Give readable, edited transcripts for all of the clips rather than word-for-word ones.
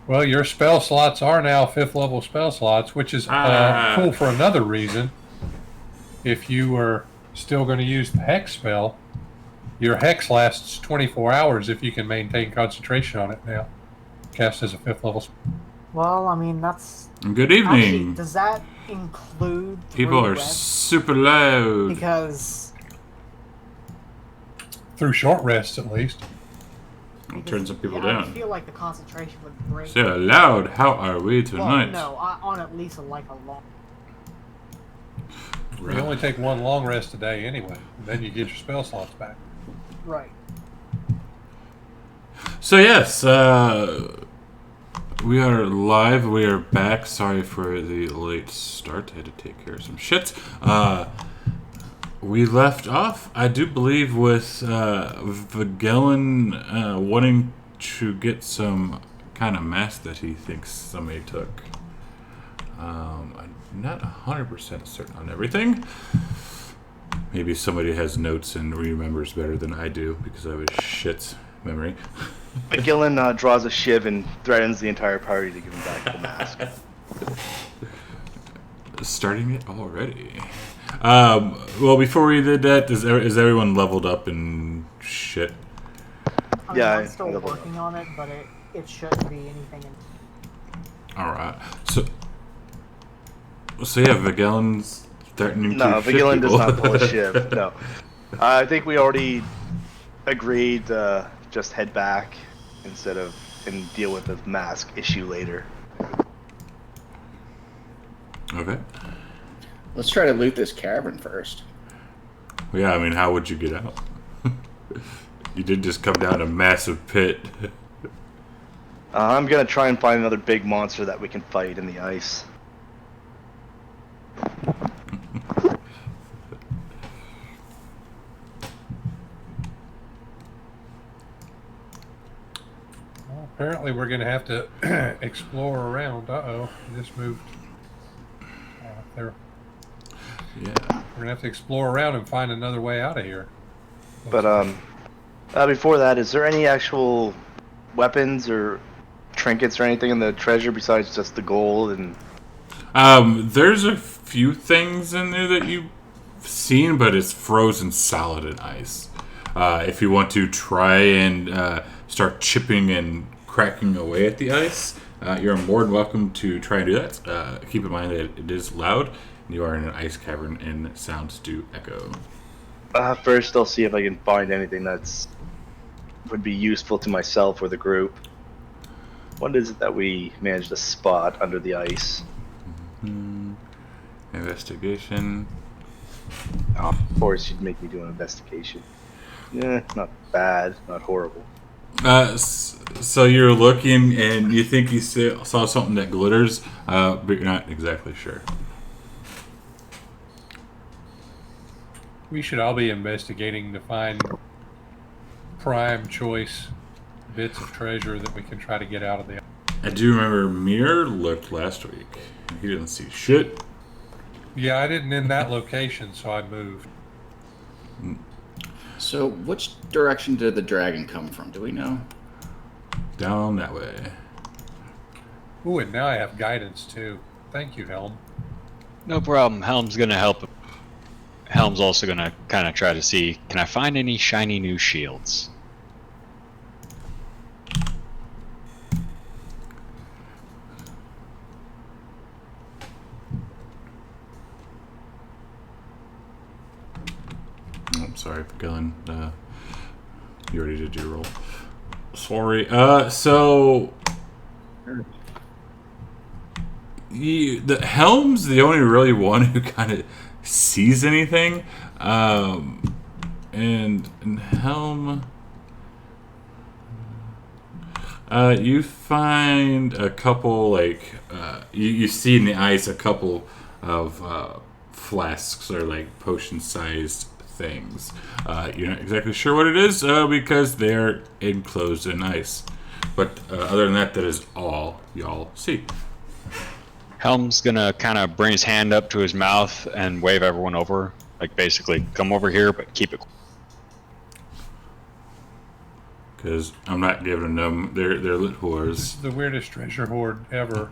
Well, your spell slots are now 5th level spell slots, which is cool for another reason. If you were still going to use the Hex spell, your Hex lasts 24 hours if you can maintain concentration on it now. Cast as a 5th level spell. Well, I mean, that's... Good evening. Actually, does that include People are rest? super loud. Because... Through short rests, at least. I'll turn some people I down. feel like the concentration would break. Say loud, how are we tonight? Well, no, on at least a long... You only take one long rest a day anyway. And then you get your spell slots back. Right. So yes, we are live. We are back. Sorry for the late start. I had to take care of some shit. We left off, I do believe, with Vagellan wanting to get some kind of mask that he thinks somebody took. I'm not 100% certain on everything. Maybe somebody has notes and remembers better than I do because I have a shit memory. Vagellan draws a shiv and threatens the entire party to give him back the mask. Starting it already. Well, before we did that, is everyone leveled up and shit? I'm still working on it, but it shouldn't be anything. Alright. So yeah, Vagellan's threatening to No, shit Vagellan does people. not pull a shiv. No. I think we already agreed just head back and deal with the mask issue later. Okay. Let's try to loot this cavern first. Yeah, I mean, how would you get out? You did just come down a massive pit. I'm gonna try and find another big monster that we can fight in the ice. Well, apparently we're going to have to explore around. Uh-oh. I just moved. There. Yeah. We're going to have to explore around and find another way out of here. But before that, is there any actual weapons or trinkets or anything in the treasure besides just the gold and... There's a few things in there that you've seen, but it's frozen solid in ice. If you want to try and start chipping and cracking away at the ice, you're more than welcome to try and do that. Keep in mind that it is loud, and you are in an ice cavern, and sounds do echo. First, I'll see if I can find anything that's would be useful to myself or the group. What is it that we managed to spot under the ice? Investigation. Oh, of course, you'd make me do an investigation. Yeah, not bad, not horrible. So you're looking, and you think you saw something that glitters, but you're not exactly sure. We should all be investigating to find prime choice bits of treasure that we can try to get out of the... I do remember Mir looked last week. He didn't see shit. Yeah, I didn't in that location, so I moved. So, which direction did the dragon come from? Do we know? Down that way. Ooh, and now I have guidance, too. Thank you, Helm. No problem. Helm's gonna help. Helm's also gonna kind of try to see, can I find any shiny new shields? I'm sorry, Gillen. You already did your roll. Sorry. So the Helm's the only really one who kind of sees anything, and Helm, you find a couple like you see in the ice a couple of flasks or like potion-sized things. You're not exactly sure what it is because they're enclosed in ice. But other than that, that is all y'all see. Helm's gonna kind of bring his hand up to his mouth and wave everyone over. Like basically, come over here, but keep it. Because I'm not giving them their lit This whores. is the weirdest treasure hoard ever.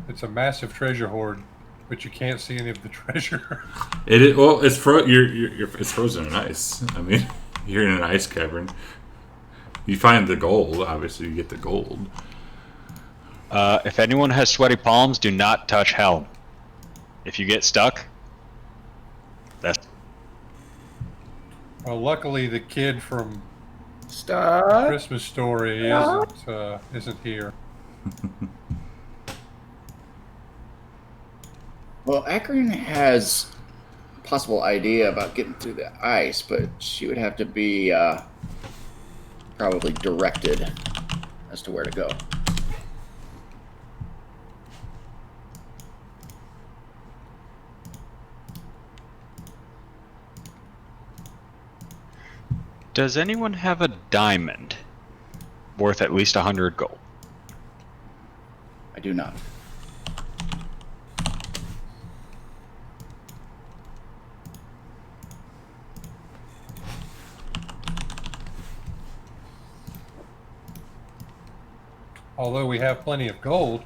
It's a massive treasure hoard, but you can't see any of the treasure. It is, well, it's it's frozen in ice. I mean, you're in an ice cavern. You find the gold. Obviously, you get the gold. If anyone has sweaty palms, do not touch Helm. If you get stuck, that's... Well, luckily the kid from Stop. Christmas Story isn't here. Well, Akron has a possible idea about getting through the ice, but she would have to be probably directed as to where to go. Does anyone have a diamond worth at least 100 gold? I do not. Although we have plenty of gold.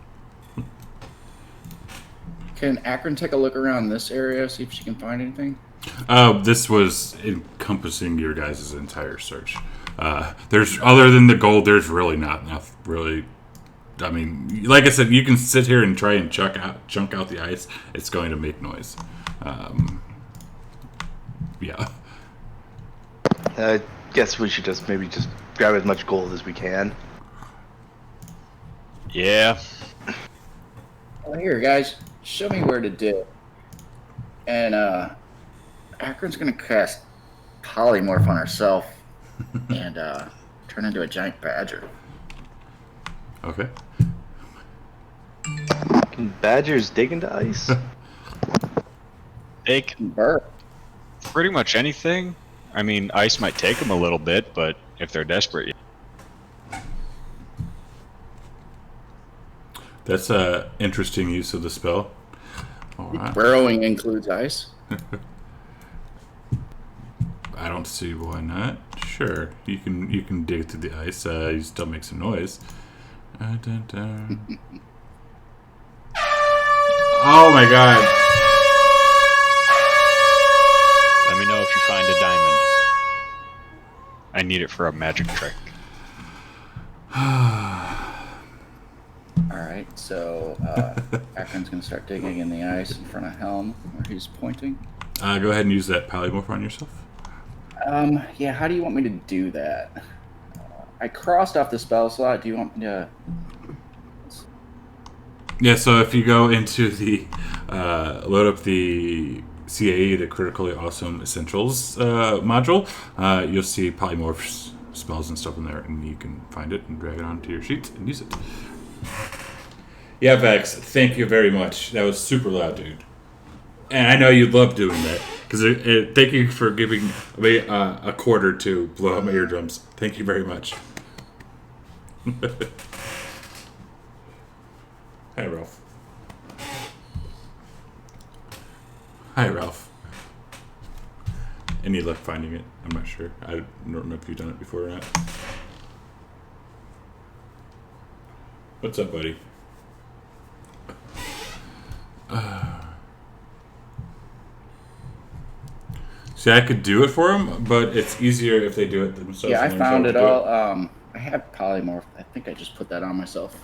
Can Akron take a look around this area, see if she can find anything? This was encompassing your guys' entire search. There's other than the gold, there's really not enough. Really, I mean, like I said, you can sit here and try and chunk out the ice. It's going to make noise. Yeah. I guess we should maybe just grab as much gold as we can. Yeah. Well, here, guys, show me where to dig. And Akron's gonna cast polymorph on herself and turn into a giant badger. Okay. Can badgers dig into ice? They can Burr. pretty much anything. I mean, ice might take them a little bit, but if they're desperate... That's a interesting use of the spell. All right. Burrowing includes ice. I don't see why not. Sure, you can dig through the ice. You still make some noise. Dun, dun. Oh my god! Let me know if you find a diamond. I need it for a magic trick. Alright, so Akron's gonna start digging in the ice in front of Helm, where he's pointing. Go ahead and use that polymorph on yourself. Yeah, how do you want me to do that? I crossed off the spell slot. Do you want me to... Yeah, so if you go into the load up the CAE, the Critically Awesome Essentials module, you'll see polymorphs, spells, and stuff in there, and you can find it and drag it onto your sheet and use it. Yeah, Vex, thank you very much. That was super loud, dude. And I know you love doing that, because thank you for giving me a quarter to blow out my eardrums. Thank you very much. Hi, Ralph. Hi, Ralph. Any luck finding it? I'm not sure. I don't know if you've done it before or not. What's up, buddy? See, I could do it for them, but it's easier if they do it themselves. Yeah, I found it all. I have polymorph. I think I just put that on myself.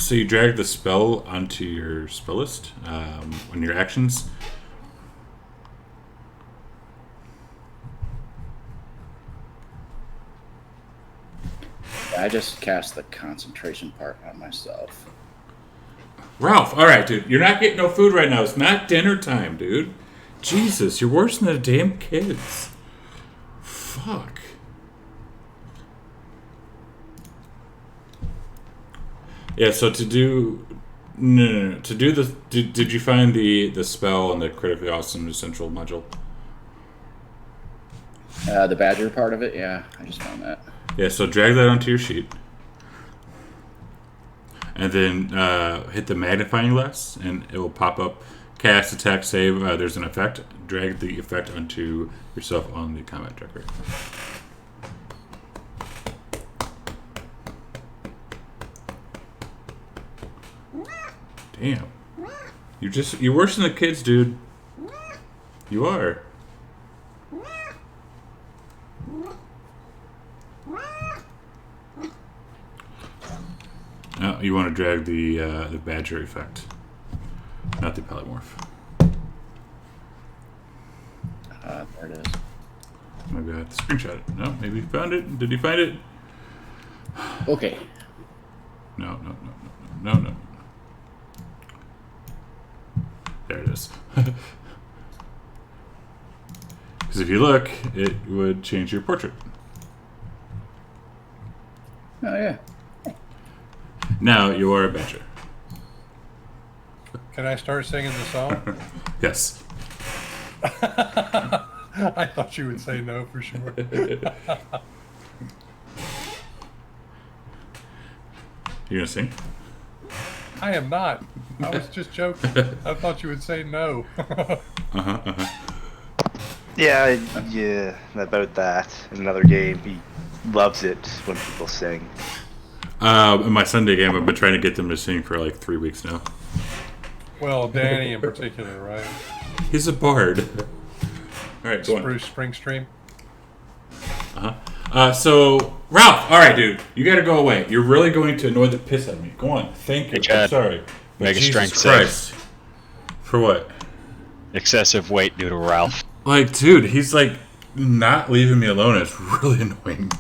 So you drag the spell onto your spell list on your actions. I just cast the concentration part on myself. Ralph, all right, dude. You're not getting no food right now. It's not dinner time, dude. Jesus, you're worse than the damn kids. Fuck. Yeah, so to do... No. To do the... Did you find the spell on the Critically Awesome Essential module? The badger part of it? Yeah, I just found that. Yeah, so drag that onto your sheet. And then hit the magnifying glass, and it will pop up. Cast, attack, save. There's an effect. Drag the effect onto yourself on the combat tracker. Damn. You're worse than the kids, dude. You are. Oh, you want to drag the badger effect, not the polymorph. There it is. Maybe I have to screenshot it. No, maybe you found it. Did you find it? Okay. No. There it is. Because if you look, it would change your portrait. Oh yeah. Now you are a badger. Can I start singing the song? Yes. I thought you would say no for sure. You gonna sing? I am not. I was just joking. I thought you would say no. Yeah, about that. In another game, he loves it when people sing. In my Sunday game, I've been trying to get them to sing for like 3 weeks now. Well, Danny in particular, right? He's a bard. All right, go on. Bruce Springstream. So, Ralph, all right, dude, you gotta go away. You're really going to annoy the piss out of me. Go on. Thank you. Hey, Chad. I'm sorry. Make a Jesus strength Christ. For what? Excessive weight due to Ralph. Like, dude, he's like not leaving me alone. It's really annoying.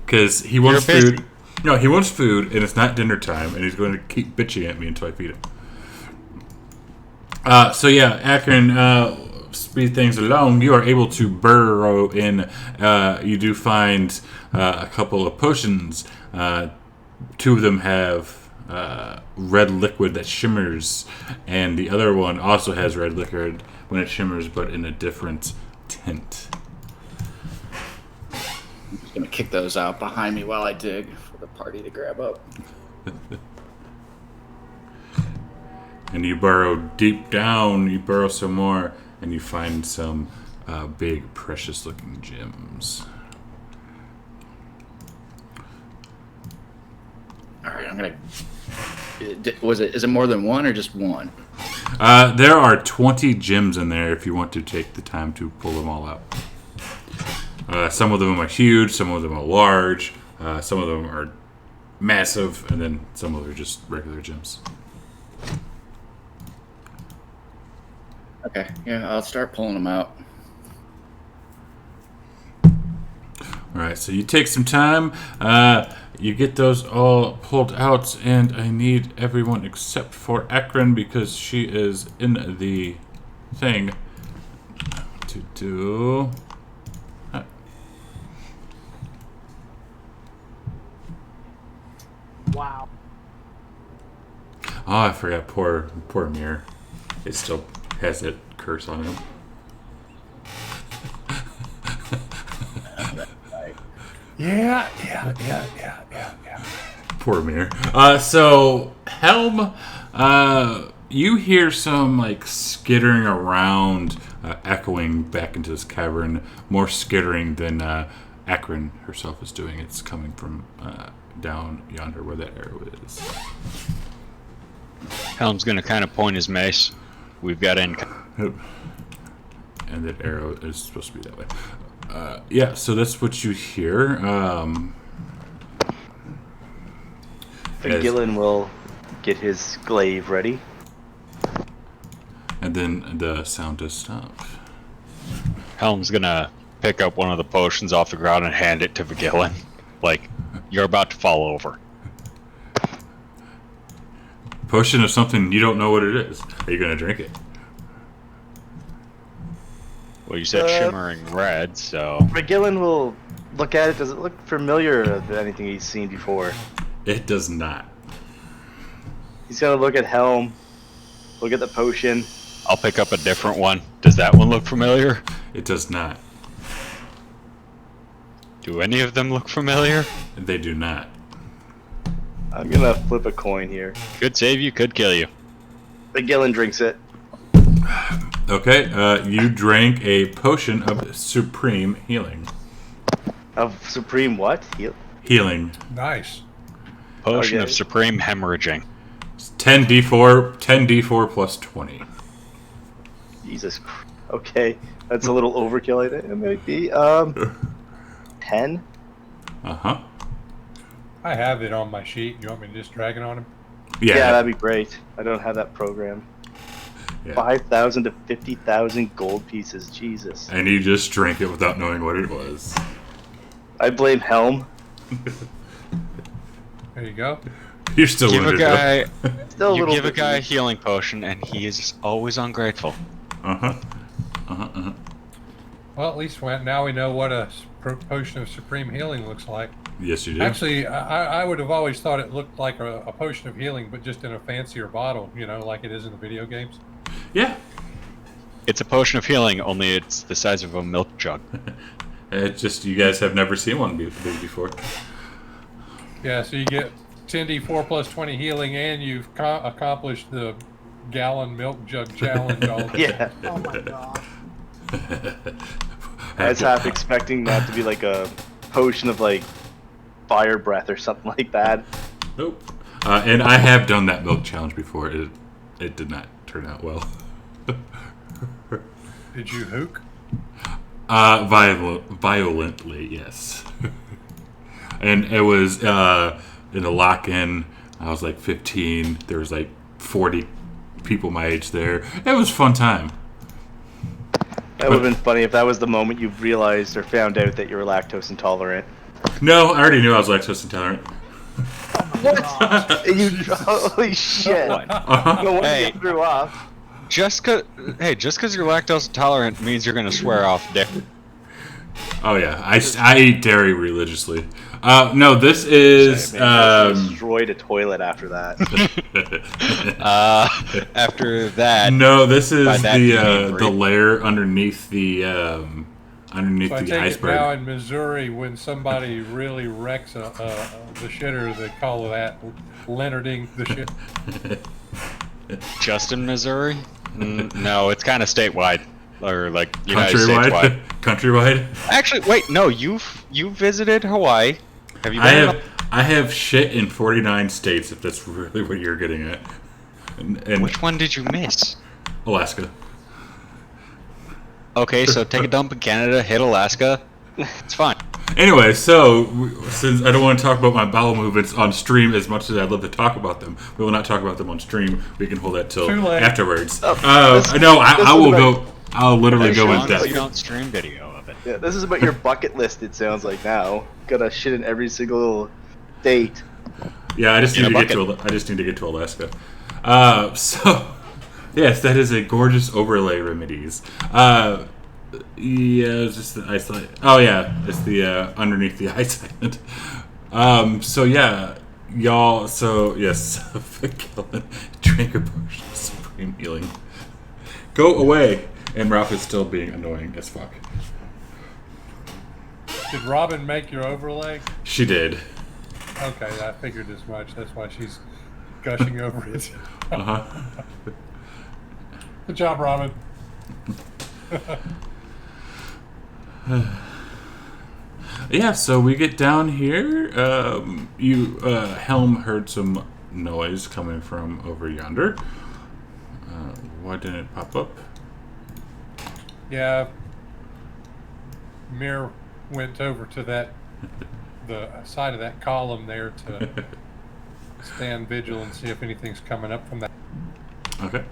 Because he wants You're busy. food. No, he wants food, and it's not dinner time, and he's going to keep bitching at me until I feed him. So yeah, Akron, speed things along. You are able to burrow in. You do find a couple of potions. 2 of them have red liquid that shimmers, and the other one also has red liquid when it shimmers, but in a different tint. I'm just gonna kick those out behind me while I dig for the party to grab up. And you burrow deep down, you burrow some more, and you find some big, precious-looking gems. All right, I'm gonna. Is it more than one or just one? There are 20 gems in there if you want to take the time to pull them all out. Some of them are huge, some of them are large, some of them are massive, and then some of them are just regular gems. Okay, yeah, I'll start pulling them out. Alright, so you take some time, you get those all pulled out, and I need everyone except for Akron because she is in the thing to do. Wow. Oh, I forgot. Poor Mirror. It still has that curse on him. Yeah. Poor Mirror. So Helm, you hear some like skittering around, echoing back into this cavern. More skittering than Akron herself is doing. It's coming from down yonder where that arrow is. Helm's gonna kind of point his mace. We've got in. And that arrow is supposed to be that way. Yeah, so that's what you hear. Gillen will get his glaive ready. And then the sound does stop. Helm's gonna pick up one of the potions off the ground and hand it to Vigilin. Like, you're about to fall over. Potion of something you don't know what it is. Are you gonna drink it? Well, you said shimmering red, so... Gillen will look at it. Does it look familiar to anything he's seen before? It does not. He's gonna look at Helm, look at the potion. I'll pick up a different one. Does that one look familiar? It does not. Do any of them look familiar? They do not. I'm gonna flip a coin here. Could save you, could kill you. Gillen drinks it. Okay, you drank a potion of supreme healing. Of supreme what? Healing. Nice. Potion Okay. of supreme hemorrhaging. 10d4 plus 20. Jesus Christ. Okay, that's a little overkill. I think it might be 10. Uh-huh. I have it on my sheet. You want me to just drag it on him? Yeah, that'd be great. I don't have that program. Yeah. 5,000 to 50,000 gold pieces. Jesus. And you just drank it without knowing what it was. I blame Helm. There you go. You're still Give a wounded, guy, Still a you little give a bit guy a weak. healing potion, and he is always ungrateful. Uh-huh. Well, at least now we know what a potion of supreme healing looks like. Yes, you do. Actually, I would have always thought it looked like a potion of healing, but just in a fancier bottle, you know, like it is in the video games. Yeah. It's a potion of healing, only it's the size of a milk jug. It's just you guys have never seen one big before. Yeah, so you get 10d4 plus 20 healing, and you've accomplished the gallon milk jug challenge. Yeah. Oh my god. I was half expecting that to be like a potion of like fire breath or something like that. Nope. And I have done that milk challenge before. It did not turn out well. Did you hook? Violently, yes. And it was in a lock-in. I was like 15. There was like 40 people my age there. It was a fun time. That would have been funny if that was the moment you realized or found out that you were lactose intolerant. No, I already knew I was lactose intolerant. Holy shit! Uh-huh. No wonder Hey. you threw up. Just cause you're lactose intolerant means you're gonna swear off dick. Oh yeah, I eat dairy religiously. No, this is Destroyed a toilet after that. After that, no, this is By that you mean the rape. layer underneath the So I take it iceberg. now in Missouri, when somebody really wrecks the shitter, they call that Leonarding the shit. just in Missouri? No, it's kind of statewide, or like United States wide. Countrywide. Actually, wait, no, you visited Hawaii. Have you been? I have shit in 49 states. If that's really what you're getting at. And Which one did you miss? Alaska. Okay, so take a dump in Canada, hit Alaska. It's fine. Anyway, so since I don't want to talk about my bowel movements on stream as much as I'd love to talk about them, we will not talk about them on stream. We can hold that till Too late. afterwards. Oh, I will go. I'll literally go in As long as you depth. don't stream video of it. Yeah, this is about your bucket list. It sounds like now. Gotta shit in every single state. Yeah, I just In need a to get to Alaska. So yes, that is a gorgeous overlay remedies. Yeah, it's just the ice island. Oh yeah, it's the underneath the ice island. So yeah, y'all. So yes, Kellen, drink a potion of supreme healing. Go away. And Ralph is still being annoying as fuck. Did Robin make your overlay? She did. Okay, I figured as much. That's why she's gushing over it. Uh huh. Good job, Robin. Yeah, so we get down here. Helm heard some noise coming from over yonder. Why didn't it pop up? Yeah. Mir went over to the side of that column there to stand vigil and see if anything's coming up from that. Okay.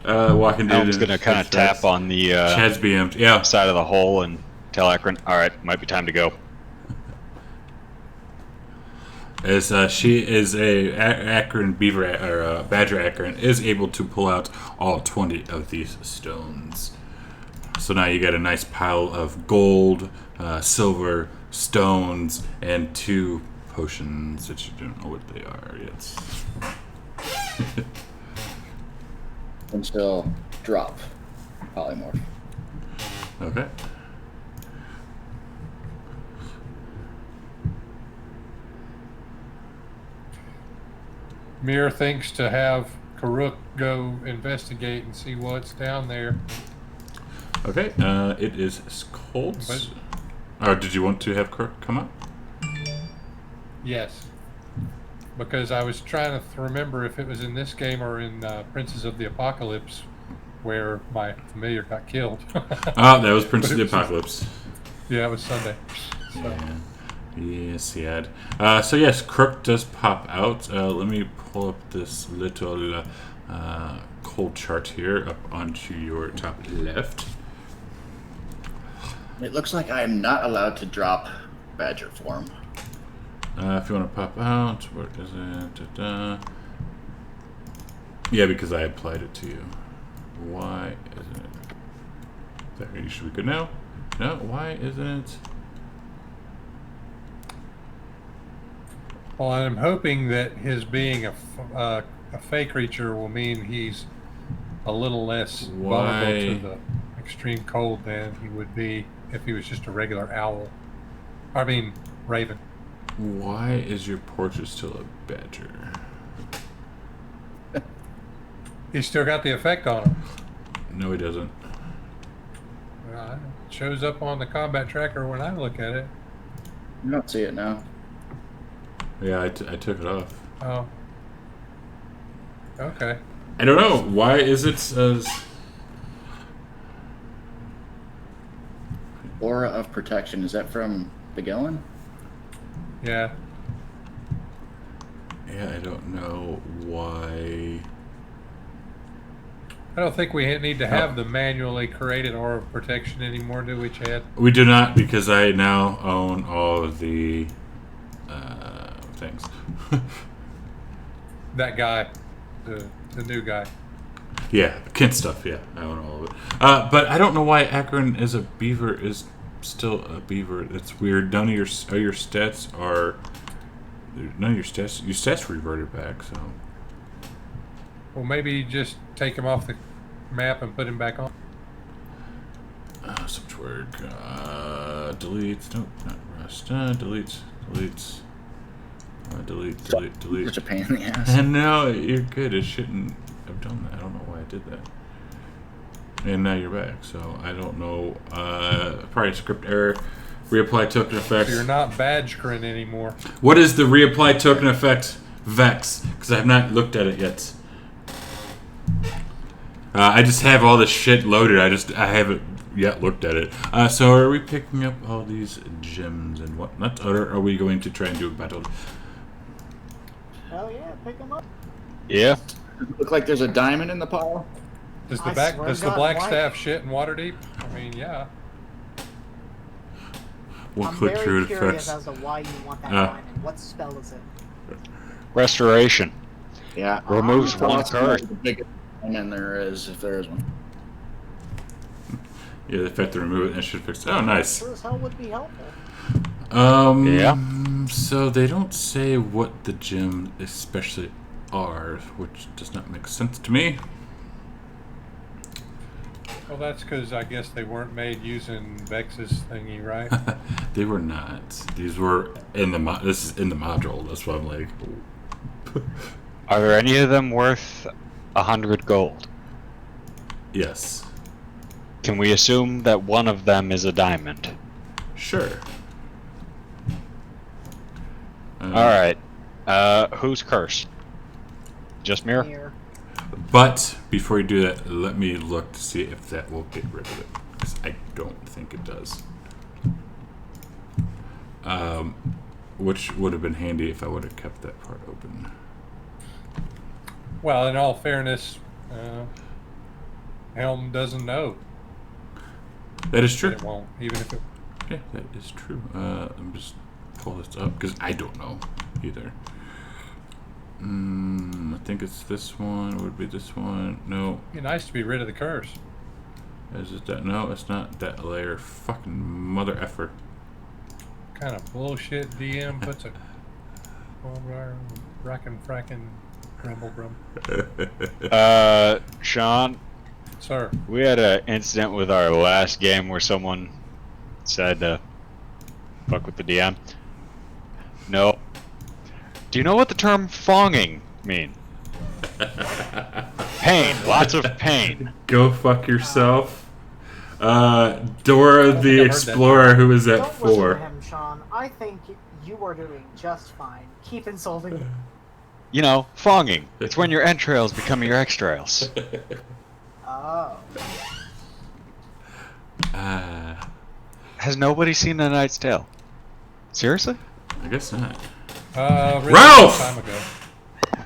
Walking dude. Elm's gonna kind of tap on the Chad's BM'd. Yeah. side of the hole and tell Akron, all right, might be time to go. As she is a Akron beaver or badger Akron is able to pull out all 20 of these stones. So now you get a nice pile of gold, silver, stones, and 2 potions that you don't know what they are yet. And she'll drop polymorph. Okay. Mir thinks to have Karuk go investigate and see what's down there. Okay. It is Colts. But- Or did you want to have Kirk come up? Yes. because I was trying to remember if it was in this game or in Princes of the Apocalypse where my familiar got killed. Oh, that was Prince of the Apocalypse. Yeah, it was Sunday. So. Yeah. Yes, he had. So yes, Crook does pop out. Let me pull up this little cold chart here up onto your top left. It looks like I am not allowed to drop Badger form. If you want to pop out, where is it? Da-da. Yeah, because I applied it to you. Why isn't it? There, you should be good now. No, why isn't it? Well, I'm hoping that his being a fey creature will mean he's a little less vulnerable to the extreme cold than he would be if he was just a regular owl. I mean, raven. Why is your portrait still a badger? He's still got the effect on him. No, he doesn't. It shows up on the combat tracker when I look at it. I don't see it now. Yeah, I took it off. Oh. Okay. I don't know. Why is it Aura of Protection. Is that from the Gellin? Yeah. Yeah, I don't know why. I don't think we need to have the manually created aura of protection anymore, do we, Chad? We do not, because I now own all of the things. That guy, the new guy. Yeah, Kent stuff. Yeah, I own all of it. But I don't know why Akron is still a beaver. It's weird. None of your stats are. None of your stats reverted back. So. Well, maybe just take him off the map and put him back on. Such work. Deletes. Nope, not rust. Deletes. Delete. Such a pain in the ass. And no, you're good. It shouldn't have done that. I don't know why I did that. And now you're back. So I don't know. Probably a script error. Reapply token effect. So you're not Badgecrin anymore. What is the reapply token effect, Vex? Because I have not looked at it yet. I just have all this shit loaded. I haven't yet looked at it. So are we picking up all these gems and whatnot, or are we going to try and do a battle? Hell yeah, pick them up. Yeah. Look like there's a diamond in the pile. Does I the swear to God, black why- staff shit in Waterdeep? I mean, yeah. We'll I'm click very through the curious effects. as to why you want that diamond. What spell is it? Restoration. Yeah. Removes Tell one us card. The biggest diamond there is, if there is one. Yeah, the effect to remove it, and it should fix it. Oh, nice. Sure as hell would be helpful. Yeah. So they don't say what the gems especially are, which does not make sense to me. Well, that's because I guess they weren't made using Vex's thingy, right? They were not. These were in the this is in the module. That's why I'm like. Are there any of them worth 100 gold? Yes. Can we assume that one of them is a diamond? Sure. Alright. Who's cursed? Just Mir? Here. But before you do that, let me look to see if that will get rid of it, because I don't think it does. Which would have been handy if I would have kept that part open. Well, in all fairness, Helm doesn't know. That is true. It won't, even if it. Yeah, that is true. Let me just pull this up, because I don't know either. I think it's this one. It would be this one. No. It'd be nice to be rid of the curse. Is it that? No, it's not that layer. Fucking mother effer. Kind of bullshit DM puts a rackin' frackin' grumble. Sean, Sir. we had an incident with our last game where someone said to fuck with the DM. No. Do you know what the term fonging mean? Pain. Lots of pain. Go fuck yourself. Dora the Explorer, who is at Don't listen to 4. him, Sean. I think you are doing just fine. Keep insulting. You know, fonging. It's when your entrails become your extrails. Oh. Has nobody seen A Knight's Tale? Seriously? I guess not. Really Ralph! long time ago.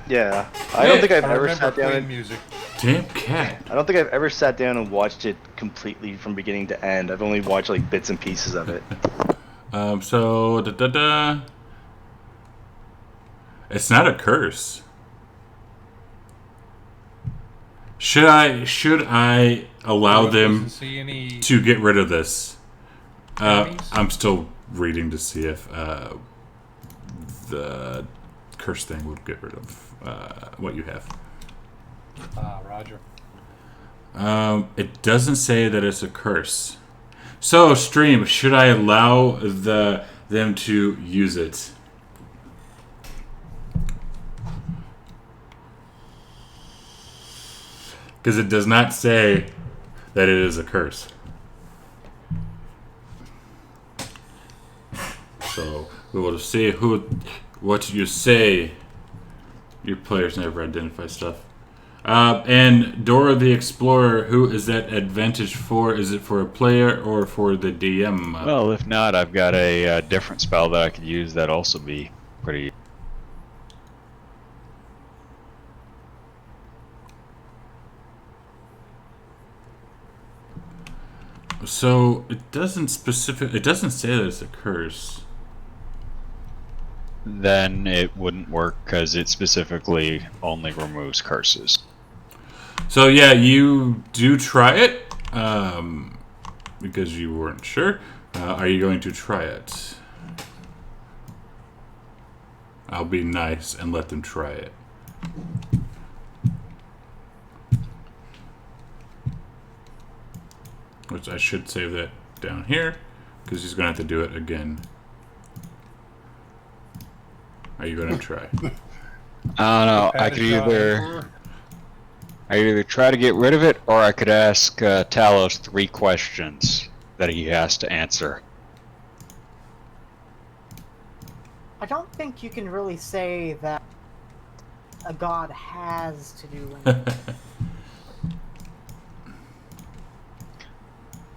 Yeah, I don't think I've I ever remember sat down playing and music. Damn cat. I don't think I've ever sat down and watched it completely from beginning to end. I've only watched like bits and pieces of it. So it's not a curse. Should I allow Ralph them doesn't see any to get rid of this? enemies? I'm still reading to see if the curse thing would get rid of what you have. Roger. It doesn't say that it's a curse. So, stream, should I allow them to use it? Because it does not say that it is a curse. So we will see what you say. Your players never identify stuff. And Dora the Explorer, who is that advantage for? Is it for a player or for the DM? Well, if not, I've got a different spell that I could use that'd also be pretty... So it doesn't say that it's a curse. Then it wouldn't work because it specifically only removes curses. So yeah, you do try it because you weren't sure. Are you going to try it? I'll be nice and let them try it. Which I should save that down here because he's going to have to do it again. Are you going to try? I don't know. I could either try to get rid of it, or I could ask Talos 3 questions that he has to answer. I don't think you can really say that a god has to do anything.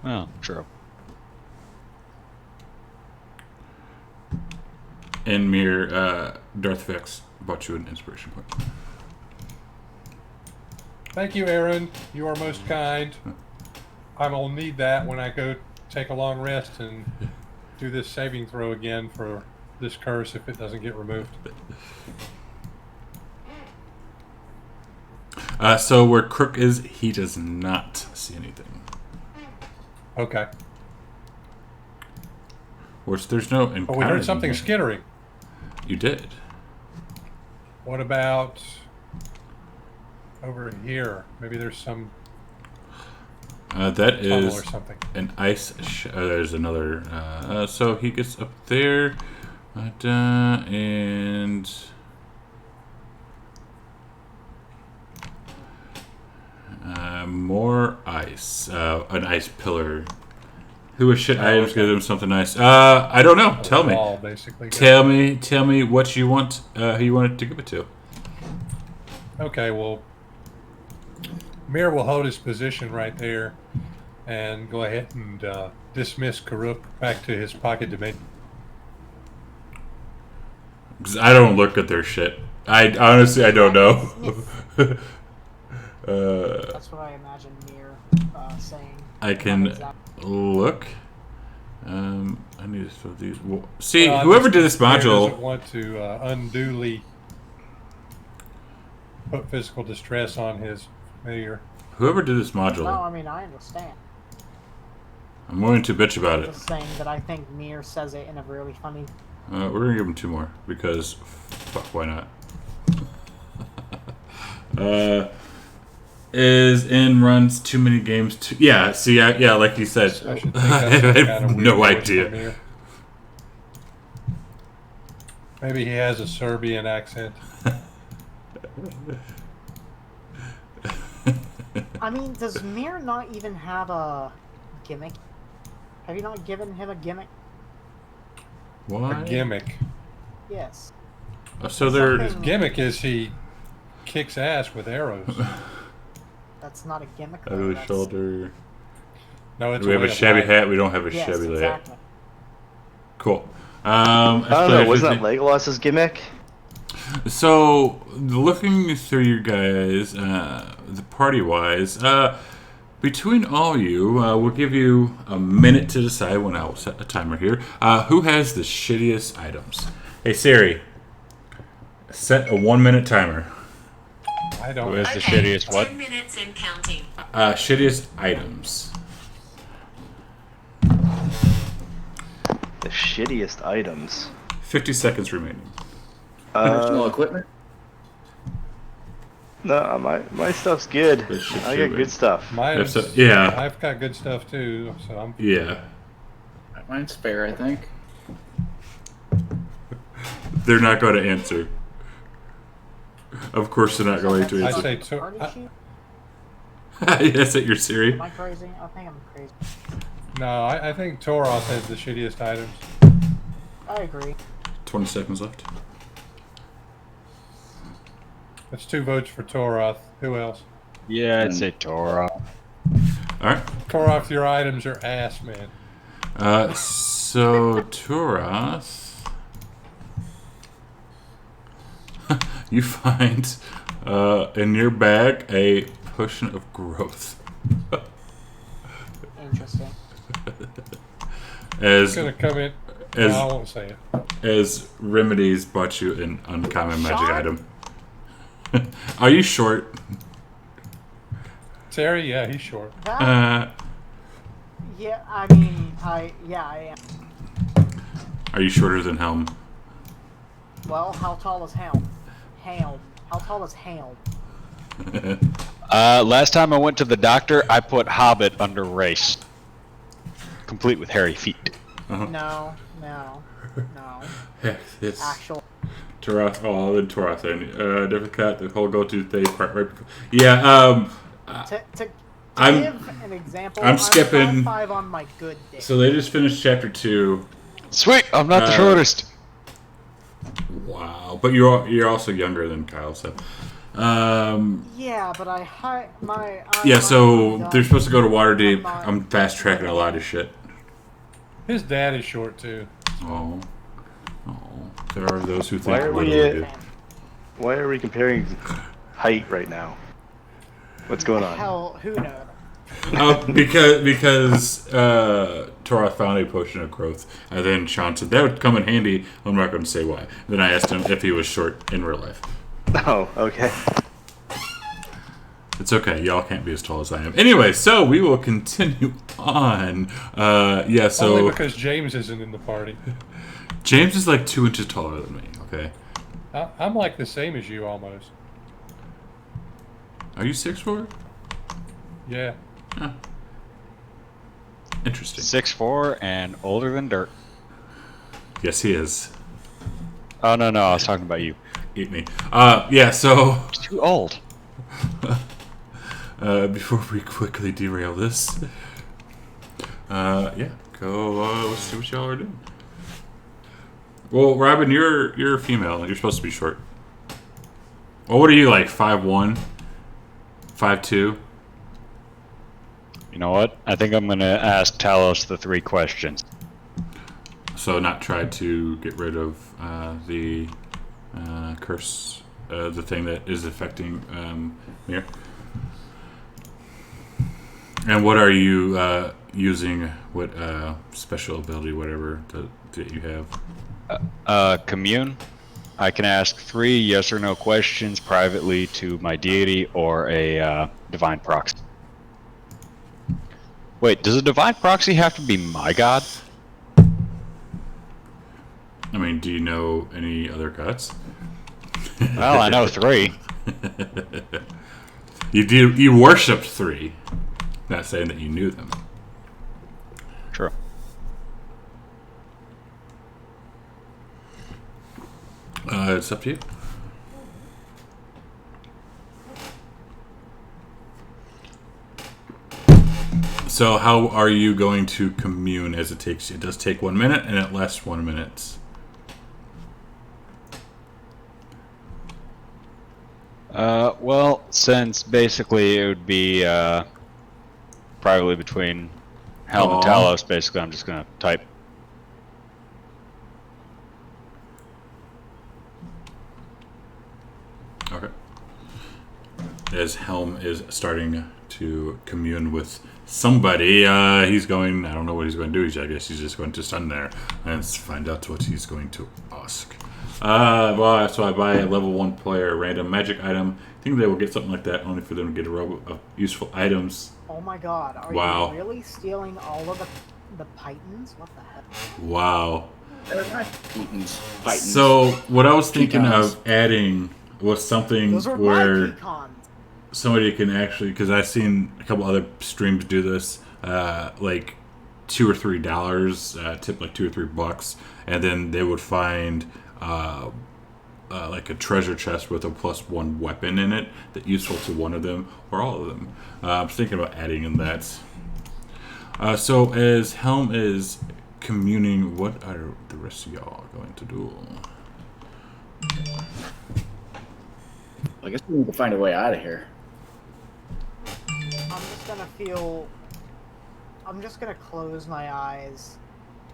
Well, true. And Mir, Darth Vex bought you an inspiration point. Thank you, Aaron. You are most kind. I will need that when I go take a long rest and do this saving throw again for this curse if it doesn't get removed. So where Crook is, he does not see anything. Okay. Which there's no encounter. Oh, we heard something skittering. You did. What about over here? Maybe there's some That tunnel is or something. an ice. There's another. So he gets up there, and more ice. An ice pillar. Who is shit items? Give them something nice. I don't know. Tell me. Wall, basically. Tell me what you want. Who you want it to give it to? Okay, well, Mir will hold his position right there and go ahead and dismiss Karuk back to his pocket domain. 'Cause I don't look at their shit. I honestly I don't know. That's what I imagine Mir saying. I can Exactly. look. I need to throw these. See, Well, whoever did this Mir doesn't module. want to unduly put physical distress on his familiar. Whoever did this No, module. I mean, I understand. I'm willing to bitch about I'm it. just saying that I think Mir says it in a really funny... We're gonna give him 2 more because fuck, why not? Is in runs too many games? Yeah. See, yeah, like you said, I should think I that's some have kind of no weird voice idea. from Mir. Maybe he has a Serbian accent. I mean, does Mir not even have a gimmick? Have you not given him a gimmick? What? A gimmick. Yes. So they're His gimmick is he kicks ass with arrows. That's not a gimmick. though, ugly that's- shoulder. No, it's Do we have way a of shabby life. hat? We don't have a Yes, shabby hat. exactly. Cool. I don't know. Wasn't that Legolas's gimmick? So, looking through you guys, the party-wise, between all you, we'll give you a minute to decide when I'll set a timer here. Who has the shittiest items? Hey, Siri, set a 1-minute timer. I Who don't. is the shittiest what? 10 minutes and counting. Shittiest items. The shittiest items. 50 seconds remaining. Personal equipment. No, my stuff's good. That shit's I too got big. good stuff. Mine's, Yeah. I've got good stuff too, so I'm. Yeah. Mine's fair, I think. They're not going to answer. Of course they're not going to I answer. say Party sheet? Yes, at your Siri. Am I crazy? I think I'm crazy. No, I think Toroth has the shittiest items. I agree. 20 seconds left. That's 2 votes for Toroth. Who else? Yeah, I'd say Torah. Alright. Toroth, your items are ass, man. So, Turath, you find in your bag a potion of growth. Interesting. As It's gonna come in. as No, I won't say it. as Remedies bought you an uncommon magic Sean? item. Are you short? Terry, yeah, he's short. That, yeah, I mean, I am. Are you shorter than Helm? Well, how tall is Helm? Helm. How tall is Helm? Last time I went to the doctor, I put Hobbit under race. Complete with hairy feet. No. Heck, it's Actual. Turath. Oh, then Turath. Then different cut. The whole go-to thing part right before. Yeah. To I'm- give an example, I'm skipping- 5 on my good day. So they just finished chapter 2. Sweet, I'm not the shortest. Wow, but you're also younger than Kyle, so. Yeah, but Yeah, so I'm they're supposed to go to Waterdeep. not- I'm fast tracking a lot of shit. His dad is short too. Oh, there are those who Why think are what we, do we do? Why are we comparing height right now? What's going on? Hell, who knows? Because Torah found a potion of growth, and then Sean said that would come in handy. I'm not going to say why. Then I asked him if he was short in real life. Oh, okay. It's okay. Y'all can't be as tall as I am. Anyway, so we will continue on. Yeah, so Only because James isn't in the party. James is like 2 inches taller than me. Okay, I'm like the same as you almost. are you 6'4"? Yeah. Huh. Interesting. 6'4" and older than dirt. Yes, he is. Oh, no, I was talking about you. Eat me. Yeah. So Too old. before we quickly derail this, yeah, go. Let's see what y'all are doing. Well, Robin, you're a female. You're supposed to be short. Well, what are you like? 5'1", 5'2"? You know what? I think I'm going to ask Talos the 3 questions. So not try to get rid of the curse, the thing that is affecting Mir. And what are you using? What special ability, whatever that you have? Commune. I can ask 3 yes or no questions privately to my deity or a divine proxy. Wait, does a divine proxy have to be my god? I mean, do you know any other gods? Well, I know 3. You worshipped 3. Not saying that you knew them. True. It's up to you. So how are you going to commune as it takes? It does take 1 minute and it lasts 1 minute. Well, since basically it would be probably between Helm and Aw. Talos, basically I'm just gonna type. Okay. As Helm is starting to commune with somebody, he's going. I don't know what he's going to do. I guess he's just going to stand there and find out what he's going to ask. Well, so I buy a level 1 player random magic item. I think they will get something like that, only for them to get a row of useful items. Oh my god, are Wow. you really stealing all of the pythons? What the heck? Wow. They're not Titans. Titans. So what I was thinking Pecans. of adding was something Those are where my pecans. somebody can actually, because I've seen a couple other streams do this, like $2 or $3, tip like $2 or $3, and then they would find like a treasure chest with a +1 weapon in it that's useful to one of them or all of them. I'm thinking about adding in that. So as Helm is communing, what are the rest of y'all going to do? I guess we need to find a way out of here. I'm just gonna close my eyes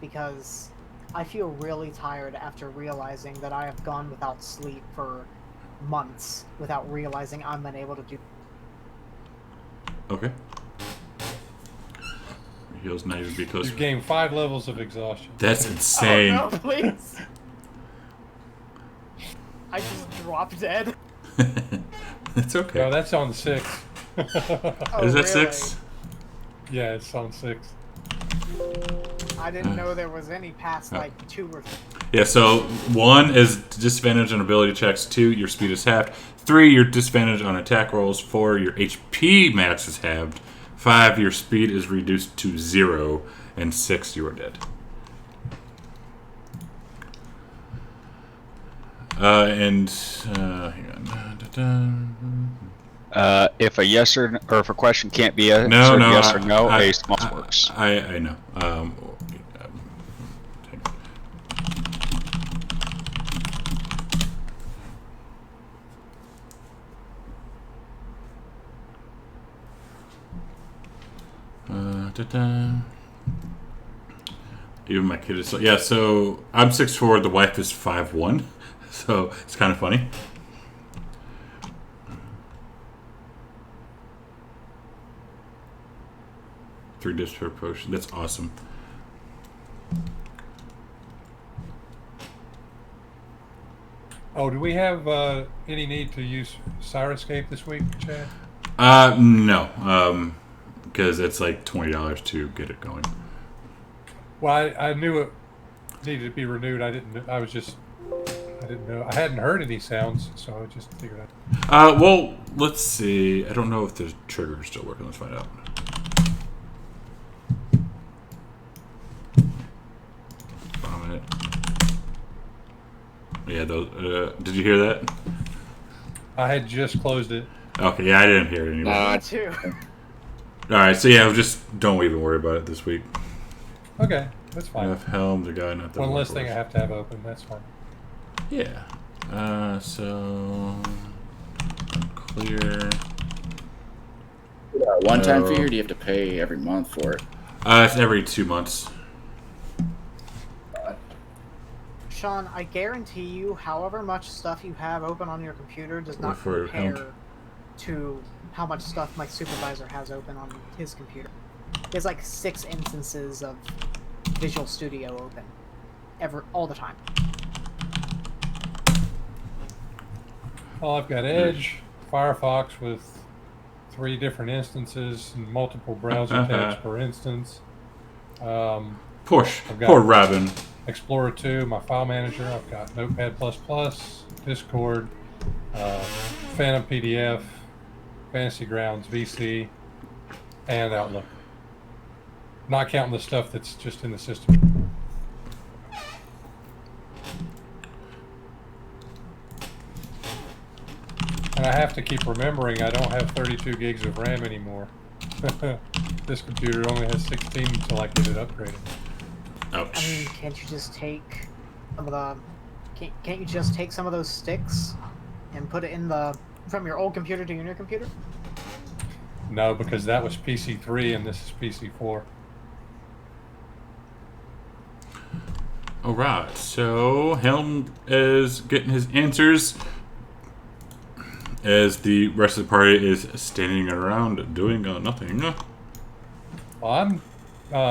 because I feel really tired after realizing that I have gone without sleep for months without realizing I'm unable to do. Okay. Heals not even be close. You gain 5 levels of exhaustion. That's insane. Oh no, please! I just dropped dead. It's okay. No, that's on 6. Oh, Is that really? 6? Yeah, it's on 6. I didn't know there was any past like 2 or 3. Yeah, so 1 is disadvantage on ability checks, 2, your speed is halved, 3, your disadvantage on attack rolls, 4, your HP max is halved, 5, your speed is reduced to 0, and 6, you are dead. Hang on. If a yes or if a question can't be answered No, no, yes or no, I- a small works. I know. Even my kid is so yeah. So I'm 6'4". The wife is 5'1", so it's kind of funny. Three dips per potion. That's awesome. Oh, do we have any need to use Sirenscape this week, Chad? No. Because it's like $20 to get it going. Well, I knew it needed to be renewed. I didn't know. I hadn't heard any sounds, so I just figured out. Well, let's see. I don't know if the trigger is still working. Let's find out. Hold on a minute. Yeah, those. Did you hear that? I had just closed it. Okay, yeah, I didn't hear it anymore. Me too. All right, so yeah, just don't even worry about it this week. Okay, that's fine. Enough Helm, the guy, not the One less thing I workhorse. have to have open. That's fine. Yeah. So clear. One-time No. fee, or do you have to pay every month for it? It's every 2 months. Sean, I guarantee you, however much stuff you have open on your computer does not For compare help. to how much stuff my supervisor has open on his computer. There's like 6 instances of Visual Studio open, all the time. Well, I've got Edge, Firefox with 3 different instances and multiple browser tabs per instance. Poor I've got- poor Robin. Explorer 2, my file manager. I've got Notepad++, Discord, Phantom PDF, Fantasy Grounds, VC, and Outlook. Not counting the stuff that's just in the system. And I have to keep remembering I don't have 32 gigs of RAM anymore. This computer only has 16 until I get it upgraded. Ouch. I mean, can't you just take some of the... Can't you just take some of those sticks and put it in the From your old computer to your new computer? No, because that was PC3 and this is PC4. Alright, so Helm is getting his answers as the rest of the party is standing around doing nothing. Well,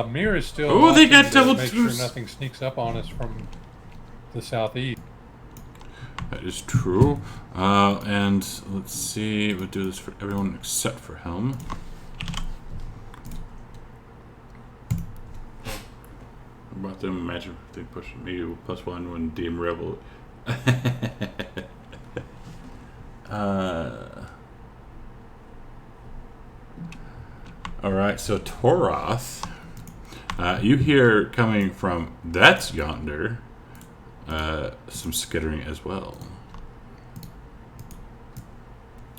Mir is still. Oh, they got watching to double make sure twos. nothing sneaks up on us from the southeast. That is true. And let's see, we'll do this for everyone except for Helm. I'm about to imagine if they push me +1 when DM Rebel. Alright, so Toroth, you hear coming from that's yonder some skittering as well.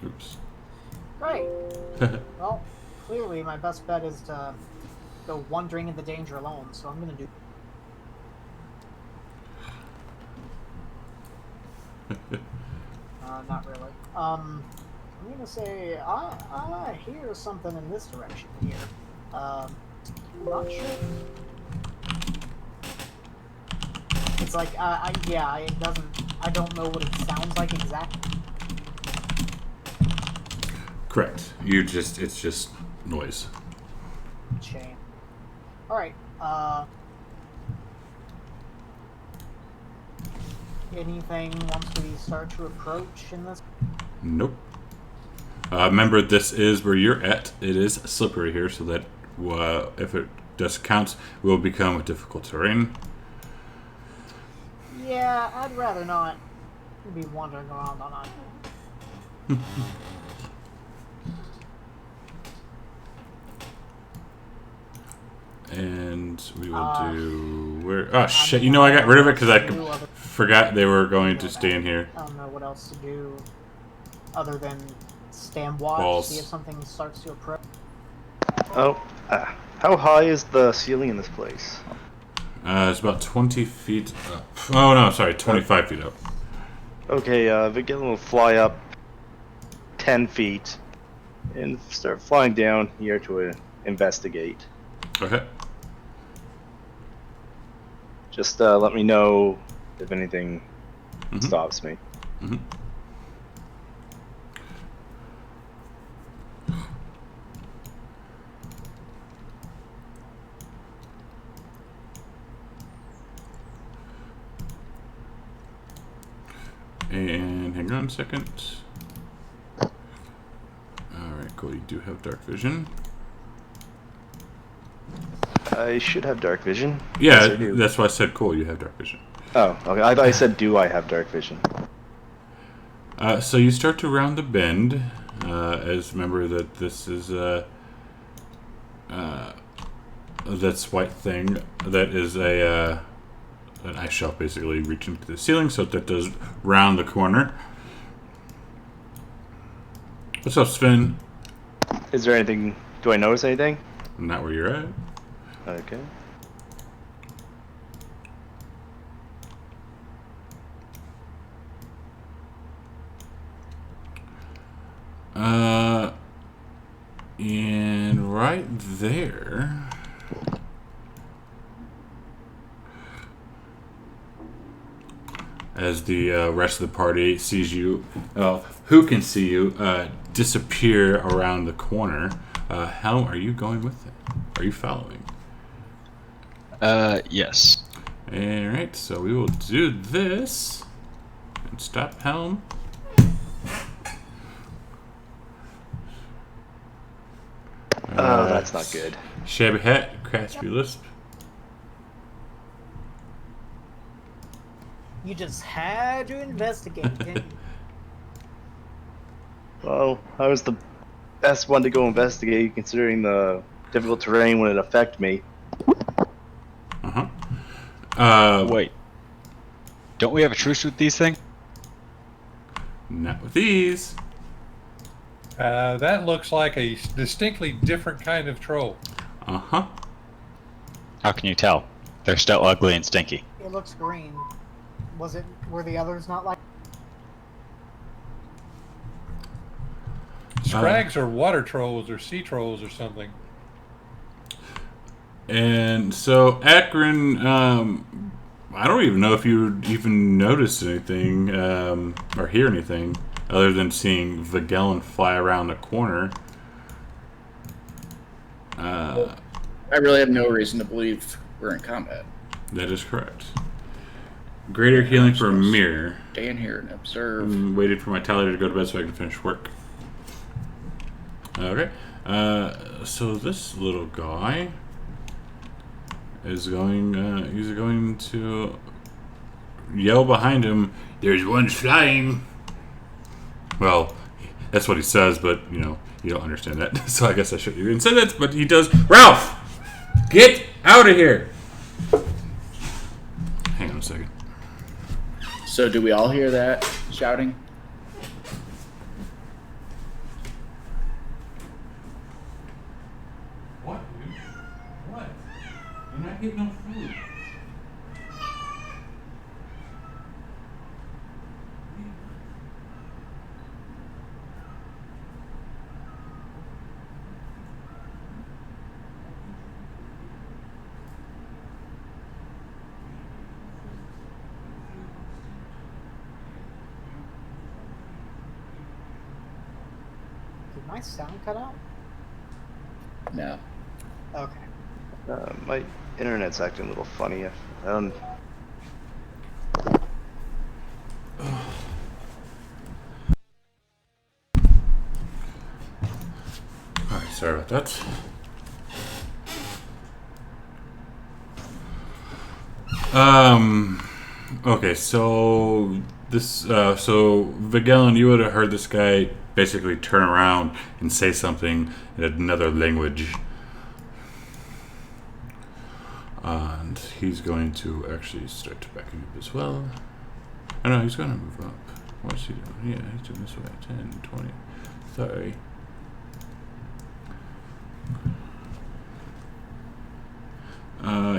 Oops. Right. Well, clearly my best bet is to go wandering into danger alone, so I'm gonna do. Not really. I'm gonna say I hear something in this direction here. Not sure. It's like yeah, it doesn't. I don't know what it sounds like exactly. Correct. It's just noise. Shame. All right. Anything once we start to approach in this? Nope. Remember, this is where you're at. It is slippery here, so that if it does count, will become difficult terrain. Yeah, I'd rather not be wandering around on it. And we will do where? Oh shit! You know I got rid of it because I forgot they were going to stay in here. I don't know what else to do other than stand watch, Balls. see if something starts to approach. Oh, how high is the ceiling in this place? It's about 20 feet up. Oh no, sorry, 25 feet up. Okay, Vigil will fly up 10 feet and start flying down here to investigate. Okay. Just let me know if anything stops me. Mm-hmm. And hang on a second. Alright, cool. You do have dark vision. I should have dark vision. Yeah, Yes, I do. that's why I said cool. You have dark vision. Oh, okay. I thought I said, do I have dark vision? So you start to round the bend. As remember that this is that's white thing that is an ice shelf basically reaching to the ceiling, so that does round the corner. What's up, Sven? Is there anything? Do I notice anything? Not where you're at. Okay. And right there. As the rest of the party sees you, who can see you, disappear around the corner. How are you going with it? Are you following? Yes. Alright, so we will do this. And stop Helm. That's not good. Shabby hat, Craspy Lisp. You just had to investigate, didn't you? Well, I was the best one to go investigate, considering the difficult terrain when it affected me. Wait. Don't we have a truce with these things? Not with these. That looks like a distinctly different kind of troll. Uh-huh. How can you tell? They're still ugly and stinky. It looks green. Were the others not like? Scrags are water trolls or sea trolls or something. And so, Akron, I don't even know if you even noticed anything or hear anything other than seeing Vigelen fly around the corner. I really have no reason to believe we're in combat. That is correct. Greater healing for Mir. Stay in here and observe. Waited for my tally to go to bed so I can finish work. Okay. So this little guy is going. He's going to yell behind him. There's one flying. Well, that's what he says, but you know you don't understand that. So I guess I shouldn't even say that. But he does. Ralph, get out of here. Hang on a second. So do we all hear that shouting? What, dude? What? You're not getting no food. Did my sound cut out? No. Okay. My internet's acting a little funny. I don't. Alright, sorry about that. Okay, so this, so Vigelen, you would have heard this guy basically turn around and say something in another language. And he's going to actually start backing up as well. I know he's going to move up. What's he doing? Yeah, he's doing this way. 10, 20, 30.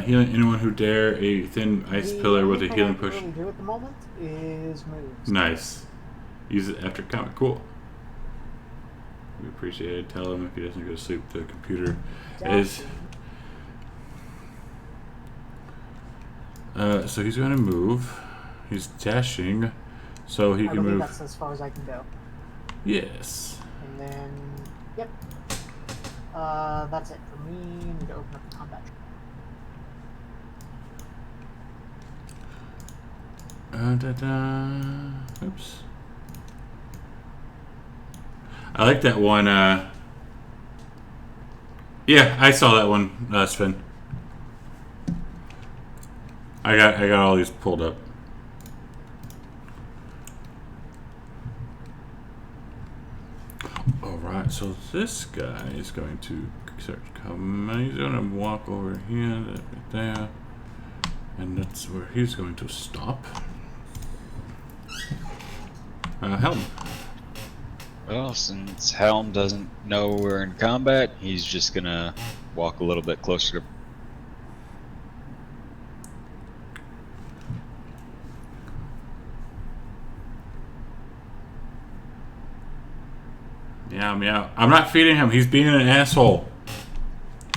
Healing anyone who dare a thin ice pillar with a healing push. What I can really do at the moment is move. Nice. Use it after comment. Cool. We appreciate it. Tell him if he doesn't go to sleep, the computer is. So he's going to move. He's dashing, so he I can believe move. that's as far as I can go. Yes. And then, yep. That's it for me. I need to open up the combat. Oops. I like that one. Yeah, I saw that one, Sven. I got all these pulled up. All right, so this guy is going to start coming. He's going to walk over here, right there, and that's where he's going to stop. Helm. Well, since Helm doesn't know we're in combat, he's just gonna walk a little bit closer to. Meow, meow. I'm not feeding him. He's being an asshole.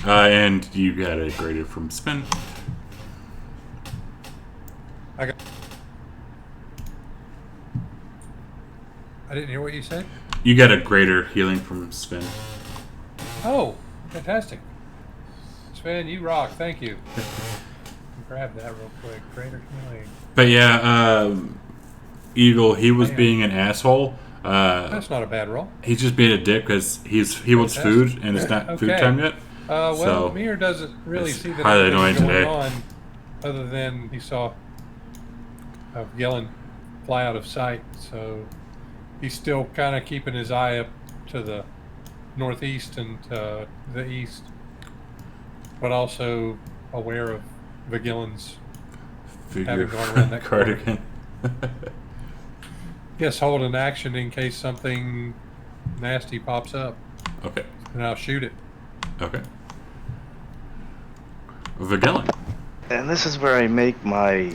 And you got a graded from Spin. I didn't hear what you said. You got a greater healing from Spin. Oh, fantastic. Sven, you rock. Thank you. Grab that real quick. Greater healing. But yeah, Eagle, he was being an asshole. That's not a bad roll. He's just being a dick because he wants food and it's not food time yet. Well, so Mir doesn't really see that highly anything's annoying going today. on, other than he saw Yellen fly out of sight. So he's still kind of keeping his eye up to the northeast and to the east, but also aware of Vigillen's having gone around that cardigan. Yes, hold an action in case something nasty pops up. Okay. And I'll shoot it. Okay. Vigillen. And this is where I make my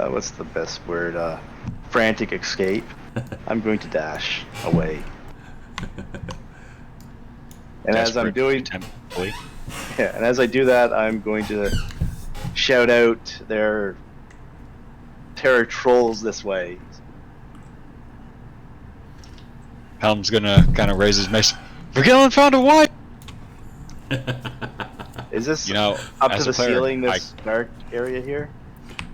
what's the best word? frantic escape, I'm going to dash away. And as I'm doing, Temporarily. yeah, and as I do that, I'm going to shout out their terror trolls this way. Helm's gonna kind of raise his mace. Vergillion found a white. Is this You know, up as to a the player, ceiling? This dark area here.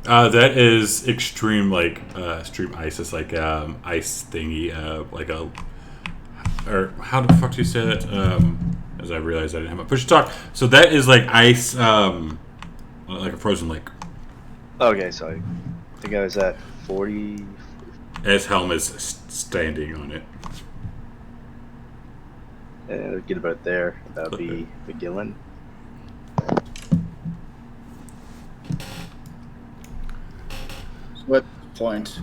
That is extreme, like extreme ice. It's like ice thingy, like a. Or how the fuck do you say that? As I realized I didn't have my push to talk. So that is like ice, like a frozen lake. Okay, so I think I was at 40. As Helm is standing on it. Get about there. That would be McGillen. So at this point,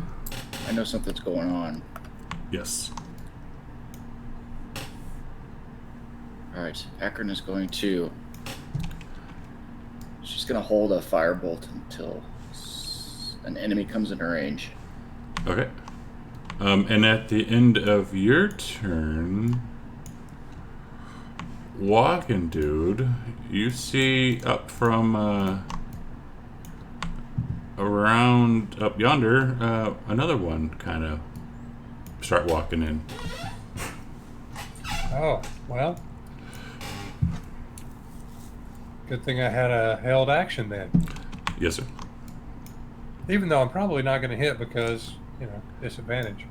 I know something's going on. Yes. Alright, Akron is going to... She's going to hold a firebolt until an enemy comes into range. Okay. And at the end of your turn, walking dude, you see up from around up yonder, another one kind of start walking in. Oh, well. Good thing I had a held action then. Yes, sir. Even though I'm probably not going to hit because, you know, disadvantage.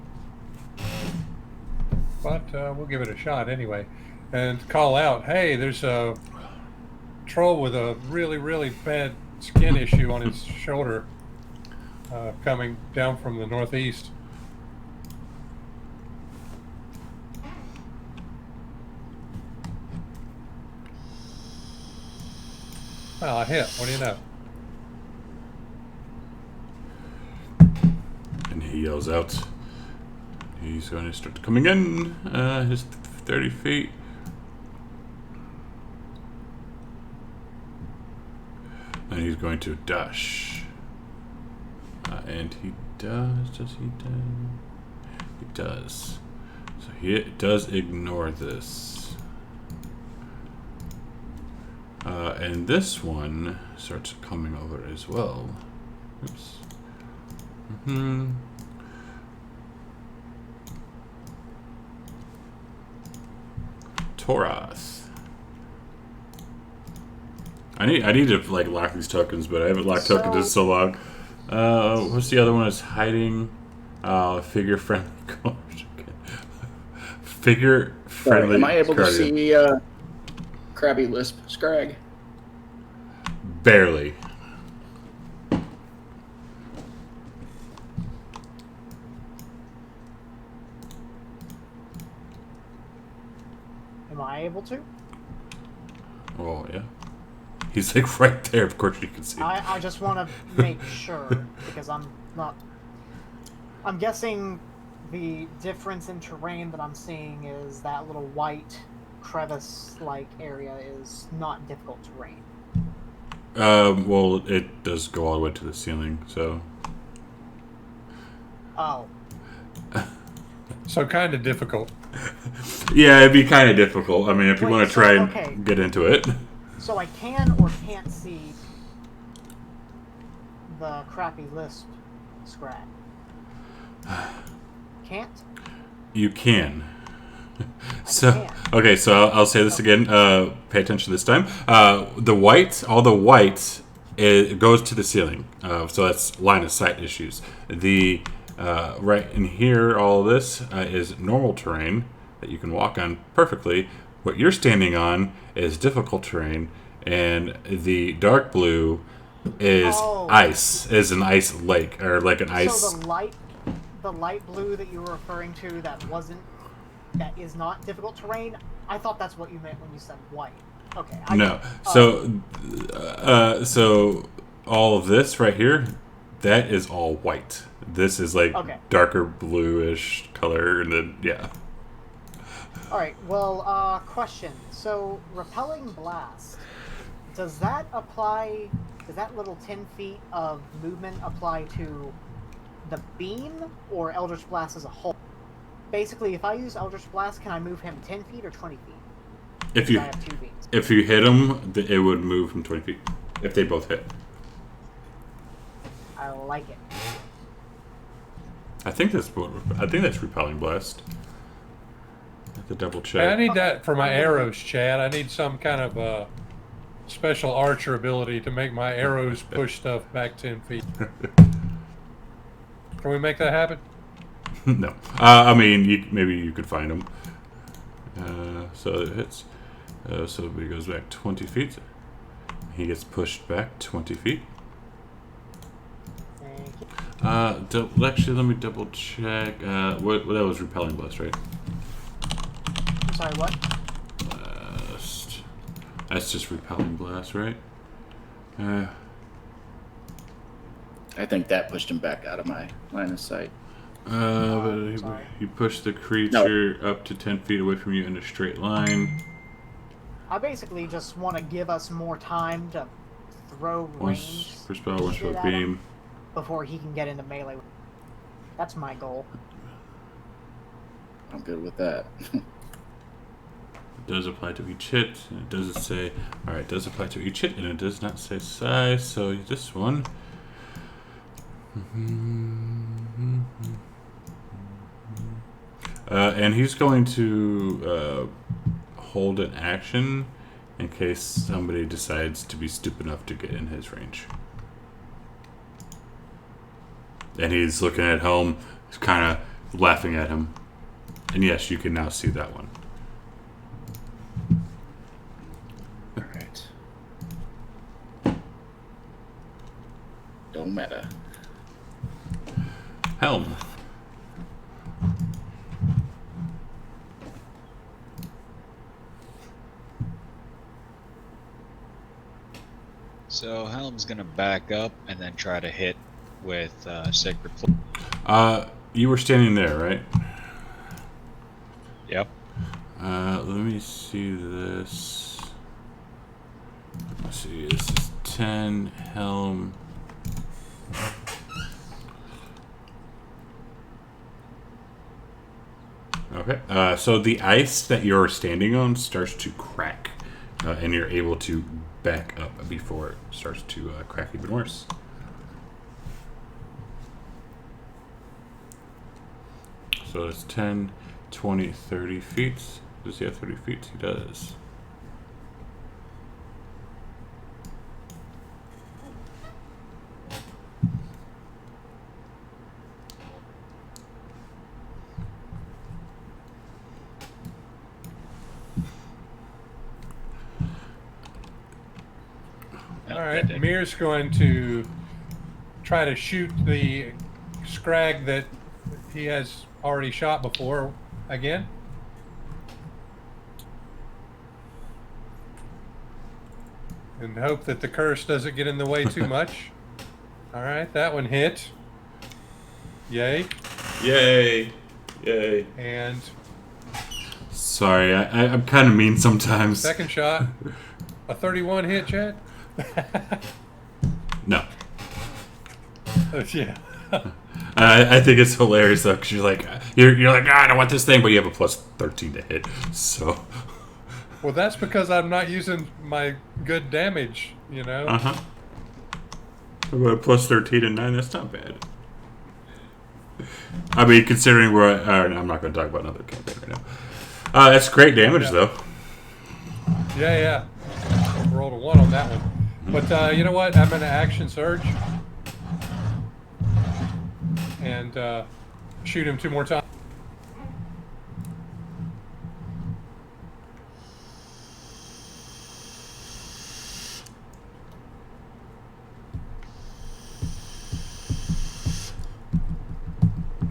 But we'll give it a shot anyway. And call out, hey, there's a troll with a really, really bad skin issue on his shoulder coming down from the northeast. Well, I hit. What do you know? And he yells out. He's going to start coming in. His 30 feet. And he's going to dash. And he does. Does he do? He does. So he does ignore this. And this one starts coming over as well. Oops. Torath. I need to like lock these tokens, but I haven't locked tokens in so long. What's the other one? Is hiding. Figure friendly. Figure friendly. Am I able to guardian. see Krabby Lisp Scrag? Barely. Am I able to? Oh yeah. He's like right there. Of course you can see. I just want to make sure because I'm not. I'm guessing the difference in terrain that I'm seeing is that little white crevice-like area is not difficult terrain. Well, it does go all the way to the ceiling, so. Oh. So kind of difficult. Yeah, it'd be kind of difficult. I mean, if you Wait, want to so- try okay. and get into it. So I can or can't see the crappy Lisp Scrag. Can't? You can. So can. okay, so I'll say this again. Pay attention this time. The white, all the white, it goes to the ceiling. So that's line of sight issues. The right in here, all of this is normal terrain that you can walk on perfectly. What you're standing on is difficult terrain, and the dark blue is ice. Is an ice lake or like an ice. So the light blue that you were referring to that is not difficult terrain. I thought that's what you meant when you said white. Okay. No. So all of this right here, that is all white. This is like darker bluish color, and then yeah. All right. Well, question. So repelling blast, does that apply? Does that little 10 feet of movement apply to the beam or Eldritch Blast as a whole? Basically, if I use Eldritch Blast, can I move him 10 feet or 20 feet? If you I have 2 beams. if you hit him, it would move from 20 feet. If they both hit. I like it. I think that's repelling blast. I have to double check. I need that for my arrows, Chad. I need some kind of special archer ability to make my arrows push stuff back 10 feet. Can we make that happen? No. I mean, maybe you could find them. So it hits. So he goes back 20 feet. He gets pushed back 20 feet. Thank you. Actually, let me double check. What that was repelling blast, right? I'm sorry, what? Blast. That's just repelling blast, right? I think that pushed him back out of my line of sight. But sorry. you push the creature up to 10 feet away from you in a straight line. I basically just want to give us more time to throw range For spell, one shit shot at him beam. before he can get into melee. That's my goal. I'm good with that. It does apply to each hit, and it doesn't say. Alright, it does apply to each hit, and it does not say size, so this one. And he's going to hold an action in case somebody decides to be stupid enough to get in his range. And he's looking at home, kind of laughing at him. And yes, you can now see that one. Alright. Don't matter. Helm. So Helm's gonna back up and then try to hit with Sacred Flame. You were standing there, right? Yep. Let me see this. Let's see, this is 10, Helm. Okay, so the ice that you're standing on starts to crack, and you're able to back up before it starts to crack even worse. So it's 10, 20, 30 feet. Does he have 30 feet? He does. All right, Mir's going to try to shoot the scrag that he has already shot before again. And hope that the curse doesn't get in the way too much. All right, that one hit. Yay. Yay! Yay! And Sorry, I'm kind of mean sometimes. second shot, a 31 hit, Chad? No. Yeah. I think it's hilarious though, because you're like, I don't want this thing, but you have a plus 13 to hit. So. Well, that's because I'm not using my good damage, you know? Uh-huh. But a plus 13 and 9, that's not bad. I mean, considering I'm not going to talk about another campaign right now. That's great damage, Yeah. though. Yeah. Rolled a 1 on that one. But you know what? I'm going to action surge. And shoot him 2 more times.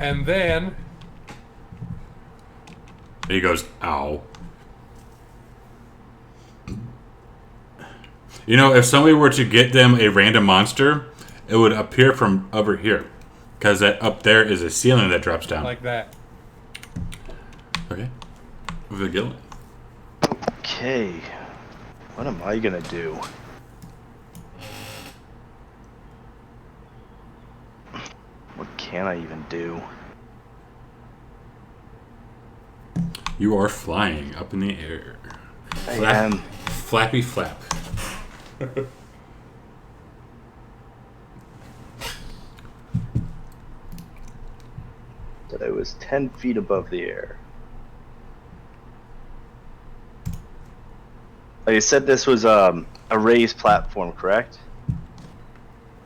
And then He goes, ow. You know, if somebody were to get them a random monster, it would appear from over here. Because that up there is a ceiling that drops down. like that. Okay. Vigilant. Okay. What am I gonna do? What can I even do? You are flying up in the air. I am. Flappy flap. That I was 10 feet above the air. Like you said, this was a raised platform, correct?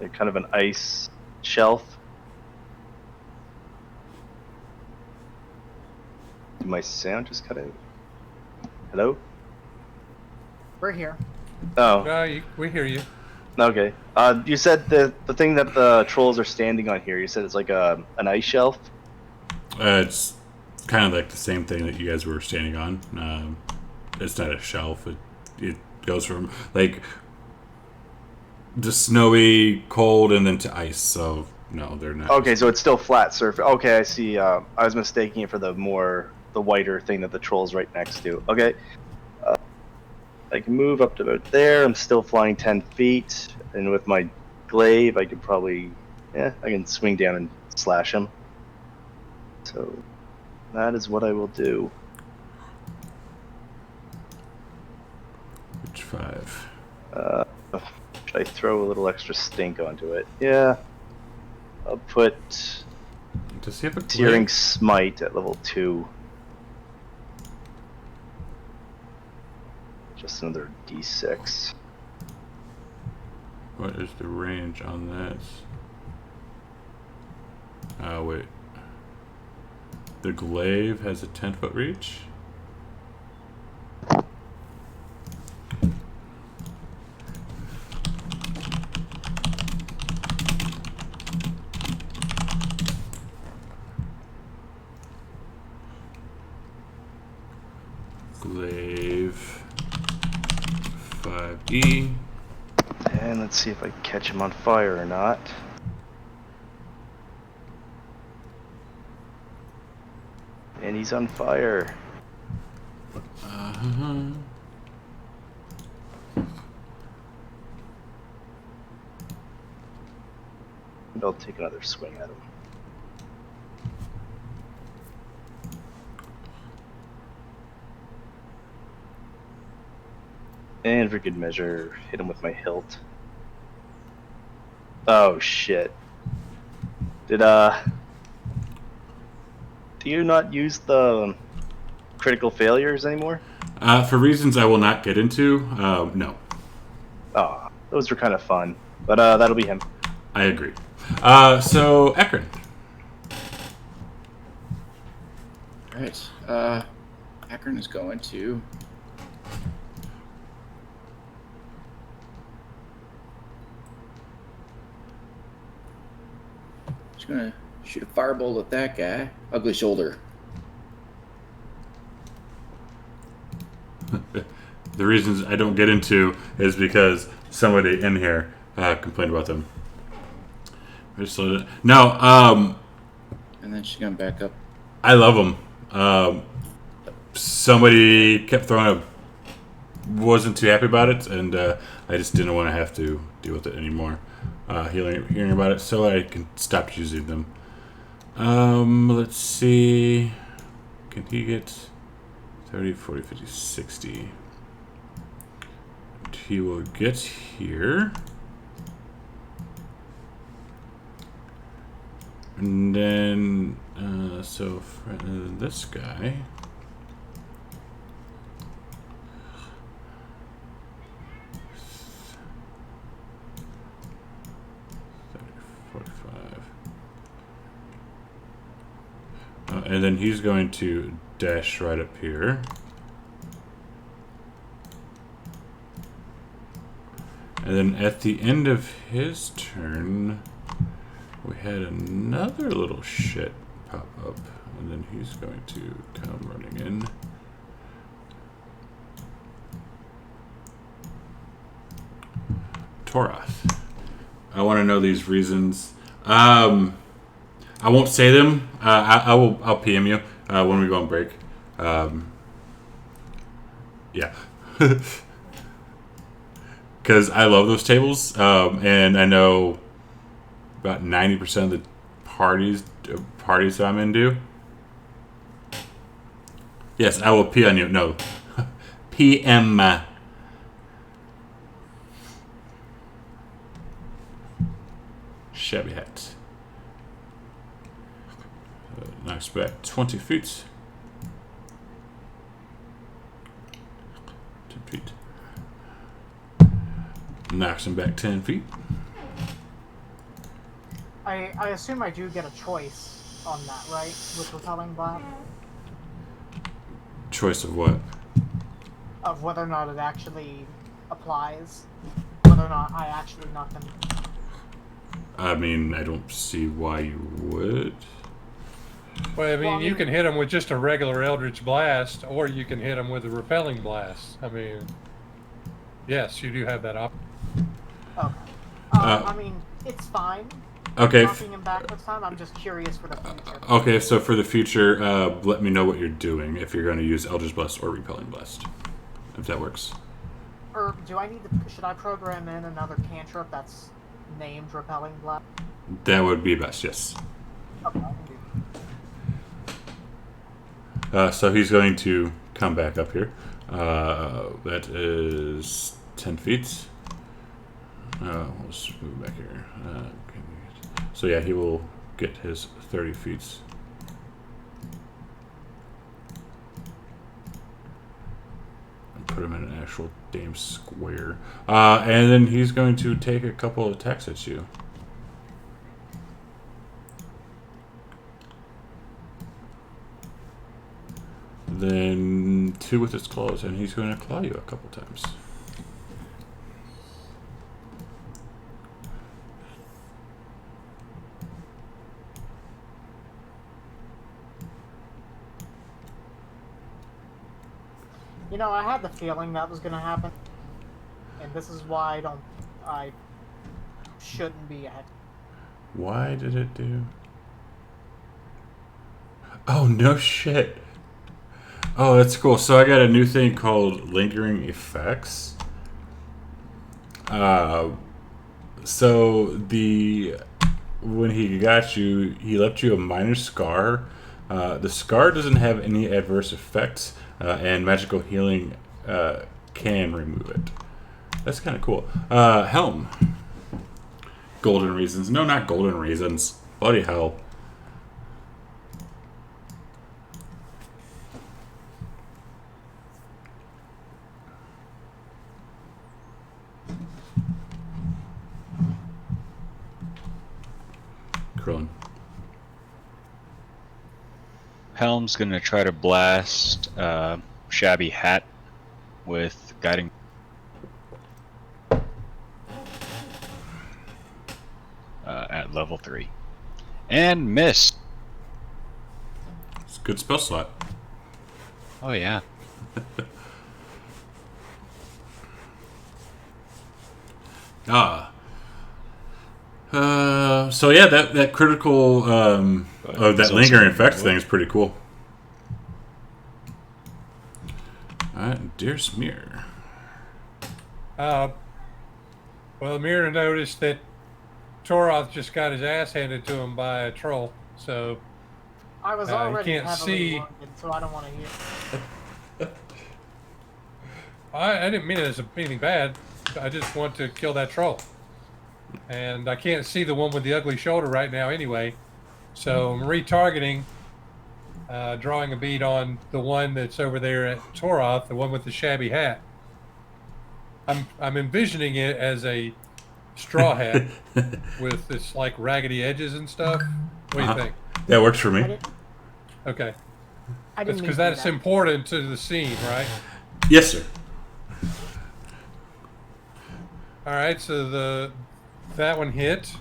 Like kind of an ice shelf. Did my sound just cut out? Hello? We're here. Oh, We hear you. okay. You said the thing that the trolls are standing on here, you said it's like an ice shelf? It's kind of like the same thing that you guys were standing on. It's not a shelf. It goes from like the snowy, cold, and then to ice. So no, they're not. Okay, so it's still flat surface. Okay, I see. I was mistaking it for the whiter thing that the troll's right next to. Okay. I can move up to about there. I'm still flying 10 feet. And with my glaive, I could probably... Yeah, I can swing down and slash him. So, that is what I will do. Which 5? Should I throw a little extra stink onto it? Yeah. I'll put Does he have a Searing glaive? Smite at level 2. Just another d6. What is the range on that? Wait. The glaive has a 10-foot reach? Glaive 5E. And let's see if I can catch him on fire or not. And he's on fire. Uh-huh. I'll take another swing at him. And for good measure, hit him with my hilt. Oh shit. Do you not use the critical failures anymore? For reasons I will not get into, no. Oh, those were kind of fun. But that'll be him. I agree. So, Ekron. Alright. Akron is going to... Just gonna shoot a firebolt at that guy. Ugly shoulder. The reasons I don't get into is because somebody in here complained about them. No, And then she's gonna back up. I love them. Somebody kept throwing wasn't too happy about it, and I just didn't want to have to deal with it anymore. Hearing about it, so I can stop using them. Let's see. Can he get 30, 40, 50, 60? And he will get here. And then, so for this guy. And then he's going to dash right up here. And then at the end of his turn, we had another little shit pop up. And then he's going to come running in. Torath. I want to know these reasons. I won't say them. I'll PM you when we go on break. Yeah. Because I love those tables, and I know about 90% of the parties that I'm in do? Yes, I will pee on you. No. PM. Shabby hat. Knocks back 20 feet. 10 feet. Knocks him back 10 feet. I assume I do get a choice on that, right? With repelling blast? Choice of what? Of whether or not it actually applies. Whether or not I actually knock them. I mean, I don't see why you would. Well, I mean, you can hit them with just a regular Eldritch Blast, or you can hit them with a Repelling Blast. I mean, yes, you do have that option. Okay. I mean, it's fine. Okay. Knocking him back this time. I'm just curious for the future. Okay, so for the future, let me know what you're doing if you're going to use Eldritch Blast or Repelling Blast. If that works. Or do I need to? Should I program in another cantrip that's named Repelling Blast? That would be best, yes. Okay, I can do So he's going to come back up here. That is 10 feet. Let's move back here. So yeah, he will get his 30 feet. And put him in an actual damn square. And then he's going to take a couple of attacks at you. Then 2 with his claws, and he's going to claw you a couple times. You know, I had the feeling that was going to happen, and this is why I shouldn't be ahead. Why did it do? Oh, no shit. Oh, that's cool. So I got a new thing called Lingering Effects. So when he got you, he left you a minor scar. The scar doesn't have any adverse effects, and magical healing can remove it. That's kind of cool. Helm. Golden reasons. No, not golden reasons. Bloody hell. Krillin. Helm's gonna try to blast Shabby Hat with guiding. At level 3. And miss. It's a good spell slot. Oh yeah. So yeah, that critical that lingering effects thing is pretty cool. Alright, dear Smear. Well, Mira noticed that Toroth just got his ass handed to him by a troll, so I was you already can't heavily see. wounded, so I don't want to hear. I didn't mean it as anything bad. I just want to kill that troll. And I can't see the one with the ugly shoulder right now anyway. So I'm retargeting, drawing a bead on the one that's over there at Toroth, the one with the shabby hat. I'm envisioning it as a straw hat with this like raggedy edges and stuff. What do you think? That works for me. Okay. I That's didn't because mean to do that's that. important to the scene, right? Yes, sir. All right, so that one hit,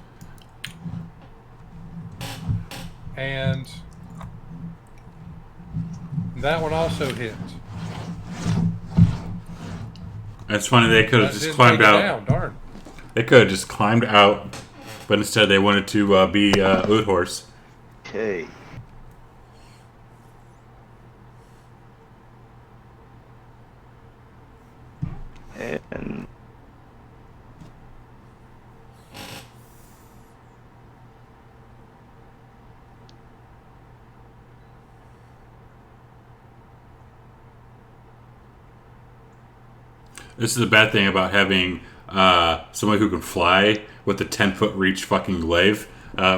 and that one also hit. It's funny they could have That just didn't climbed take it out. down, darn. They could have just climbed out, but instead they wanted to be Oot Horse. Okay. And This is a bad thing about having somebody who can fly with a 10-foot reach fucking glaive,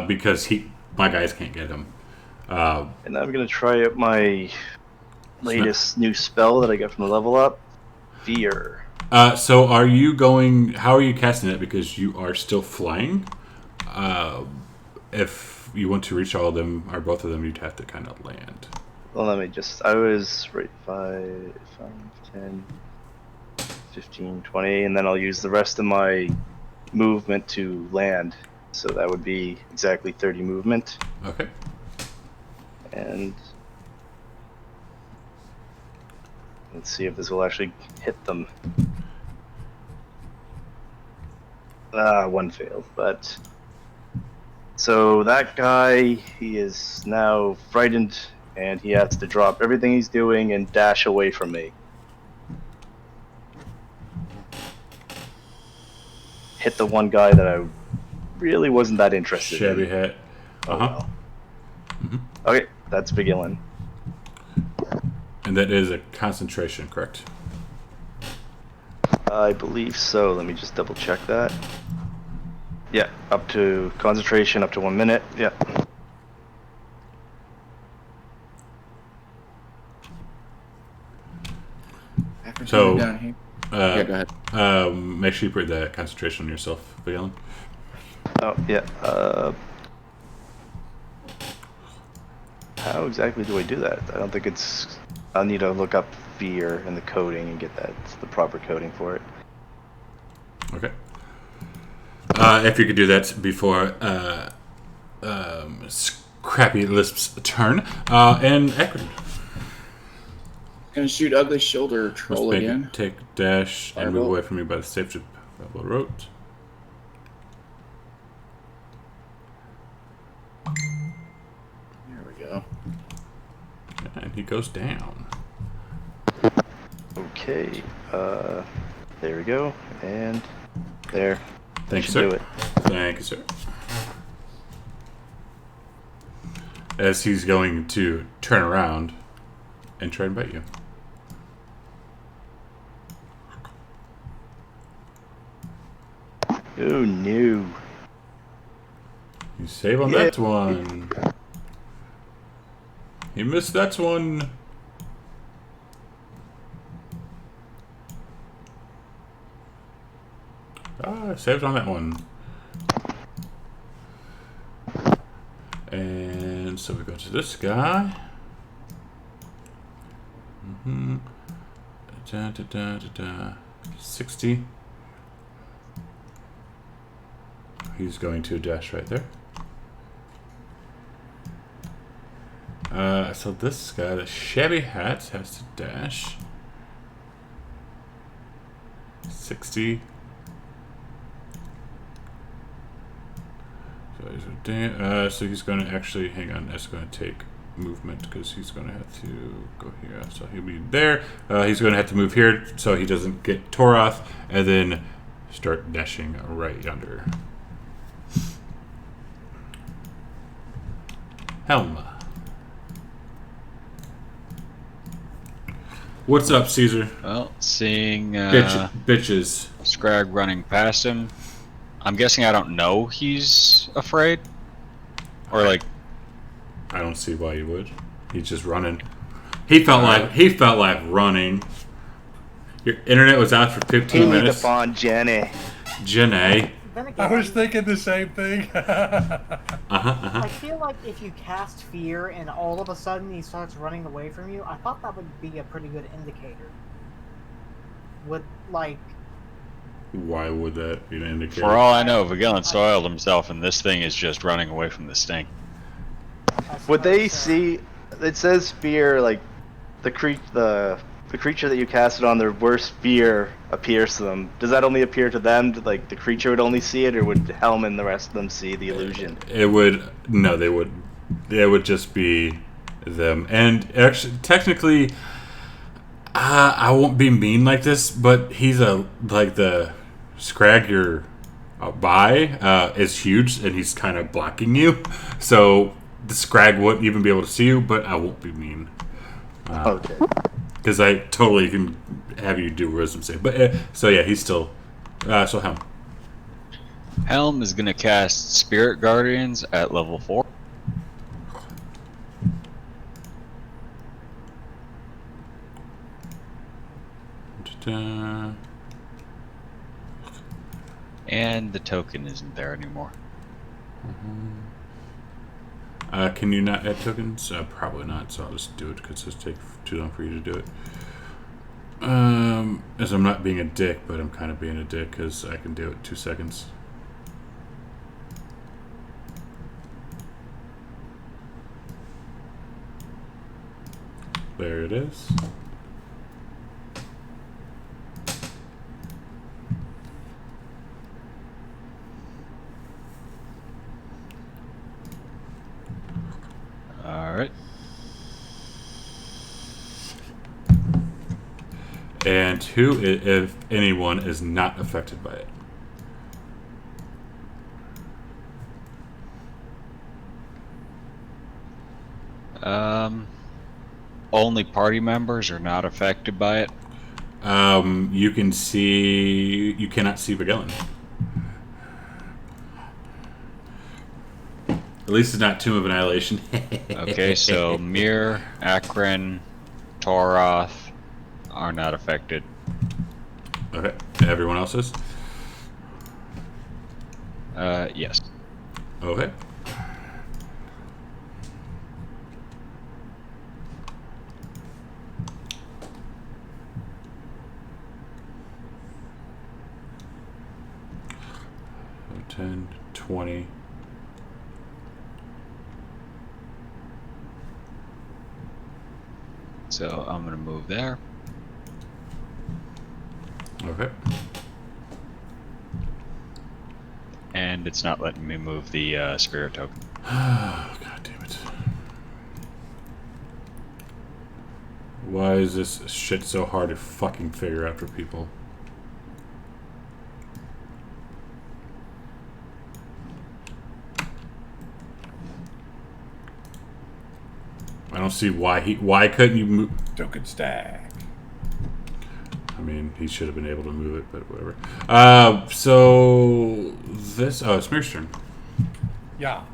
because my guys can't get him. And I'm gonna try out my latest new spell that I got from the level up, Fear. So are you going? How are you casting it? Because you are still flying. If you want to reach all of them or both of them, you'd have to kind of land. Well, let me just. I was right 5, 10, 15, 20, and then I'll use the rest of my movement to land. So that would be exactly 30 movement. Okay. And let's see if this will actually hit them. One failed, but so that guy, he is now frightened, and he has to drop everything he's doing and dash away from me. Hit the one guy that I really wasn't that interested Shabby in. hat. Oh, well. Okay, that's Vigilin. And that is a concentration, correct? I believe so. Let me just double check that. Yeah, up to concentration, up to 1 minute. Yeah. After So, coming down here. Yeah, go ahead. Make sure you put that concentration on yourself, Villain. Oh, yeah. How exactly do I do that? I don't think it's... I'll need to look up fear in the coding and get the proper coding for it. Okay. If you could do that before Scrappy Lisp's turn. And Ekron. Gonna shoot ugly shoulder troll Let's again. take dash and move Firebolt. away from me by the safety of the road. There we go. And he goes down. Okay. There we go. And there. Thank you, Should sir. do it. Thank you, sir. As he's going to turn around and try and bite you. Oh no. You save on that one. You missed that one. Ah, saved on that one. And so we go to this guy. Da, da, da, da, da. 60. He's going to dash right there. So this guy, the shabby hat, has to dash. 60. So he's going to actually, hang on, that's going to take movement because he's going to have to go here. So he'll be there. He's going to have to move here so he doesn't get Toroth and then start dashing right under. Helma. What's up, Caesar? Well, seeing Bitches. Scrag running past him, I'm guessing I don't know he's afraid? Or like... I don't see why you would. He's just running. He felt like running. Your internet was out for 15 He need to minutes. find Jenny. Jenny. Then again, I was thinking the same thing. I feel like if you cast fear and all of a sudden he starts running away from you, I thought that would be a pretty good indicator. Would, like... Why would that be an indicator? For all I know, Vigilin soiled himself and this thing is just running away from the stink. Would they see? It says fear, like the creature that you cast it on, their worst fear appears to them. Does that only appear to them? Like the creature would only see it, or would Helm and the rest of them see the illusion? It would. No, they would. It would just be them. And actually, technically, I won't be mean like this, but he's like the Scrag you're by is huge, and he's kind of blocking you. So the Scrag wouldn't even be able to see you, but I won't be mean. Okay. Because I totally can have you do a wisdom save. But so yeah, he's still. So Helm. Helm is going to cast Spirit Guardians at level 4. And the token isn't there anymore. Can you not add tokens? Probably not, so I'll just do it because it'll take too long for you to do it. As I'm not being a dick, but I'm kind of being a dick because I can do it 2 seconds. There it is. Alright. And who, if anyone, is not affected by it? Only party members are not affected by it. You can see. You cannot see Vigilin. At least it's not Tomb of Annihilation. Okay, so Mir, Akron, Toroth are not affected. Okay, everyone else is? Yes. Okay. So 10, 20. So I'm gonna move there. Okay. And it's not letting me move the spirit token. God damn it. Why is this shit so hard to fucking figure out for people? I don't see why couldn't you move Token stack. I mean, he should have been able to move it, but whatever. So this it's Mir's turn. Yeah.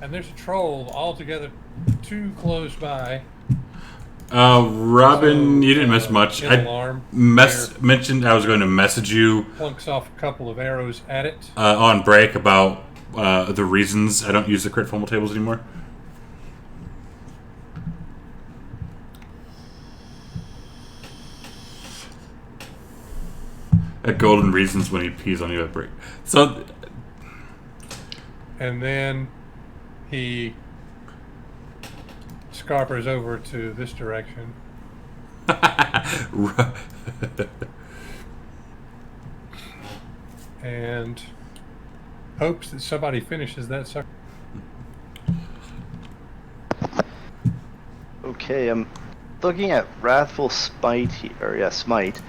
And there's a troll altogether too close by. Robin, So, you didn't miss much. in I alarm. mentioned I was going to message you Plunks off a couple of arrows at it. on break about the reasons I don't use the crit fumble tables anymore. At golden reasons when he pees on you at break. So, And then he scarpers over to this direction. And hopes that somebody finishes that sucker. Okay, I'm looking at Wrathful Smite here, or yeah, Smite,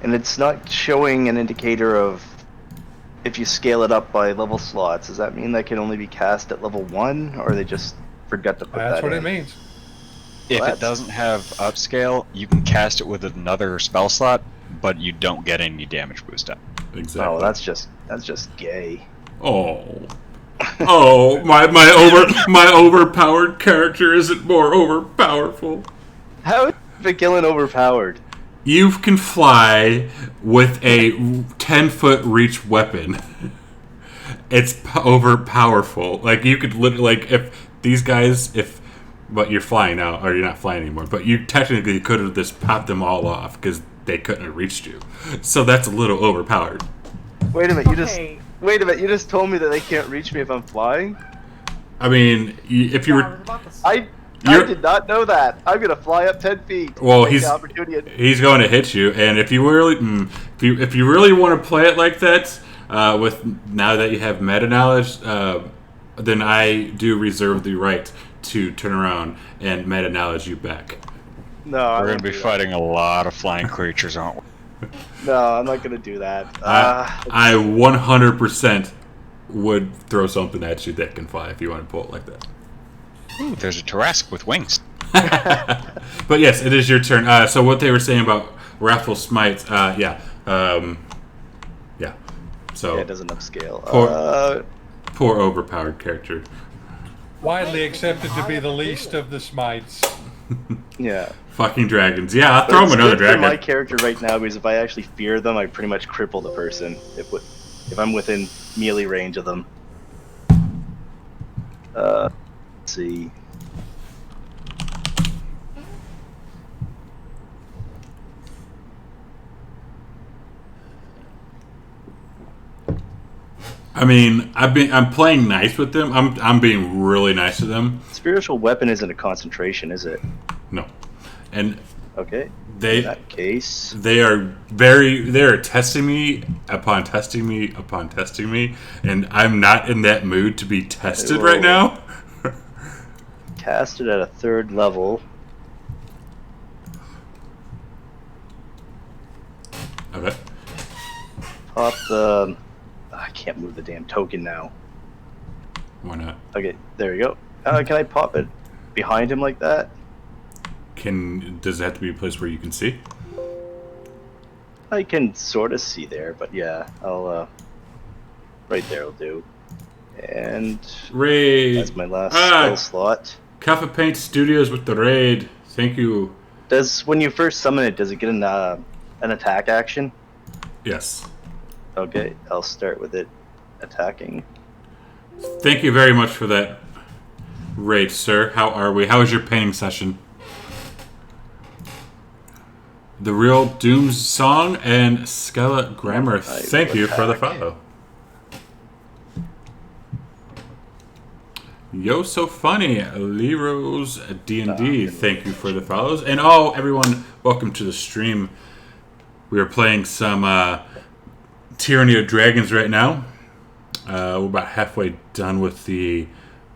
and it's not showing an indicator of if you scale it up by level slots. Does that mean that can only be cast at level 1, or they just forgot to put That's that what in? it means. If Well, it doesn't have upscale, you can cast it with another spell slot, but you don't get any damage boost up. exactly. Oh, that's just gay. Oh. My overpowered character isn't more overpowerful. How is Vigilin overpowered? You can fly with a 10-foot reach weapon. It's overpowerful. Like, you could literally, like, if these guys, but you're flying now, or you're not flying anymore, but you technically could have just popped them all off because they couldn't have reached you. So that's a little overpowered. Wait a minute, Okay. you just told me that they can't reach me if I'm flying? I mean, if you Yeah, I were... was about to say- I You're- did not know that. I'm gonna fly up 10 feet. Well, Take the opportunity. he's going to hit you, and if you really, if you really want to play it like that, with now that you have meta knowledge, then I do reserve the right to turn around and meta knowledge you back. No, I We're won't gonna be do that. fighting a lot of flying creatures, aren't we? No, I'm not gonna do that. I 100% would throw something at you that can fly if you want to pull it like that. Ooh, there's a Tarrasque with wings. But yes, it is your turn. So what they were saying about Wrathful Smite, yeah. So Yeah, it doesn't upscale. poor overpowered character. Widely accepted to be the least of the smites. Yeah. Fucking dragons. Yeah, I'll But throw him it's another good dragon. for my character right now because if I actually fear them, I pretty much cripple the person if I'm within melee range of them. Let's see. I mean, I'm playing nice with them. I'm being really nice to them. Spiritual weapon isn't a concentration, is it? No, and Okay. they In that case, they are testing me upon testing me upon testing me, and I'm not in that mood to be tested right now. cast it at a 3rd level. Okay. Pop the. I can't move the damn token now. Why not? Okay, there we go. Can I pop it behind him like that? Does it have to be a place where you can see? I can sort of see there, but yeah, I'll. Right there will do. And Raid. that's my last spell slot. Kappa Paint Studios with the raid. Thank you. When you first summon it, does it get an attack action? Yes. Okay, I'll start with it attacking. Thank you very much for that raid, sir. How are we? How was your painting session? The Real Dooms Song and Skella Grammar. Thank you for the follow. Yo, so funny. Lero's D&D. Thank you for the follows. And everyone, welcome to the stream. We are playing some Tyranny of Dragons right now. We're about halfway done with the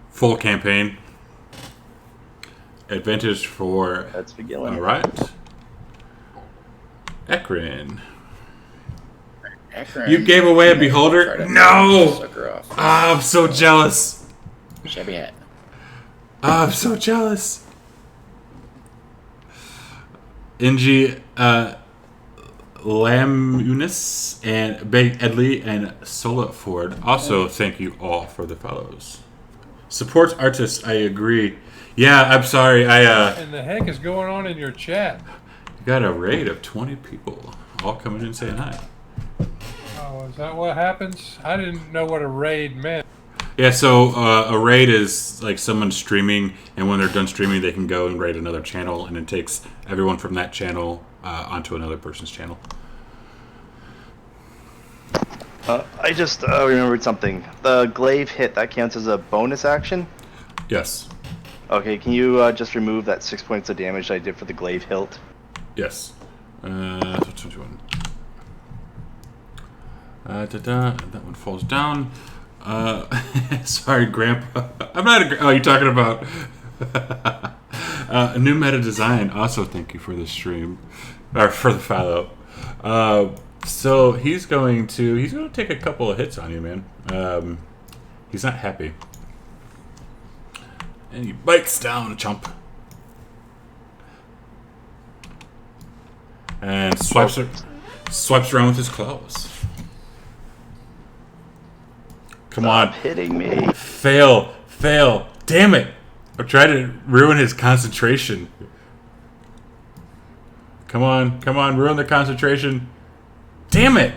full campaign. Advantage for... That's beginning. Alright. Ekrin. Akron, You gave away a beholder? No! Suck her off. I'm so jealous. Shabby hat. I'm so jealous. Ingy, Lamunis, and Big Edley, and Sola Ford. Also, thank you all for the follows. Support artists, I agree. Yeah, I'm sorry. And the heck is going on in your chat? Got a raid of 20 people all coming in saying hi. Oh, is that what happens? I didn't know what a raid meant. Yeah, so a raid is like someone streaming, and when they're done streaming, they can go and raid another channel, and it takes everyone from that channel onto another person's channel. I just remembered something. The glaive hit, that counts as a bonus action? Yes. Okay, can you just remove that 6 points of damage I did for the glaive hilt? Yes. 21. That one falls down. Sorry, Grandpa. I'm not a... Oh, you're talking about... new meta design. Also, thank you for the stream. Or for the follow. So, he's going to take a couple of hits on you, man. He's not happy. And he bites down, chump. And swipes around with his claws. Come on. Stop hitting me. Fail. Damn it. I'm trying to ruin his concentration. Come on. Ruin the concentration. Damn it.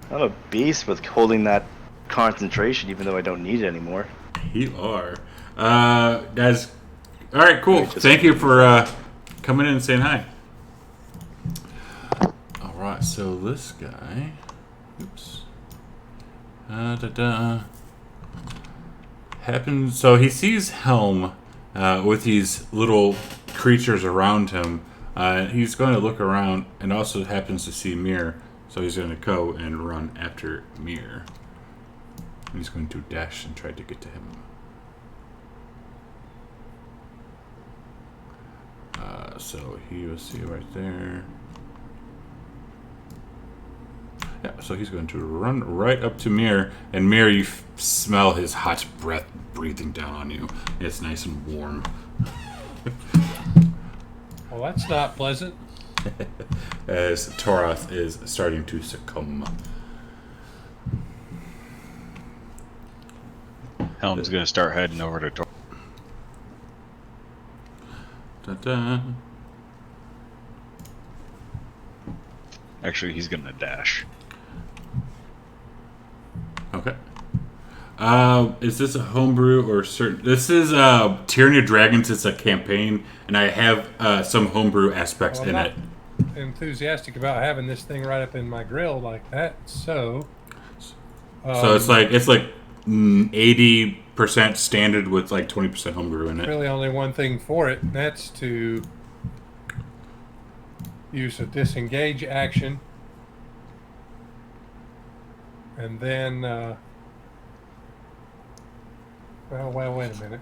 I'm a beast with holding that concentration even though I don't need it anymore. You are. Guys. Alright, cool. Thank you for coming in and saying hi. Alright, so this guy... Oops. Happens. So he sees Helm with these little creatures around him. He's going to look around and also happens to see Mir. So he's going to go and run after Mir. He's going to dash and try to get to him. So he will see right there. Yeah, so he's going to run right up to Mir, and Mir, you smell his hot breath breathing down on you. It's nice and warm. Well, that's not pleasant. As Toroth is starting to succumb. Helm's gonna start heading over to Tor. Da-da. Actually, he's gonna dash. Okay. Is this a homebrew or certain? This is Tyranny of Dragons. It's a campaign, and I have some homebrew aspects Well, in I'm it. not enthusiastic about having this thing right up in my grill like that. So So it's like 80% standard with like 20% homebrew in it. really only one thing for it, and that's to use a disengage action, and then well, wait a minute.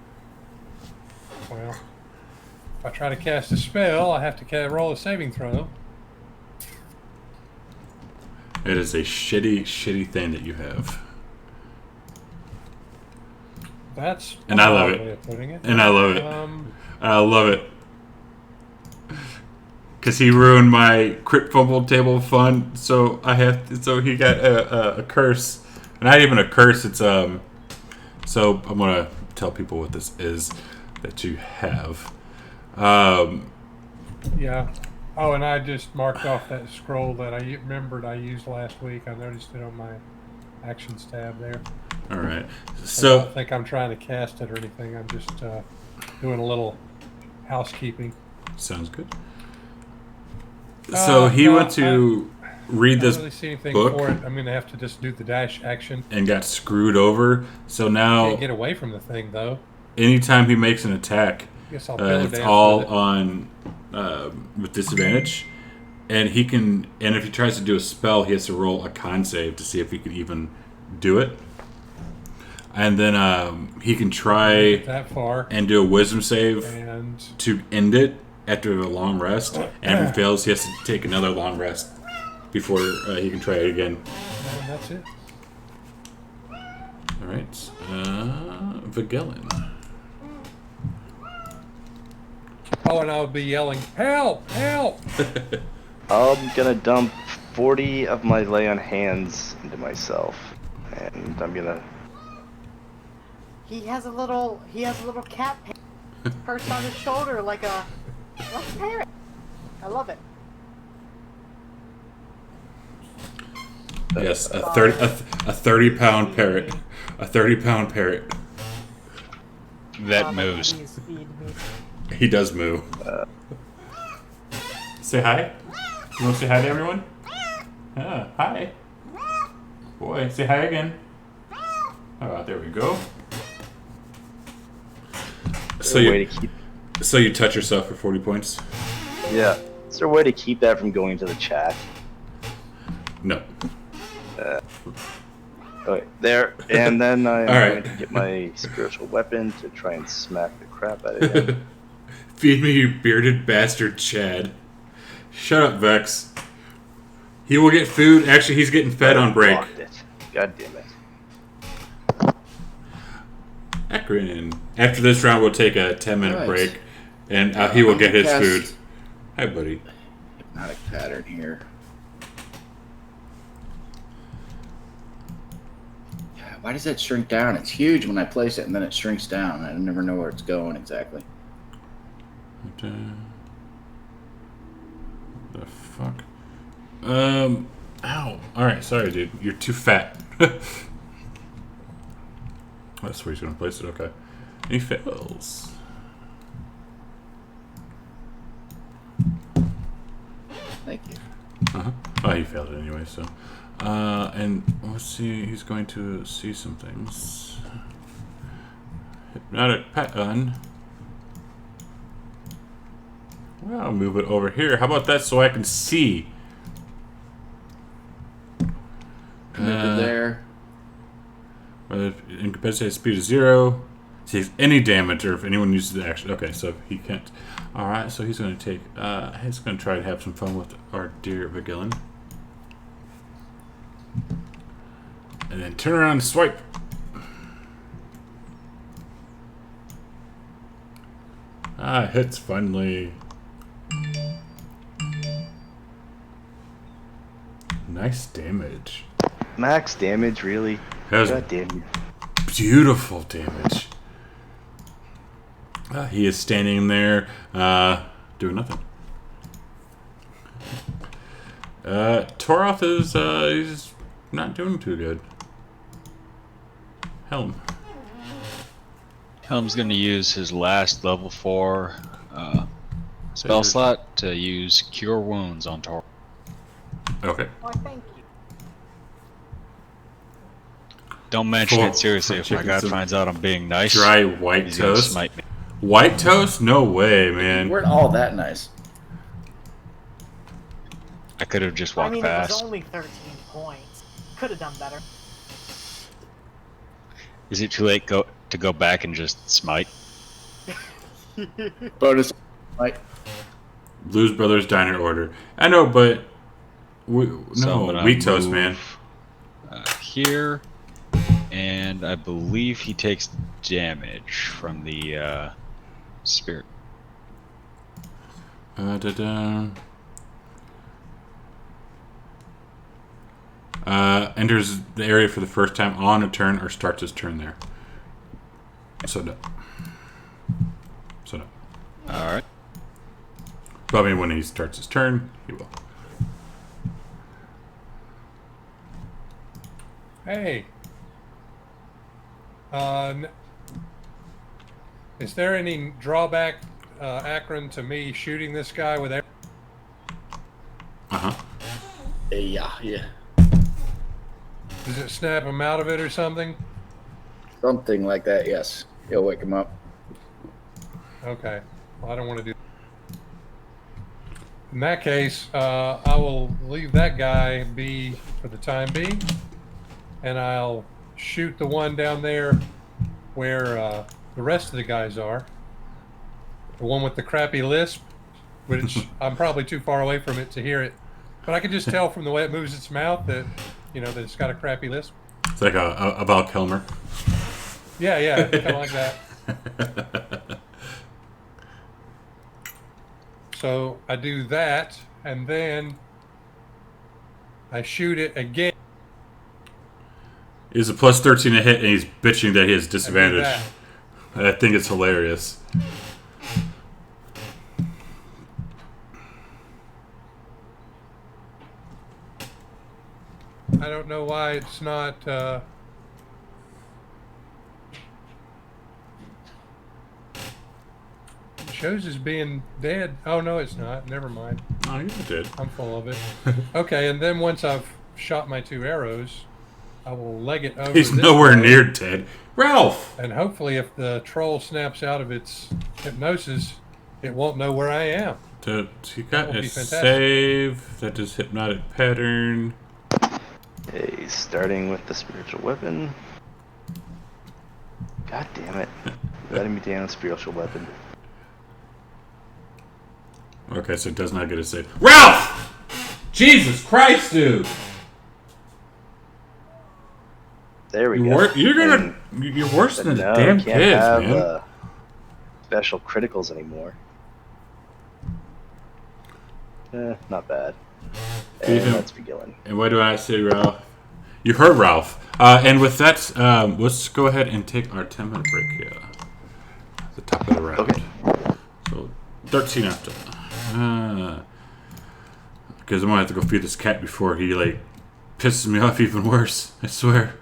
Well, if I try to cast a spell, I have to roll a saving throw. It is a shitty thing that you have, That's and I love one it. way of putting it. And I love it. I love it. Cause he ruined my crit fumble table fun, so so he got a curse, not even a curse. It's So I'm gonna tell people what this is that you have. Yeah. Oh, and I just marked off that scroll that I remembered I used last week. I noticed it on my actions tab there. All right. I don't So think I'm trying to cast it or anything. I'm just doing a little housekeeping. sounds good. So he no, went to read I this don't really see anything book for it. I'm going to have to just do the dash action. and got screwed over. So now, Can't get away from the thing, though. anytime he makes an attack, I guess I'll build it's dance all with it. on with disadvantage, and he can. And if he tries to do a spell, he has to roll a con save to see if he can even do it. And then he can try That far. and do a wisdom save And to end it after a long rest. And if he fails, he has to take another long rest before he can try it again. that's it. All right, Vigilin. Oh, and I'll be yelling, "Help! Help!" I'm gonna dump 40 of my lay on hands into myself, and I'm gonna. He has a little cat perched on his shoulder like a parrot. I love it. Yes, a 30-pound parrot. A 30-pound parrot. That moves. Please feed me. He does moo. Say hi. You want to say hi to everyone? Hi. Boy, say hi again. Oh, there we go. So Way you, to keep. so you touch yourself for 40 points? Yeah. Is there a way to keep that from going to the chat? No. Okay, there. And then I'm Alright. going to get my spiritual weapon to try and smack the crap out of him. Feed me, you bearded bastard, Chad. Shut up, Vex. He will get food. Actually, he's getting fed on break. Blocked it. God damn it. Akron. After this round, we'll take a 10-minute Nice. break, and he will get his Cast food. Hi, buddy. Hypnotic pattern here. Yeah, why does that shrink down? It's huge when I place it, and then it shrinks down. I never know where it's going exactly. What the fuck? Ow. Alright, sorry, dude. You're too fat. That's where he's gonna place it, okay. And he fails. Thank you. Uh-huh. Oh, he failed it anyway, so. And let's see, he's going to see some things. Hypnotic pattern. Well, I'll move it over here. How about that so I can see? Connected there. Incapacitated speed is 0. Takes any damage, or if anyone uses the action. Okay, so he can't. Alright, so he's going to take. He's going to try to have some fun with our dear Vigilin. And then turn around and swipe. Ah, hits finally. Nice damage. Max damage, really? That was God damn you. beautiful damage. He is standing there, doing nothing. Toroth is he's not doing too good. Helm. Helm's going to use his last level 4 spell slot to use Cure Wounds on Tor. Okay. Why, thank you. Don't mention For- it seriously. for If my chicken god soup. finds out I'm being nice, Dry white he's gonna toast. smite me. White toast? No way, You man. weren't all that nice. I could have just I walked mean, it was past. only 13 points. Could have done better. Is it too late to go back and just smite? Bonus. Like, Blues Brothers Diner order. I know, but So I'm no gonna wheat toast, man. move, here, and I believe he takes damage from the spirit. Da-da. Enters the area for the first time on a turn or starts his turn there. So no. All right. But I mean, when he starts his turn, he will. Hey. Is there any drawback, Akron, to me shooting this guy with? Uh-huh. yeah. Does it snap him out of it or something? Something like that, yes. You'll wake him up. Okay. Well, I don't want to do. In that case, I will leave that guy be for the time being, and I'll shoot the one down there where the rest of the guys are. The one with the crappy lisp, which I'm probably too far away from it to hear it, but I can just tell from the way it moves its mouth that, that it's got a crappy lisp. It's like a Val Kilmer. Yeah, kind of like that. So I do that, and then I shoot it again. He's a plus 13 to hit, and he's bitching that he has I do disadvantage. that. I think it's hilarious. I don't know why it's not. It shows as being dead. Oh no, it's not. Never mind. Oh, you did. I'm full of it. Okay, and then once I've shot my 2 arrows, I will leg it over. He's this nowhere way, near dead. Ralph! and hopefully, if the troll snaps out of its hypnosis, it won't know where I am. You That got would a be fantastic. save. That is hypnotic pattern. Okay, starting with the spiritual weapon. God damn it. Letting me down, spiritual weapon. Okay, so it does not get a save. Ralph! Jesus Christ, dude! There we go. You're worse than the No, damn can't kids, have man. special criticals anymore. Not bad. And Ethan. let's begin. And what do I say, Ralph? You heard Ralph. And with that, let's go ahead and take our 10-minute break here. At the top of the round. Okay. So, 13 after. Because I'm going to have to go feed this cat before he, pisses me off even worse. I swear.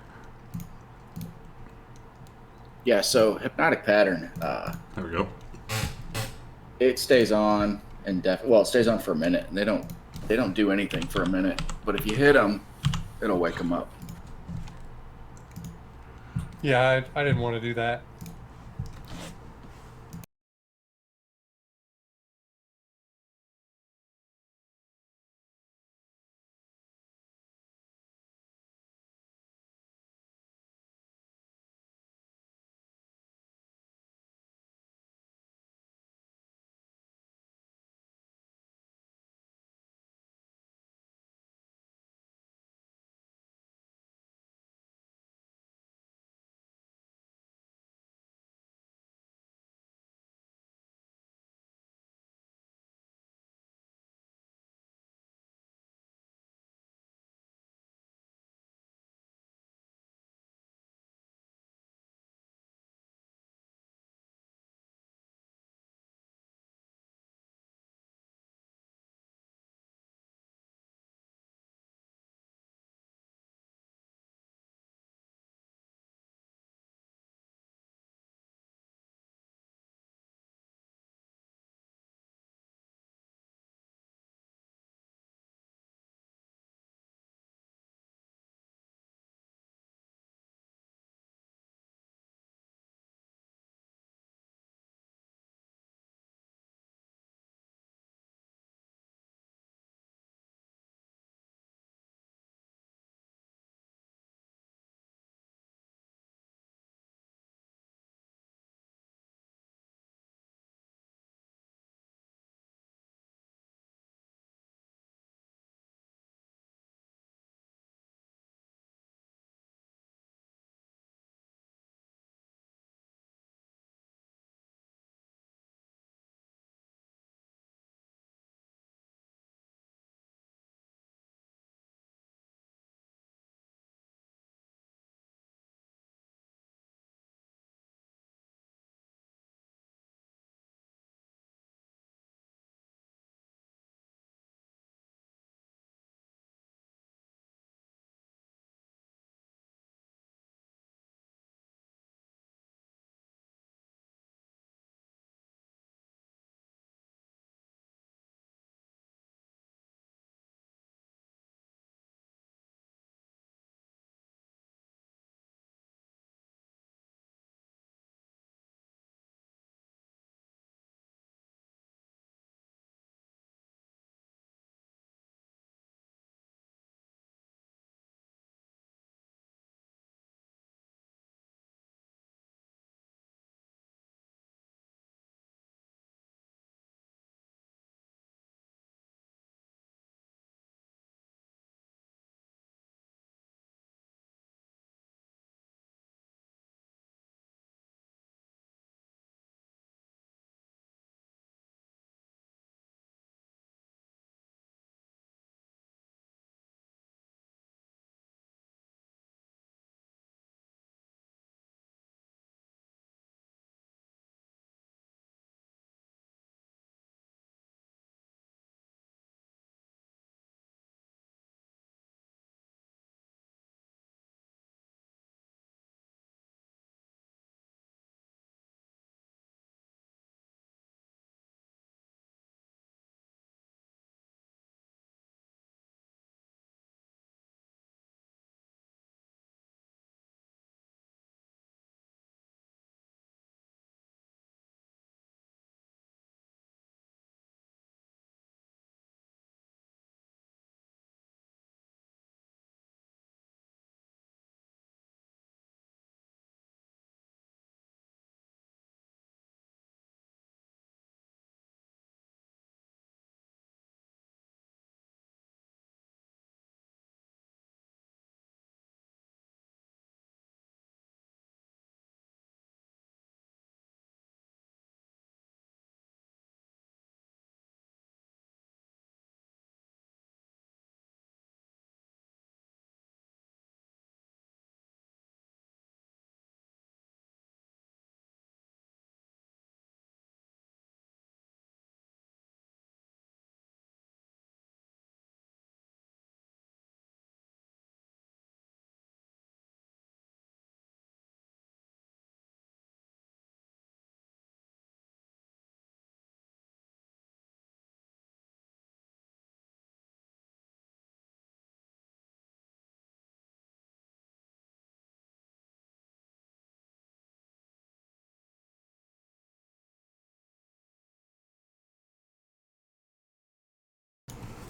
Yeah, so hypnotic pattern, There we go. it stays on it stays on for a minute, and they don't do anything for a minute. But if you hit them, it'll wake them up. Yeah, I didn't want to do that.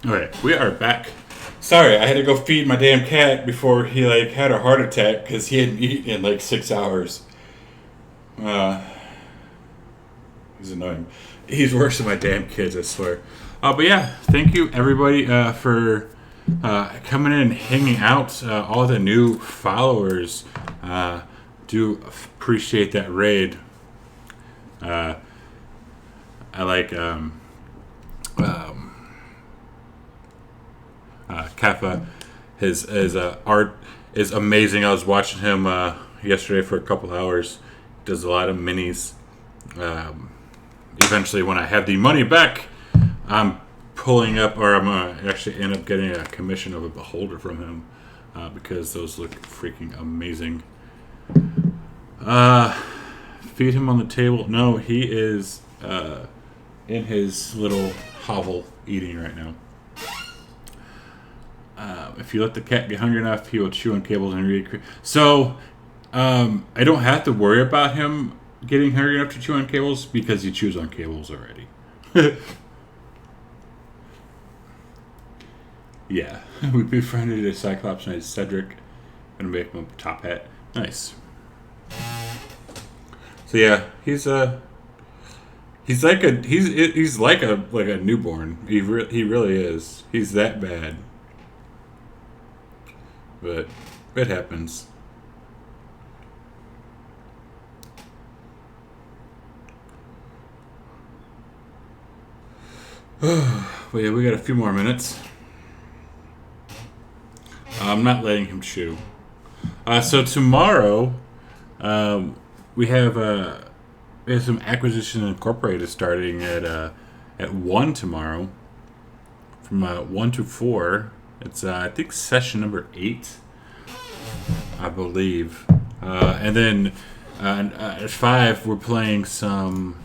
Okay, we are back. Sorry, I had to go feed my damn cat before he had a heart attack because he hadn't eaten in 6 hours. He's annoying. He's worse than my damn kids, I swear. But yeah, thank you everybody for coming in and hanging out. All the new followers do appreciate that raid. I like Kappa. His art is amazing. I was watching him yesterday for a couple hours. He does a lot of minis. Eventually, when I have the money back, I'm pulling up, or I'm actually end up getting a commission of a beholder from him because those look freaking amazing. Feed him on the table. No, he is in his little hovel eating right now. If you let the cat get hungry enough, he will chew on cables and read. So, I don't have to worry about him getting hungry enough to chew on cables because he chews on cables already. Yeah, we befriended a Cyclops named Cedric. Gonna make him a top hat. Nice. So yeah, he's like a newborn. He really is. He's that bad. But it happens. Well, yeah, we got a few more minutes. I'm not letting him chew. So tomorrow, we have some Acquisition Incorporated starting at 1 tomorrow, from 1 to 4. It's I think session number 8, I believe, and then at 5 we're playing some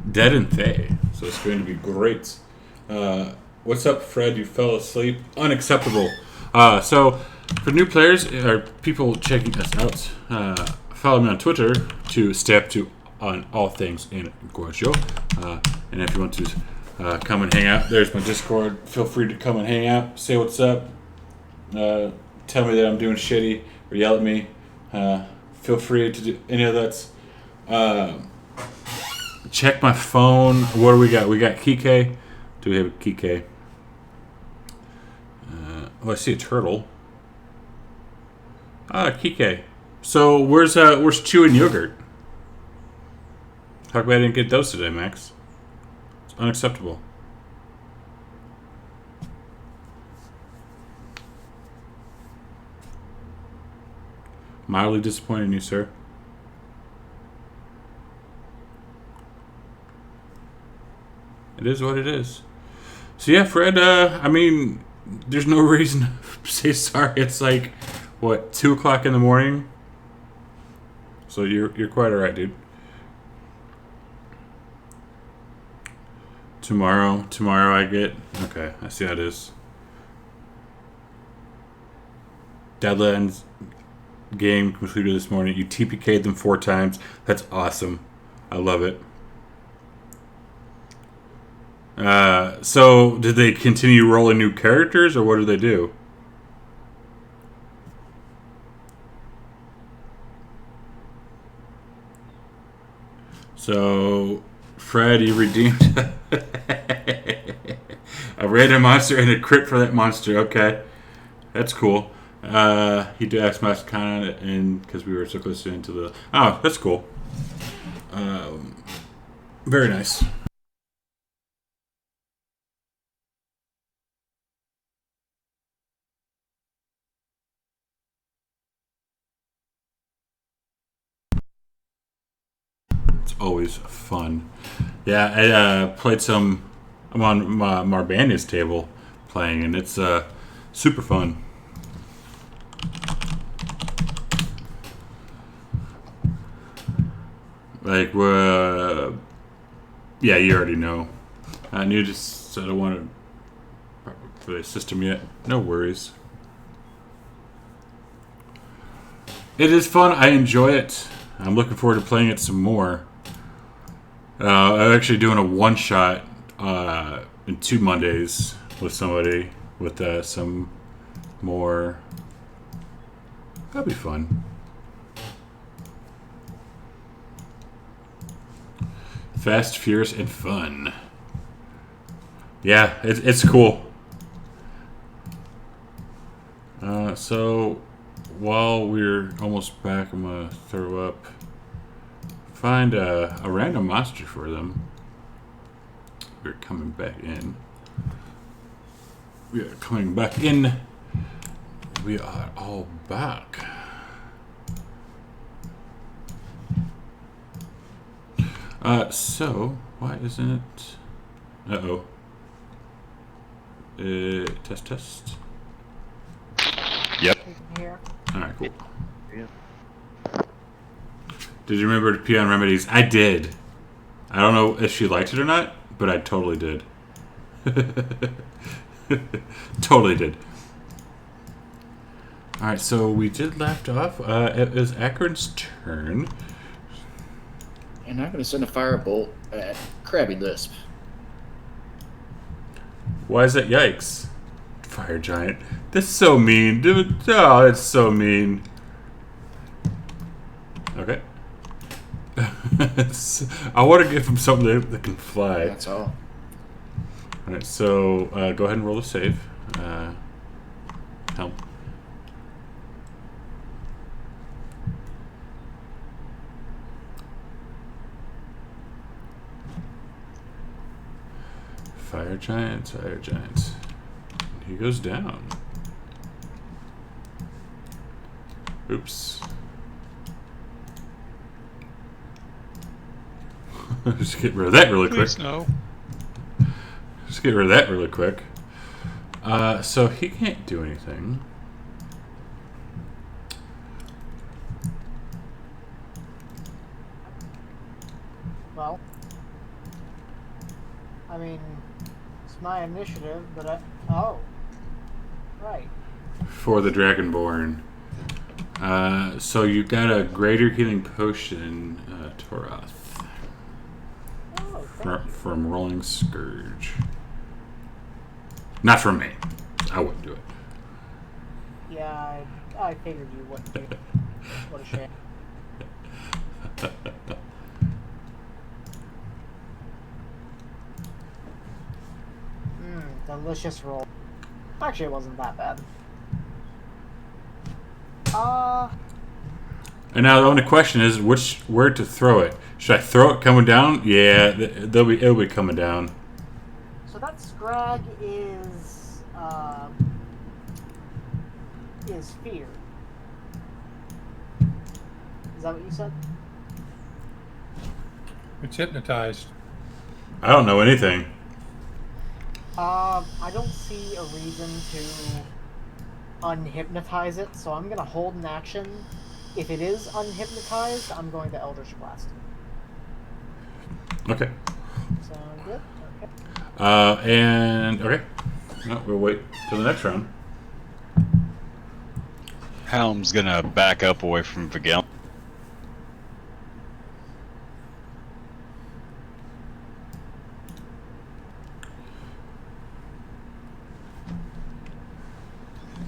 Dead and Thay, so it's going to be great. What's up, Fred? You fell asleep? Unacceptable. So, for new players or people checking us out, follow me on Twitter to stay up to on all things in Gorgio. And if you want to come and hang out, there's my Discord. Feel free to come and hang out, say what's up, tell me that I'm doing shitty, or yell at me. Feel free to do any of that. Check my phone. What do we got? We got Kike. Do we have a Kike? I see a turtle. Kike. So where's Chew and Yogurt? How come I didn't get those today, Max? It's unacceptable. Mildly disappointed in you, sir. It is what it is. So yeah, Fred, I mean, there's no reason to say sorry. It's like, what, 2 o'clock in the morning? So you're quite alright, dude. Tomorrow I get... Okay, I see how it is. Deadlands game completed this morning. You TPK'd them 4 times. That's awesome. I love it. So did they continue rolling new characters, or what did they do? So, Fred, you redeemed a random monster and a crit for that monster. Okay, that's cool. He did ask Max Con, and because we were so close into the... Oh, that's cool. Very nice. It's always fun. Yeah, I played some... I'm on Marbania's table playing, and it's super fun. Like, yeah, you already know. And you just said I don't want to for the system yet. No worries. It is fun. I enjoy it. I'm looking forward to playing it some more. I'm actually doing a one-shot in 2 Mondays with somebody with some more. That'd be fun. Fast, furious, and fun. Yeah, it's cool. So while we're almost back, I'm gonna throw up. Find a random monster for them. We're coming back in. We are coming back in. We are all back. So why isn't it? Test. Yep. Here. All right, cool. Yeah. Did you remember to pee on remedies? I did. I don't know if she liked it or not, but I totally did. Totally did. All right, so we did left off. It was Akron's turn. And I'm going to send a firebolt at Krabby Lisp. Why is that yikes? Fire giant. That's so mean, dude. Oh, that's so mean. Okay. I want to give him something that can fly. That's all. Alright, so go ahead and roll a save. Help. Fire giants. He goes down. Oops. Just get rid of that really quick. Please no. Just get rid of that really quick. So he can't do anything. Well, I mean, it's my initiative, but oh, right. For the Dragonborn. So you got a greater healing potion, Toroth. Oh, thank you. From Rolling Scourge. Not from me. I wouldn't do it. Yeah, I figured you wouldn't do it. What a shame. Delicious roll. Actually, it wasn't that bad. And now the only question is where to throw it. Should I throw it coming down? Yeah, it'll be coming down. So that scrag is fear. Is that what you said? It's hypnotized. I don't know anything. I don't see a reason to unhypnotize it, so I'm gonna hold an action. If it is unhypnotized, I'm going to Eldritch Blast. Okay. Sound good? Okay. And okay. No, we'll wait till the next round. Helm's gonna back up away from Vigil.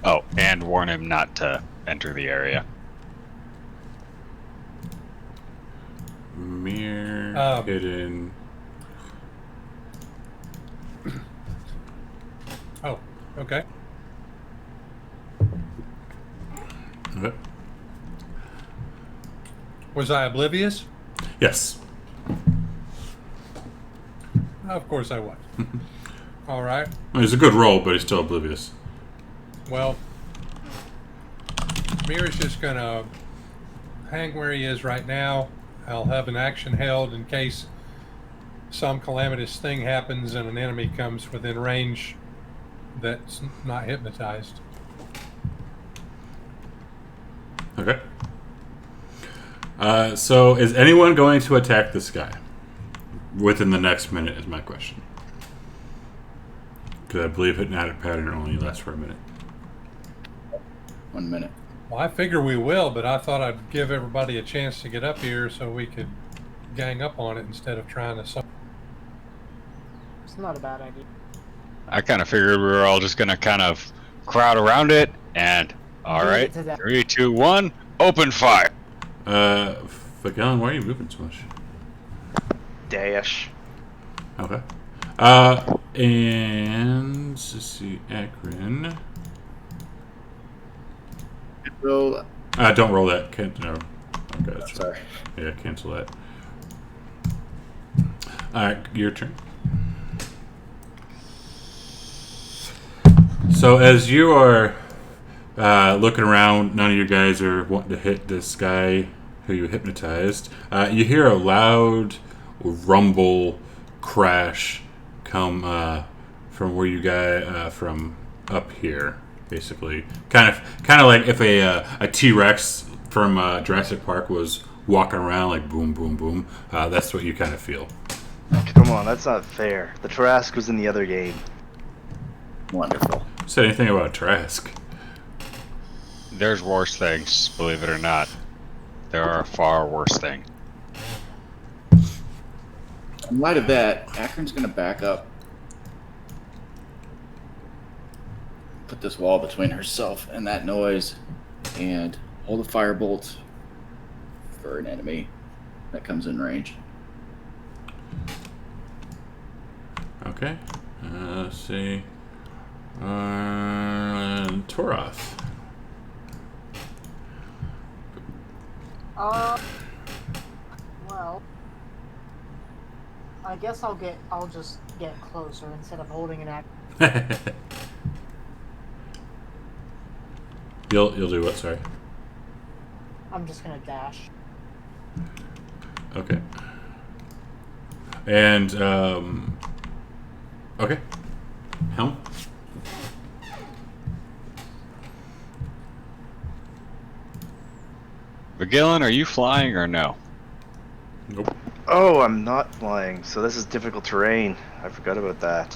Oh, and warn him not to enter the area. Mirror hidden. Oh, okay. Okay. Was I oblivious? Yes. Of course I was. All right. Well, it's a good roll, but he's still oblivious. Well, Mir's just gonna hang where he is right now. I'll have an action held in case some calamitous thing happens and an enemy comes within range that's not hypnotized. Okay. So is anyone going to attack this guy within the next minute is my question. Because I believe hypnotic pattern only lasts for a minute. 1 minute. Well, I figure we will, but I thought I'd give everybody a chance to get up here so we could gang up on it instead of trying to... It's not a bad idea. I kind of figured we were all just gonna kind of crowd around it and. All Beat it right, to death. 3, 2, 1, open fire. Fagellin, why are you moving so much? Dash. Okay. And let's see, Akron. Roll. Don't roll that. Can't. No. Okay. That's right. Sorry. Yeah, cancel that. All right, your turn. So as you are looking around, none of you guys are wanting to hit this guy who you hypnotized. You hear a loud rumble crash come from where you guys from up here, basically. Kind of like if a T-Rex from Jurassic Park was walking around like boom, boom, boom. That's what you kind of feel. Come on, that's not fair. The Trask was in the other game. Wonderful. Said anything about Trask? There's worse things, believe it or not. There are far worse things. In light of that, Akron's gonna back up. Put this wall between herself and that noise, and hold a firebolt for an enemy that comes in range. Okay. Let's see. Toroth. Well, I guess I'll just get closer instead of holding an act. You'll do what? Sorry. I'm just gonna dash. Okay. And okay. Helm. Vigilin, are you flying or no? Nope. Oh, I'm not flying, so this is difficult terrain. I forgot about that.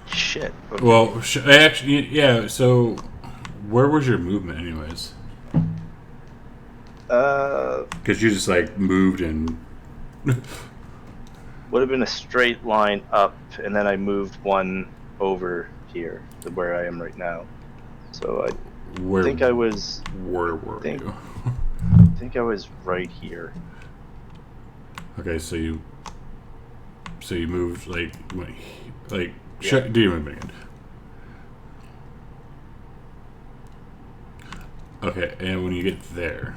Shit. Okay. Well, actually, yeah. So, where was your movement, anyways? Because you just like moved and. Would have been a straight line up, and then I moved one over here to where I am right now. So Where? I think I was. Where were think- you? I think I was right here. Okay, so you moved like Yeah. do your movement again. Okay, and when you get there.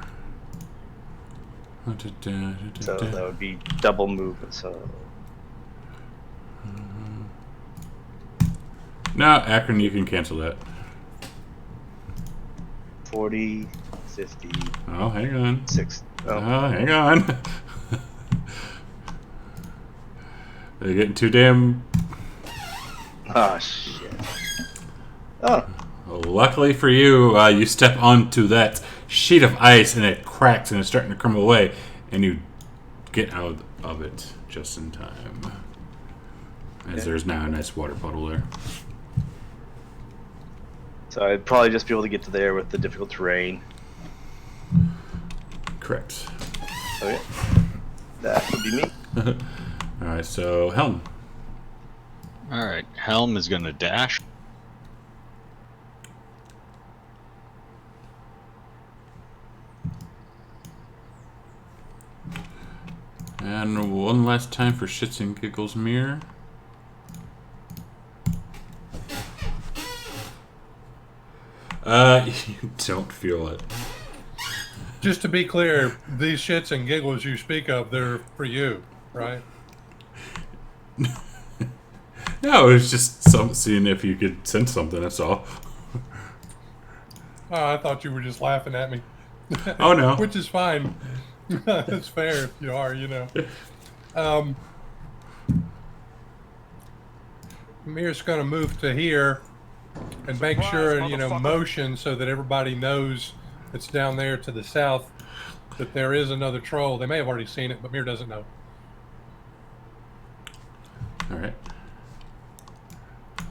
So that would be double movement. So No, Akron, you can cancel that. 40, 50, Oh, hang on. 60. Oh, Oh, hang on. They're getting too damn. oh shit. Oh, Luckily for you, you step onto that sheet of ice and it cracks and it's starting to crumble away, and you get out of it just in time. As there's now a nice water puddle there. so I'd probably just be able to get to there with the difficult terrain. Correct. Okay, that would be me. Alright, so Helm. Alright, Helm is gonna dash. And one last time for shits and giggles mirror. You don't feel it. Just to be clear, these shits and giggles you speak of, they're for you, right? No, it was just seeing if you could sense something, that's all. Oh, I thought you were just laughing at me. Oh no. Which is fine. It's fair if you are, you know. Mir's going to move to here and make sure, you know, motion so that everybody knows it's down there to the south that there is another troll. They may have already seen it, but Mir doesn't know. Alright.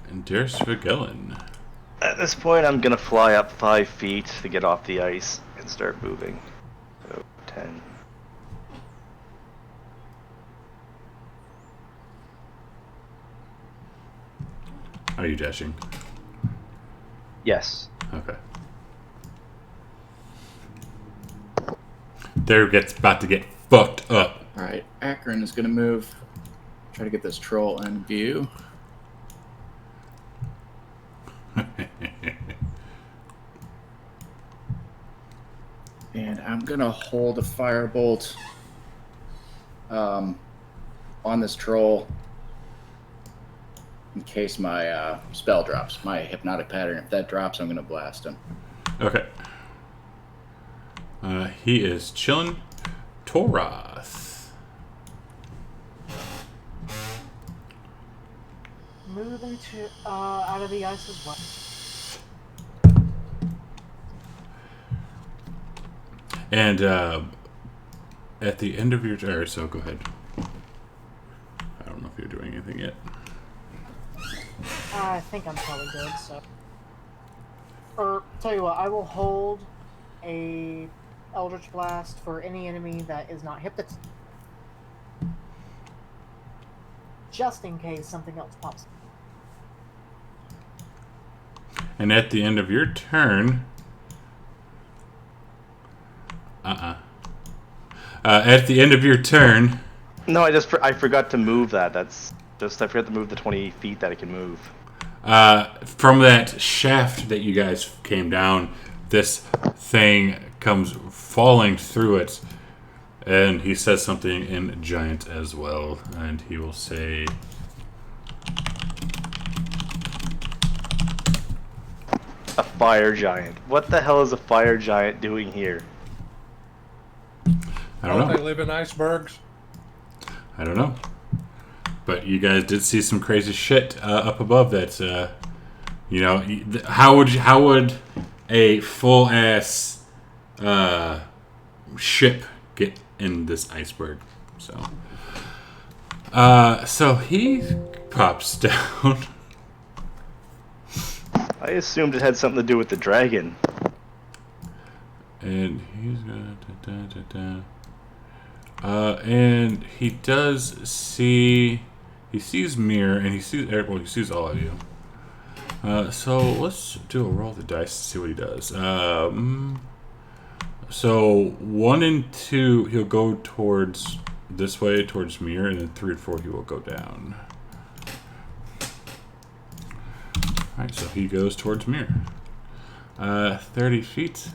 And there's Vigilin. At this point, I'm gonna fly up 5 feet to get off the ice and start moving. So 10. Are you dashing? Yes. Okay. There gets about to get fucked up. All right, Akron is going to move. Try to get this troll in view. And I'm going to hold a firebolt on this troll in case my spell drops. My hypnotic pattern. If that drops, I'm going to blast him. Okay. He is chilling. Torath. Move into out of the ice as well. And at the end of your turn, so go ahead. I don't know if you're doing anything yet. I think I'm probably good. So, or tell you what, I will hold a Eldritch Blast for any enemy that is not hypnotized, just in case something else pops. And at the end of your turn, at the end of your turn, No, I forgot to move that. That's just I forgot to move the 20 feet that it can move. from that shaft that you guys came down, this thing comes falling through it, and he says something in giant as well, and he will say, A fire giant. What the hell is a fire giant doing here? I don't Don't they know. live in icebergs? I don't know. But you guys did see some crazy shit up above that, you know, how would a full ass ship get in this iceberg? So so he pops down. I assumed it had something to do with the dragon. And he's gonna and he does see, he sees Mir, and he sees Eric. Well, he sees all of you. So let's do a roll of the dice to see what he does. So 1 and 2, he'll go towards this way, towards Mir, and then 3 and 4, he will go down. All right, so he goes towards Mir. 30 feet.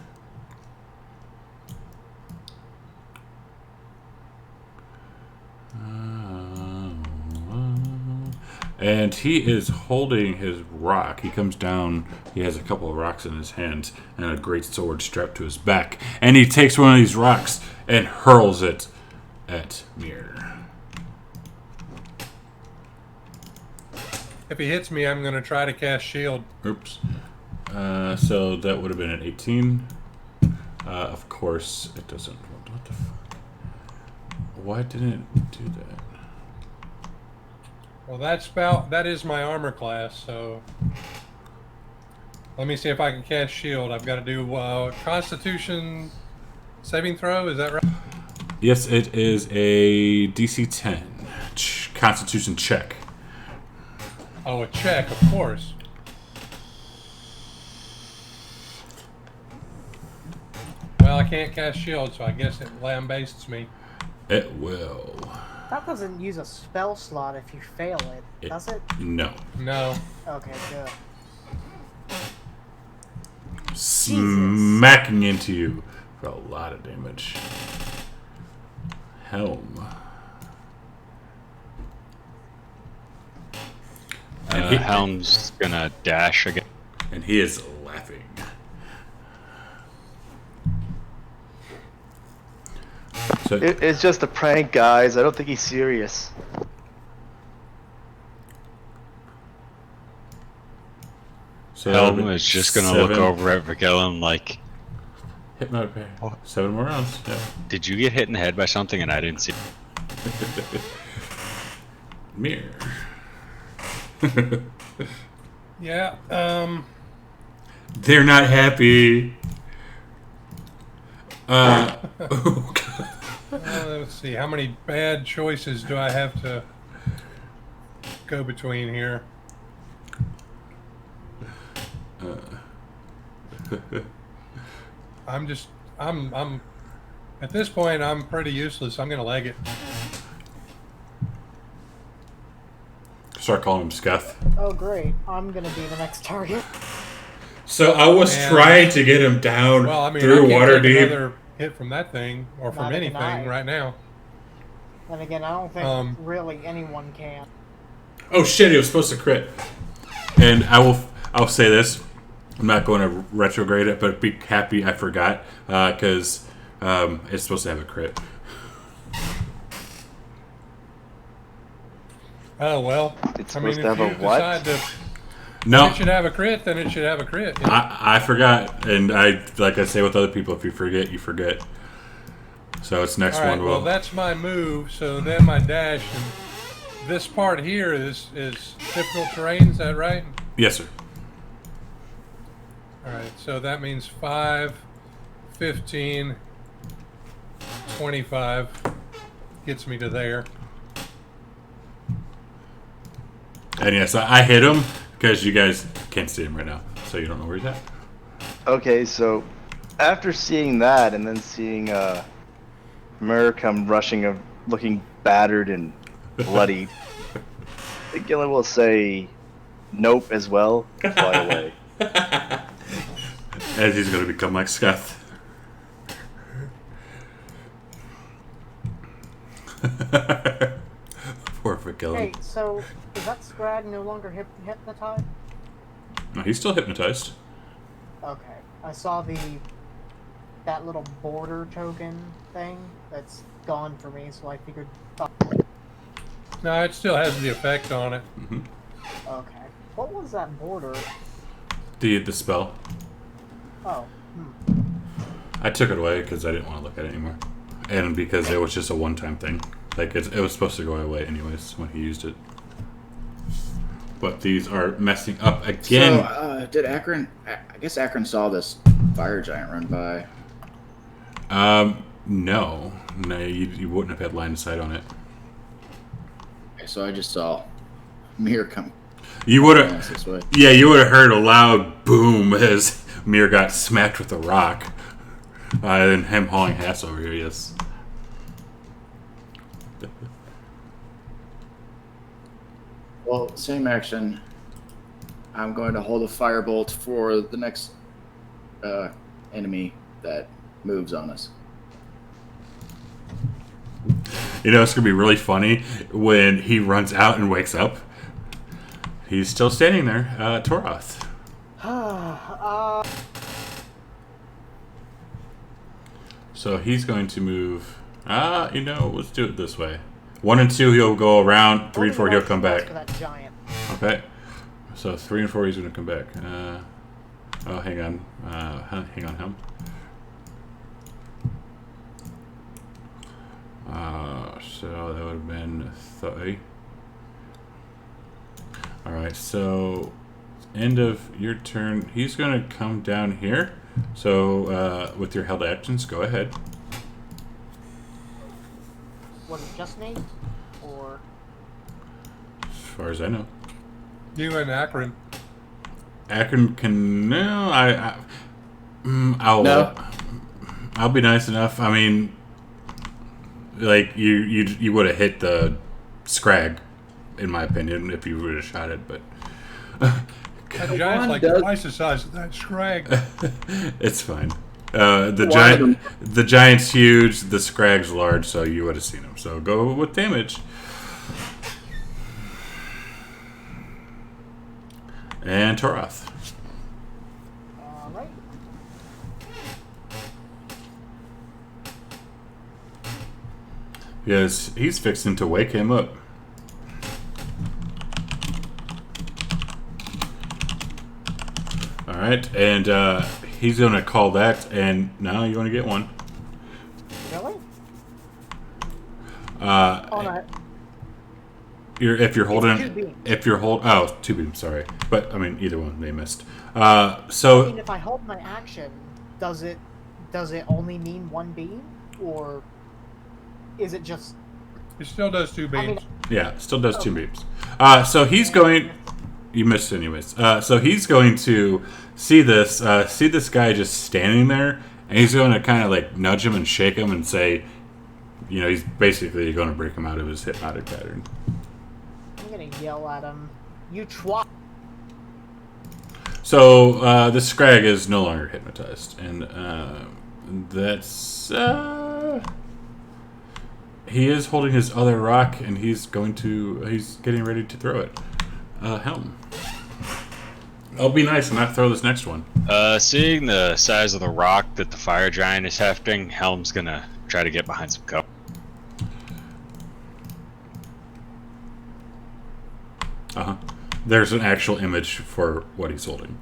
And he is holding his rock. He comes down. He has a couple of rocks in his hands and a great sword strapped to his back. And he takes one of these rocks and hurls it at Mir. If he hits me, I'm going to try to cast shield. Oops. So that would have been an 18. Of course, it doesn't. What the fuck? Why didn't it do that? Well, that is my armor class, so let me see if I can cast shield. I've got to do Constitution saving throw. Is that right? Yes, it is a DC 10 Constitution check. Oh, a check, of course. Well, I can't cast shield, so I guess it lambastes me. It will. That doesn't use a spell slot if you fail it, does it? No. No. Okay, good. Smacking into you for a lot of damage. Helm. And Helm's gonna dash again. And he is laughing. So It's just a prank, guys. I don't think he's serious. Helm is just gonna look over at Vigilum like, Hypnotic Pair. 7 more rounds. Yeah. did you get hit in the head by something and I didn't see? Mir. Yeah. They're not happy. Let's see. How many bad choices do I have to go between here? I'm at this point I'm pretty useless. I'm gonna leg it. Start calling him Scuff. Oh great, I'm gonna be the next target. So I was And- trying to get him down Well, I mean, I through can't water take deep. another hit from that thing or from Not even anything I. right now. And again, I don't think really anyone can. Oh shit! He was supposed to crit. And I'll say this. I'm not going to retrograde it, but be happy I forgot because it's supposed to have a crit. Oh well. It's I mean, supposed to if have you a what? decide to No, it should have a crit, then it should have a crit. I forgot, and like I say with other people, if you forget, you forget. So it's next All right, one. well, that's my move. So then my dash, and this part here is typical terrain. Is that right? Yes, sir. All right. So that means 5, 15, 25 gets me to there. And yes, I hit him because you guys can't see him right now, so you don't know where he's at. Okay, so after seeing that and then seeing Mur come rushing, looking battered and bloodied, I think Gillen will say nope as well and fly away. As he's going to become like Scuff. Poor for Gillen. Hey, so is that Scrag no longer hypnotized? No, he's still hypnotized. Okay, I saw that little border token thing that's gone for me, so I figured. No, it still has the effect on it. Mm-hmm. Okay, what was that border? The spell. Oh, I took it away because I didn't want to look at it anymore, and because it was just a one-time thing. Like it was supposed to go away anyways when he used it. But these are messing up again. So, did Akron? I guess Akron saw this fire giant run by. No, you wouldn't have had line of sight on it. Okay, so I just saw Mir come. You would Yes, have, this way. yeah, you would have heard a loud boom as Mir got smacked with a rock, and him hauling ass over here. Yes. Well, same action. I'm going to hold a firebolt for the next enemy that moves on us. You know, it's gonna be really funny when he runs out and wakes up. He's still standing there, Toroth. So he's going to move. Let's do it this way. 1 and 2, he'll go around. 3 and 4, he'll come back. For that giant. Okay. So 3 and 4, he's gonna come back. Hang on. Hang on, him. So that would have been 30. Alright, so end of your turn. He's gonna come down here. So with your held actions, go ahead. Was it just me? Or. As far as I know. You and Akron. Akron can no. I'll be nice enough. I mean, like you would have hit the Scrag, in my opinion, if you would have shot it. But That giant's like twice the size of that Scrag. it's fine. The giant's huge. The Scrag's large, so you would have seen him. So go with damage. And Toroth. Alright. Because he's fixing to wake him up. Alright, and he's going to call that, and now you want to get one. Really? Uh, no. if you're holding, Two beams. oh, 2 beams, sorry. But, I mean, either one, they missed. I So, mean, if I hold my action, does it only mean 1 beam? Or is it just... It still does 2 beams. I mean, yeah, still does 2 beams. So he's going, You missed anyways. So he's going to see this guy just standing there, and he's going to kind of like nudge him and shake him and say, you know, he's basically going to break him out of his hypnotic pattern. I'm gonna yell at him. You twat. So the Scrag is no longer hypnotized, and that's he is holding his other rock, and he's getting ready to throw it. Helm. I'll be nice and not throw this next one. Seeing the size of the rock that the fire giant is hefting, Helm's gonna try to get behind some cover. There's an actual image for what he's holding.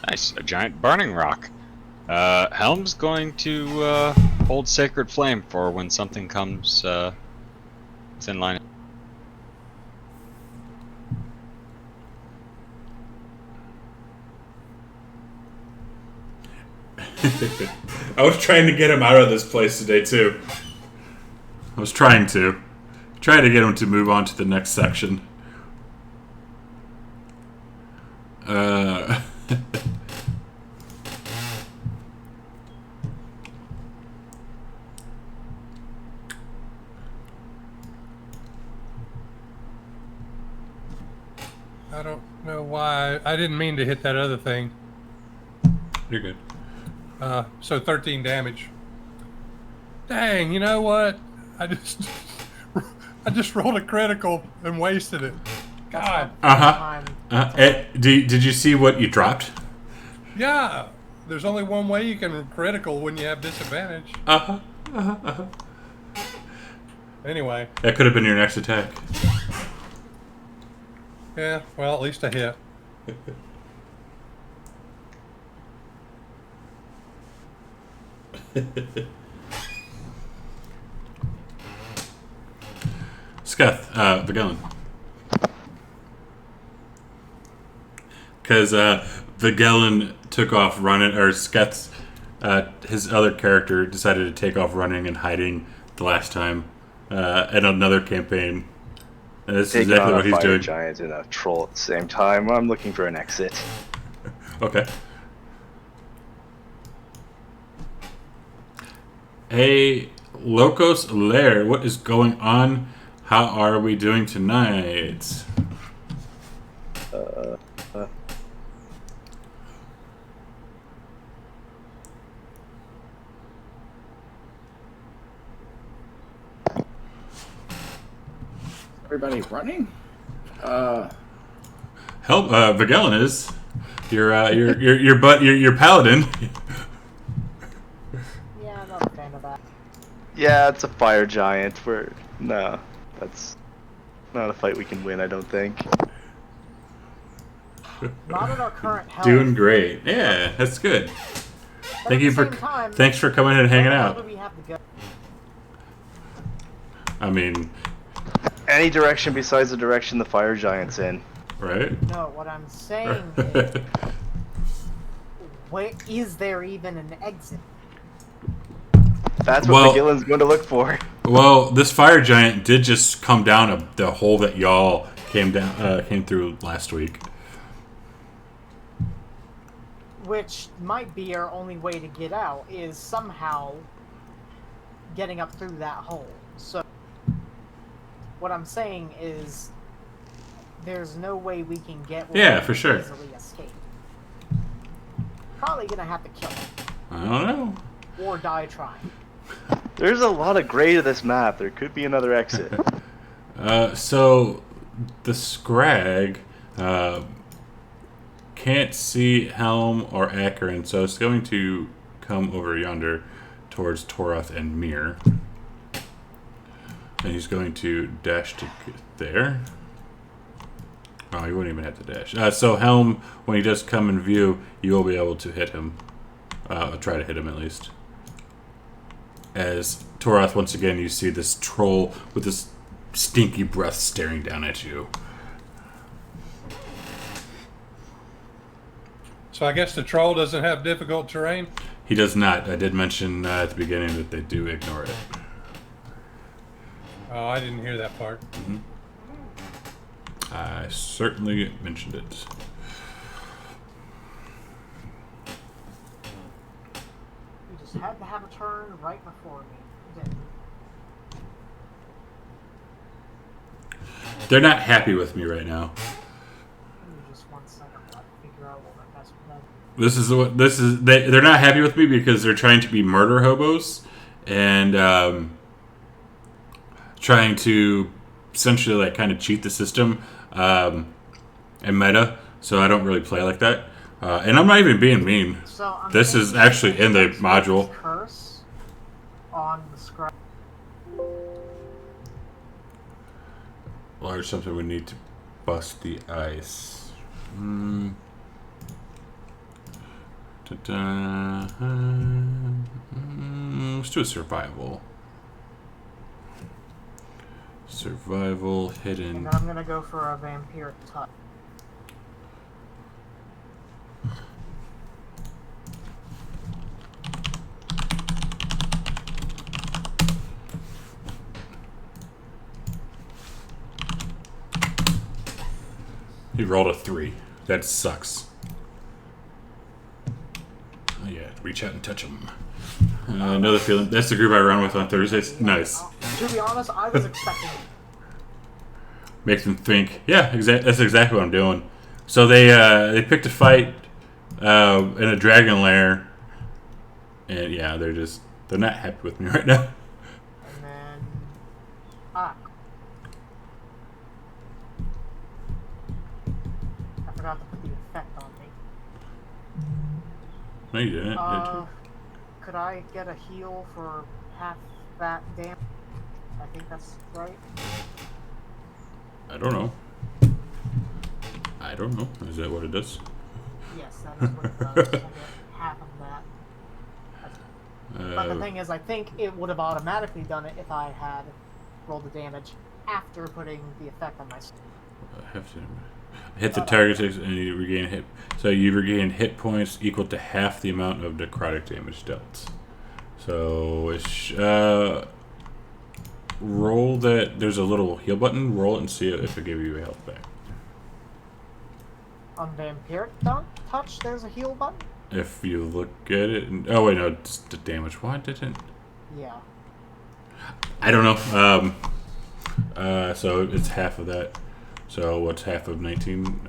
Nice, a giant burning rock. Helm's going to hold Sacred Flame for when something comes it's in line. I was trying to get him out of this place today too. I was trying to get him to move on to the next section. I don't know why. I didn't mean to hit that other thing. You're good. So 13 damage. Dang, you know what? I just rolled a critical and wasted it. God. Did you see what you dropped? Yeah. There's only one way you can critical when you have disadvantage. Anyway. That could have been your next attack. Yeah, well, at least a hit. Sketh, Vigelin. Because Vigelin took off running, or Sketh's, his other character decided to take off running and hiding the last time in another campaign. And this is exactly what he's doing. Giant and a troll at the same time. I'm looking for an exit. Okay. Hey, Locos Lair, what is going on? How are we doing tonight? Everybody running? Help, Vigelin is your paladin. Yeah, I'm not a fan of that. Yeah, it's a fire giant. No, that's not a fight we can win, I don't think. Not at our current health. Doing great. Yeah, that's good. But Thanks for coming in and hanging out. Where do we have to go? I mean, any direction besides the direction the fire giant's in. Right? No, what I'm saying is, where is there even an exit? That's what Vigelin's going to look for. Well, this fire giant did just come down the hole that y'all came through last week. Which might be our only way to get out, is somehow getting up through that hole. So, what I'm saying is, there's no way we can get where Yeah, we for can sure. easily escape. Probably gonna have to kill him. I don't know. Or die trying. There's a lot of gray to this map. There could be another exit. So the Scrag can't see Helm or Acheron, so it's going to come over yonder towards Toroth and Mir. And he's going to dash to get there. Oh, he wouldn't even have to dash. So Helm, when he does come in view, you will be able to hit him. Try to hit him at least. As Toroth, once again, you see this troll with this stinky breath staring down at you. So I guess the troll doesn't have difficult terrain? He does not. I did mention at the beginning that they do ignore it. Oh, I didn't hear that part. Mm-hmm. I certainly mentioned it. You just had to have a turn right before me. You didn't. They're not happy with me right now. Give me just 1 second while I figure out what my best plan is. They're not happy with me because they're trying to be murder hobos and trying to essentially like kind of cheat the system and meta. So I don't really play like that. And I'm not even being mean. So This is actually in the module. Curse on the scribe. Large something we need to bust the ice. Let's do a survival. Survival And hidden. then I'm gonna go for a vampiric touch. He rolled a 3. That sucks. Oh yeah, reach out and touch him. Another feeling. That's the group I run with on Thursdays. Nice. To be honest, I was expecting it. Makes them think. Yeah, that's exactly what I'm doing. So they picked a fight in a dragon lair, and yeah, they're not happy with me right now. And then I forgot to put the effect on me. No, you didn't. did you? Could I get a heal for half that damage? I think that's right. I don't know. I don't know. Is that what it does? Yes, that is what it does. We'll get half of that. But the thing is, I think it would have automatically done it if I had rolled the damage after putting the effect on my. Have to hit the target and you regain hit. So you regain hit points equal to half the amount of necrotic damage dealt. So it's roll that. There's a little heal button. Roll it and see if it gives you health back. On vampiric touch, there's a heal button. If you look at it, oh wait, no, it's the damage. Why didn't? Yeah. I don't know. So it's half of that. So what's half of 19?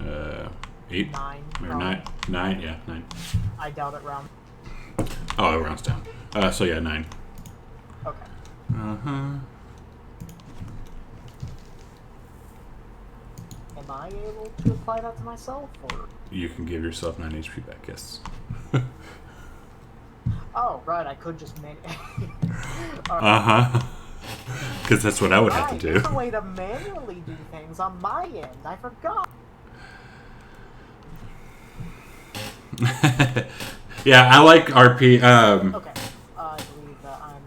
8? 9. Or 9? 9? Yeah, 9. I doubt it round. Oh, it rounds down. So yeah, 9. Okay. Uh-huh. Am I able to apply that to myself, or? You can give yourself 9 HP back, yes. Oh, right, I could just Uh-huh. Because that's what I would have to do. There's a way to manually do things on my end. I forgot. Yeah, I like RP. Okay. I believe that I'm.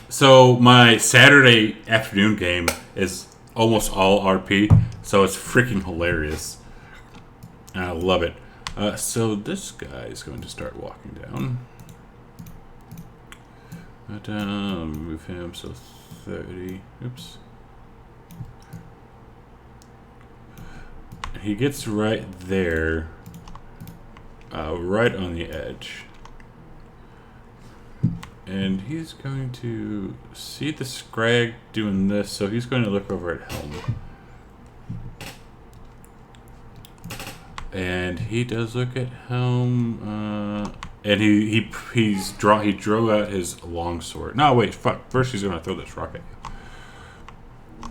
So my Saturday afternoon game is almost all RP, so it's freaking hilarious. And I love it. So this guy is going to start walking down. Move him, so 30. Oops. He gets right there. Right on the edge. And he's going to see the Scrag doing this, so he's going to look over at Helm. And he does look at Helm, and he drew out his longsword. No, wait, fuck. First he's going to throw this rock at you.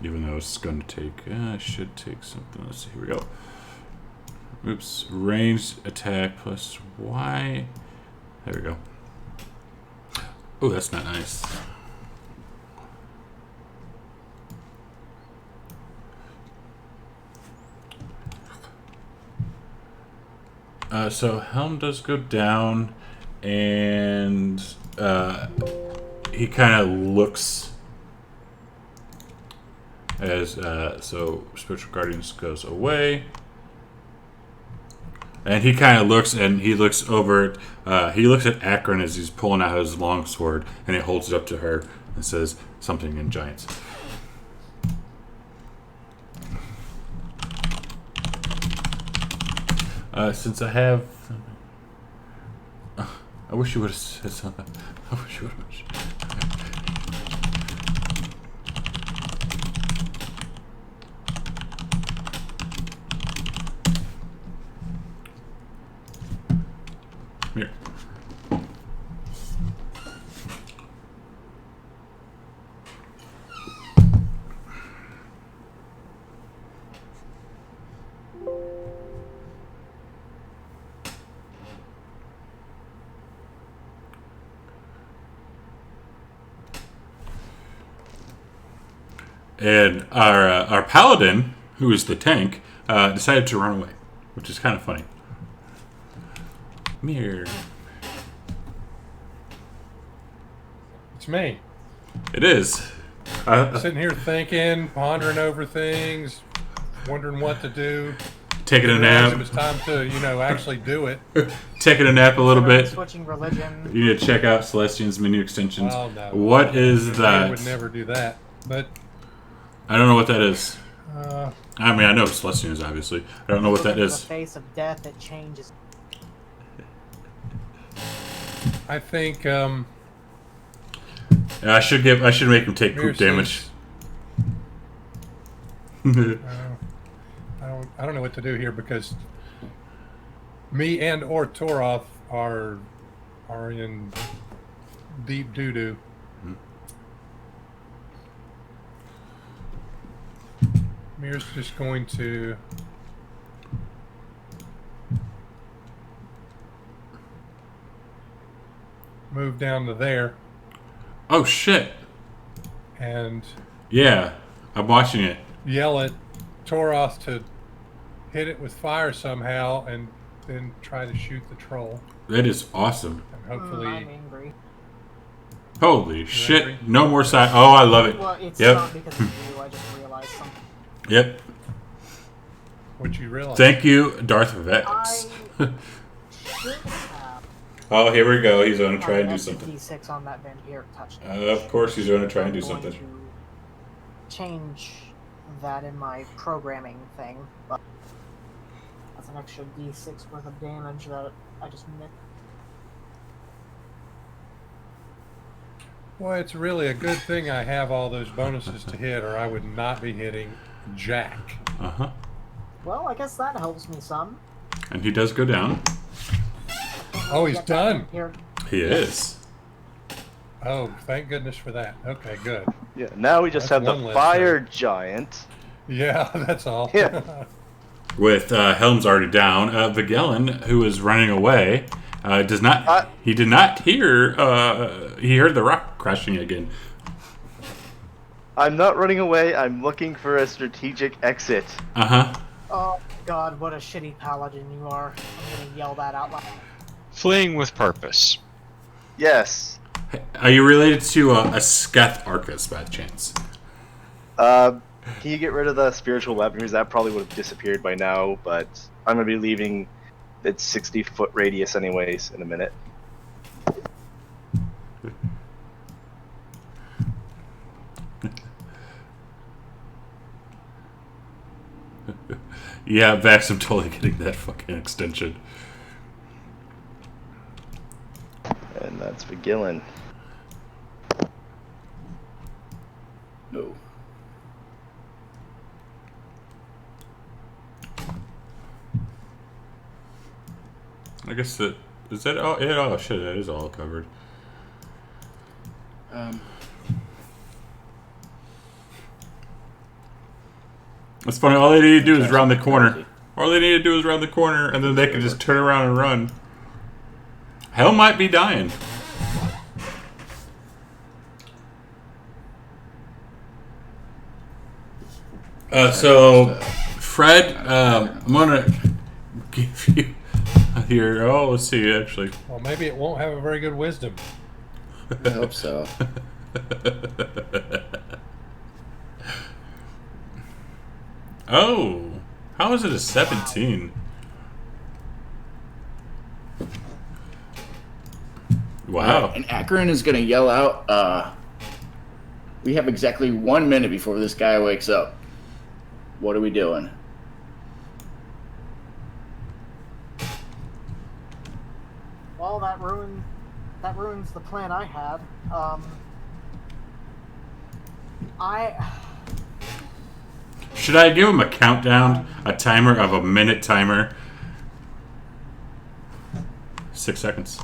Even though it's going to take, should take something. Let's see, here we go. Oops, ranged attack plus Y. There we go. Oh, that's not nice. So Helm does go down, and he kind of looks as so Spiritual Guardians goes away. And he kind of looks, and he looks over. He looks at Akron as he's pulling out his longsword, and he holds it up to her and says something in Giants. Since I have... I wish you would have said something. I wish you would have... Here. And our paladin, who is the tank, decided to run away, which is kind of funny. Come here. It's me. It is. Sitting here thinking, pondering over things, wondering what to do. Taking a Realized nap. It was time to, actually do it. Taking a nap a little bit. Switching religion. You need to check out Celestian's menu extensions. Well, no. What is I that? would never do that. But I don't know what that is. uh, I mean, I know Celestian is, obviously. I don't know what that The is. face of death, it changes. I think I should make him take poop damage. I don't know what to do here because me and or Toroth are in deep doo doo. Mir's just going to move down to there Oh shit! and Yeah, I'm watching it. yell at Toroth to hit it with fire somehow and then try to shoot the troll. That is awesome. And hopefully I'm angry. Holy shit! angry? No more side. Oh, I love it. Well, it's Yep. not because of you. I just realized something. Yep. what you realize. Thank you, Darth I Vex. should have Oh, here we go. He's going to try and do an something. D6 on that vampiric touchdown. Of course, he's going to try and do I'm going something. to change that in my programming thing, but that's an extra D6 worth of damage that I just missed. Well, it's really a good thing I have all those bonuses to hit, or I would not be hitting Jack. Uh huh. Well, I guess that helps me some. And he does go down. Oh, he's done. Here. He is. Oh, thank goodness for that. Okay, good. Yeah, now we just That's have one the less fire giant. Yeah, that's all. Yeah. With Helm's already down, Vigelen, who is running away, does not. He did not hear. He heard the rock crashing again. I'm not running away. I'm looking for a strategic exit. Uh huh. Oh god, what a shitty paladin you are. I'm gonna yell that out loud. Fleeing with purpose. Yes. Are you related to a Sketh Arcus by chance? Can you get rid of the spiritual weaponry? That probably would have disappeared by now, but I'm going to be leaving its 60-foot radius anyways in a minute. Yeah, Vax, I'm totally getting that fucking extension. And that's Vigilin. No. I guess that is that all. Yeah, oh shit, that is all covered. It's funny. All they need to do is round the corner. All they need to do is round the corner, and then they can just turn around and run. Hell might be dying. So, Fred, I'm gonna give you here. Oh, let's see. Actually, Well, maybe it won't have a very good wisdom. I hope so. oh, how is it a 17? Wow. And Akron is going to yell out, we have exactly 1 minute before this guy wakes up. What are we doing? Well, that ruins the plan I had. Should I give him a countdown? A timer of a minute timer? 6 seconds.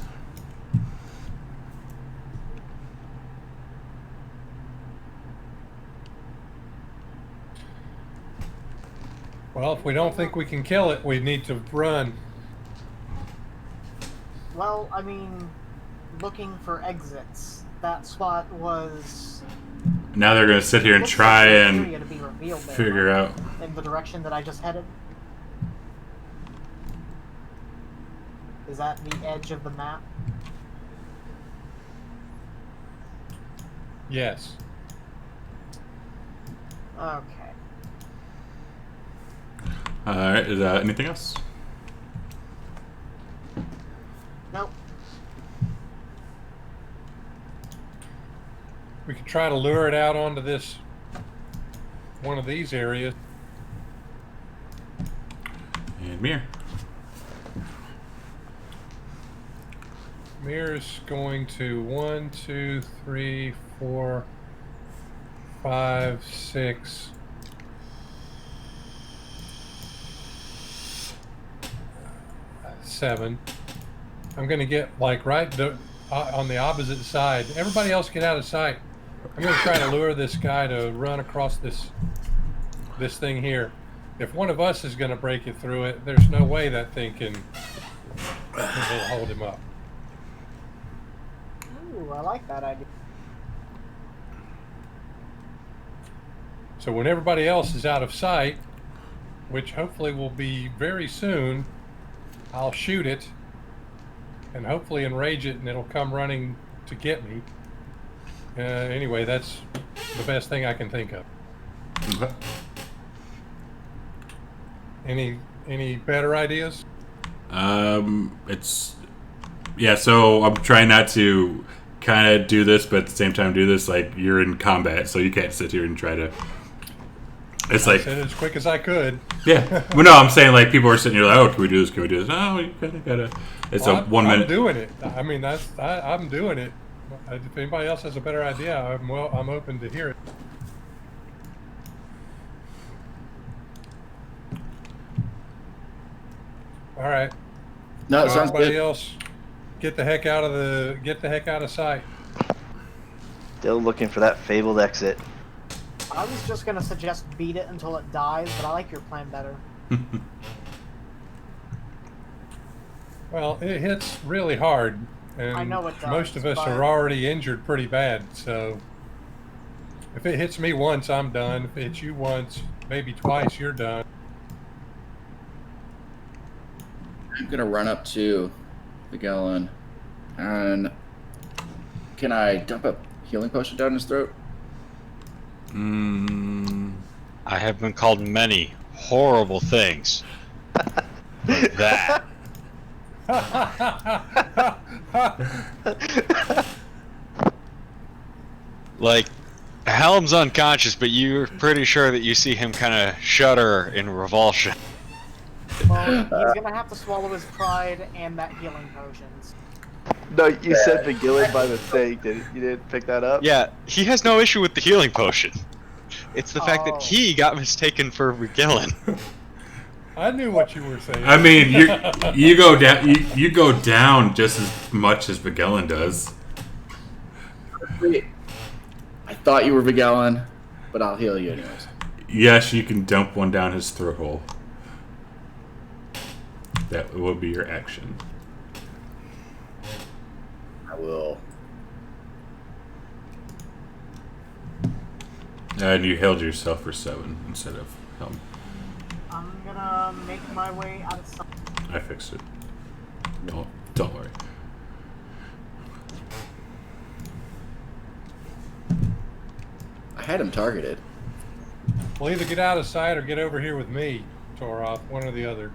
Well, if we don't think we can kill it, we need to run. Well, I mean, looking for exits. That spot was Now they're going to sit here and try and to be revealed there, figure out. in the direction that I just headed. Is that the edge of the map? Yes. Okay. Alright, is that anything else? Nope. We could try to lure it out onto this one of these areas. And Mir. Mir's going to 1, 2, 3, 4, 5, 6. Seven. I'm going to get like right on the opposite side. Everybody else get out of sight. I'm going to try to lure this guy to run across this thing here. If one of us is going to break it through it, there's no way that thing can hold him up. Ooh, I like that idea. So when everybody else is out of sight, which hopefully will be very soon, I'll shoot it and hopefully enrage it and it'll come running to get me. Anyway, that's the best thing I can think of. Okay. Any better ideas? So I'm trying not to kind of do this, but at the same time do this. Like, you're in combat, so you can't sit here and try to. It's I like said it as quick as I could. Yeah. Well, no, I'm saying like people are sitting here like, oh, can we do this? Can we do this? No, you kind of gotta. It's Well, a 1 minute. I'm doing it. I mean, I'm doing it. If anybody else has a better idea, I'm open to hear it. All right. No, it So sounds everybody good. else, get the heck out of sight. Still looking for that fabled exit. I was just gonna suggest beat it until it dies, but I like your plan better. Well, it hits really hard, and I know it does, most of us but- are already injured pretty bad. So if it hits me once, I'm done. If it hits you once, maybe twice, you're done. I'm gonna run up to the Gallon, and can I dump a healing potion down his throat? I have been called many horrible things. But that. Like, Helm's unconscious, but you're pretty sure that you see him kind of shudder in revulsion. Well, he's gonna have to swallow his pride and that healing potions. No, you said Vigilin by mistake. You didn't pick that up? Yeah, he has no issue with the healing potion. It's the fact Oh. that he got mistaken for Regillan. I knew what you were saying. I mean, you go down. You go down just as much as Vigilin does. I thought you were Vigilin, but I'll heal you anyways. Yes, you can dump one down his throat hole. That will be your action. I will. And you held yourself for 7 instead of Helm. I'm gonna make my way out of sight. I fixed it. Don't worry. I had him targeted. We'll either get out of sight or get over here with me, Toroth, one or the other.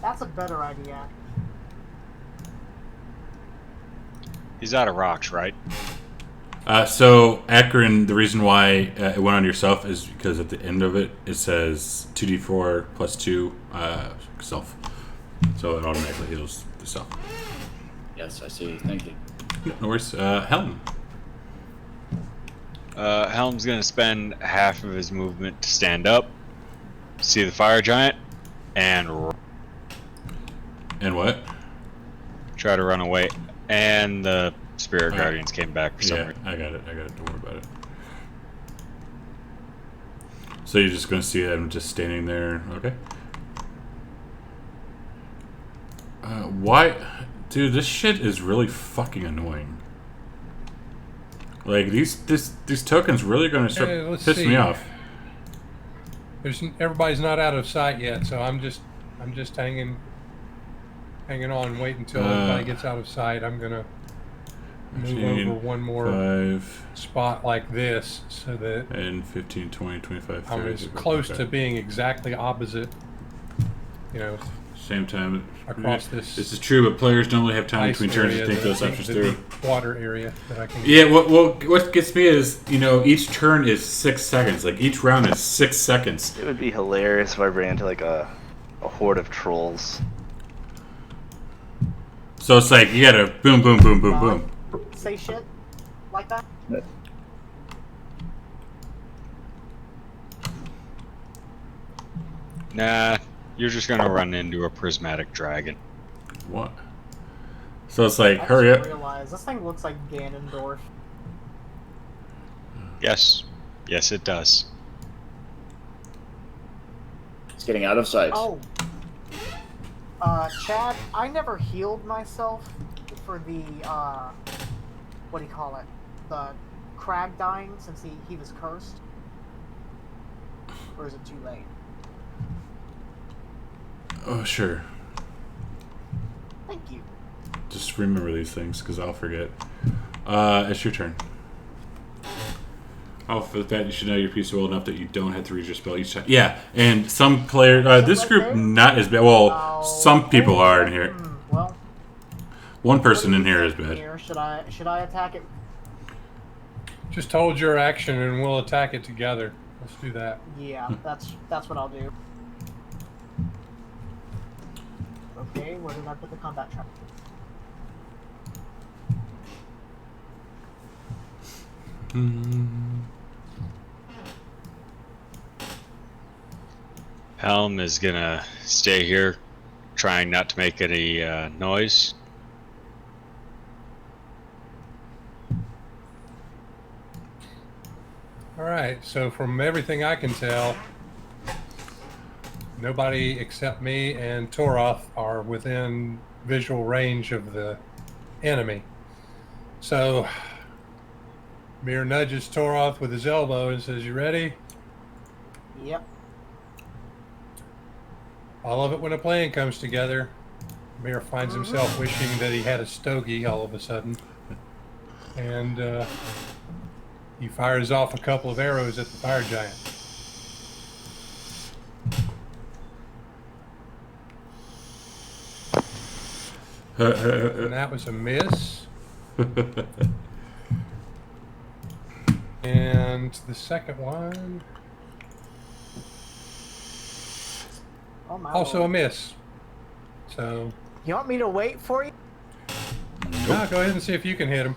That's a better idea. He's out of rocks, right? So, Akron, the reason why it went on yourself is because at the end of it, it says 2d4 plus 2 self. So it automatically heals the self. Yes, I see. Thank you. No worries. Helm. Helm's gonna spend half of his movement to stand up, see the fire giant, and And what? try to run away. And the spirit Alright. guardians came back for some Yeah, reason. I got it. Don't worry about it. So you're just gonna see him just standing there, okay? Why, dude? This shit is really fucking annoying. Like these tokens really gonna start let's pissing see. me off. Everybody's not out of sight yet, so I'm just hanging on, wait until everybody gets out of sight. I'm gonna move 15, over one more 5, spot like this, so that and 15, 20, 25, 30. I'm as close okay. to being exactly opposite. You know, Same time. across this. This is true, but players don't really have time ice between turns to area, think those the options through. deep water area that I can. Yeah, what gets me is, you know, each turn is 6 seconds. Like, each round is 6 seconds. It would be hilarious if I ran into like a horde of trolls. So it's like, you gotta boom, boom, boom, boom, boom. Say shit like that. Nah, you're just gonna run into a prismatic dragon. What? So it's like, I hurry just up. realized this thing looks like Ganondorf. Yes. Yes, it does. It's getting out of sight. Oh. Chad, I never healed myself for the, what do you call it? The crag dying since he was cursed? Or is it too late? Oh, sure. Thank you. Just remember these things, because I'll forget. It's your turn. Off the bat, you should know your piece well enough that you don't have to read your spell each time. Yeah, and some players, this group, not as bad. Well, some people are in here. Well, One person what in do you here is think bad. here? Should I attack it? Just hold your action and we'll attack it together. Let's do that. Yeah, that's what I'll do. Okay, where did I put the combat trap? Helm is gonna stay here, trying not to make any noise. Alright, so from everything I can tell, nobody except me and Toroth are within visual range of the enemy. So, Mir nudges Toroth with his elbow and says, "You ready?" Yep. I love it when a plan comes together. Mir finds himself wishing that he had a stogie all of a sudden. And he fires off a couple of arrows at the fire giant. And that was a miss. And the second one, Oh my also a lord. miss. So, You want me to wait for you? no, go ahead and see if you can hit him.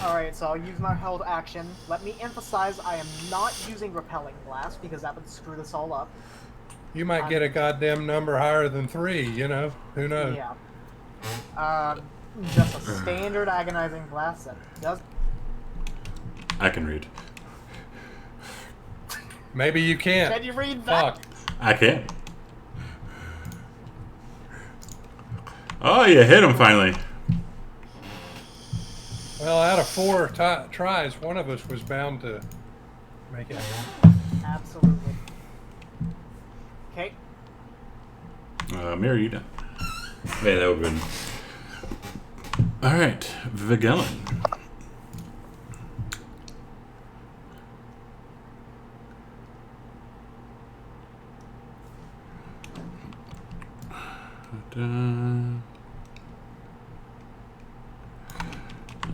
Alright, so I'll use my held action. Let me emphasize I am not using Repelling Blast because that would screw this all up. You might get a goddamn number higher than 3, you know? Who knows? Yeah. Just a standard Agonizing Blast that does. I can read. Maybe you can't. Can you read that? Fuck. I can. Oh, you hit him finally. Well, out of 4 tries, one of us was bound to make it. Absolutely. Okay. Mary, you done? Yeah, that would have been. Alright, Vigellin.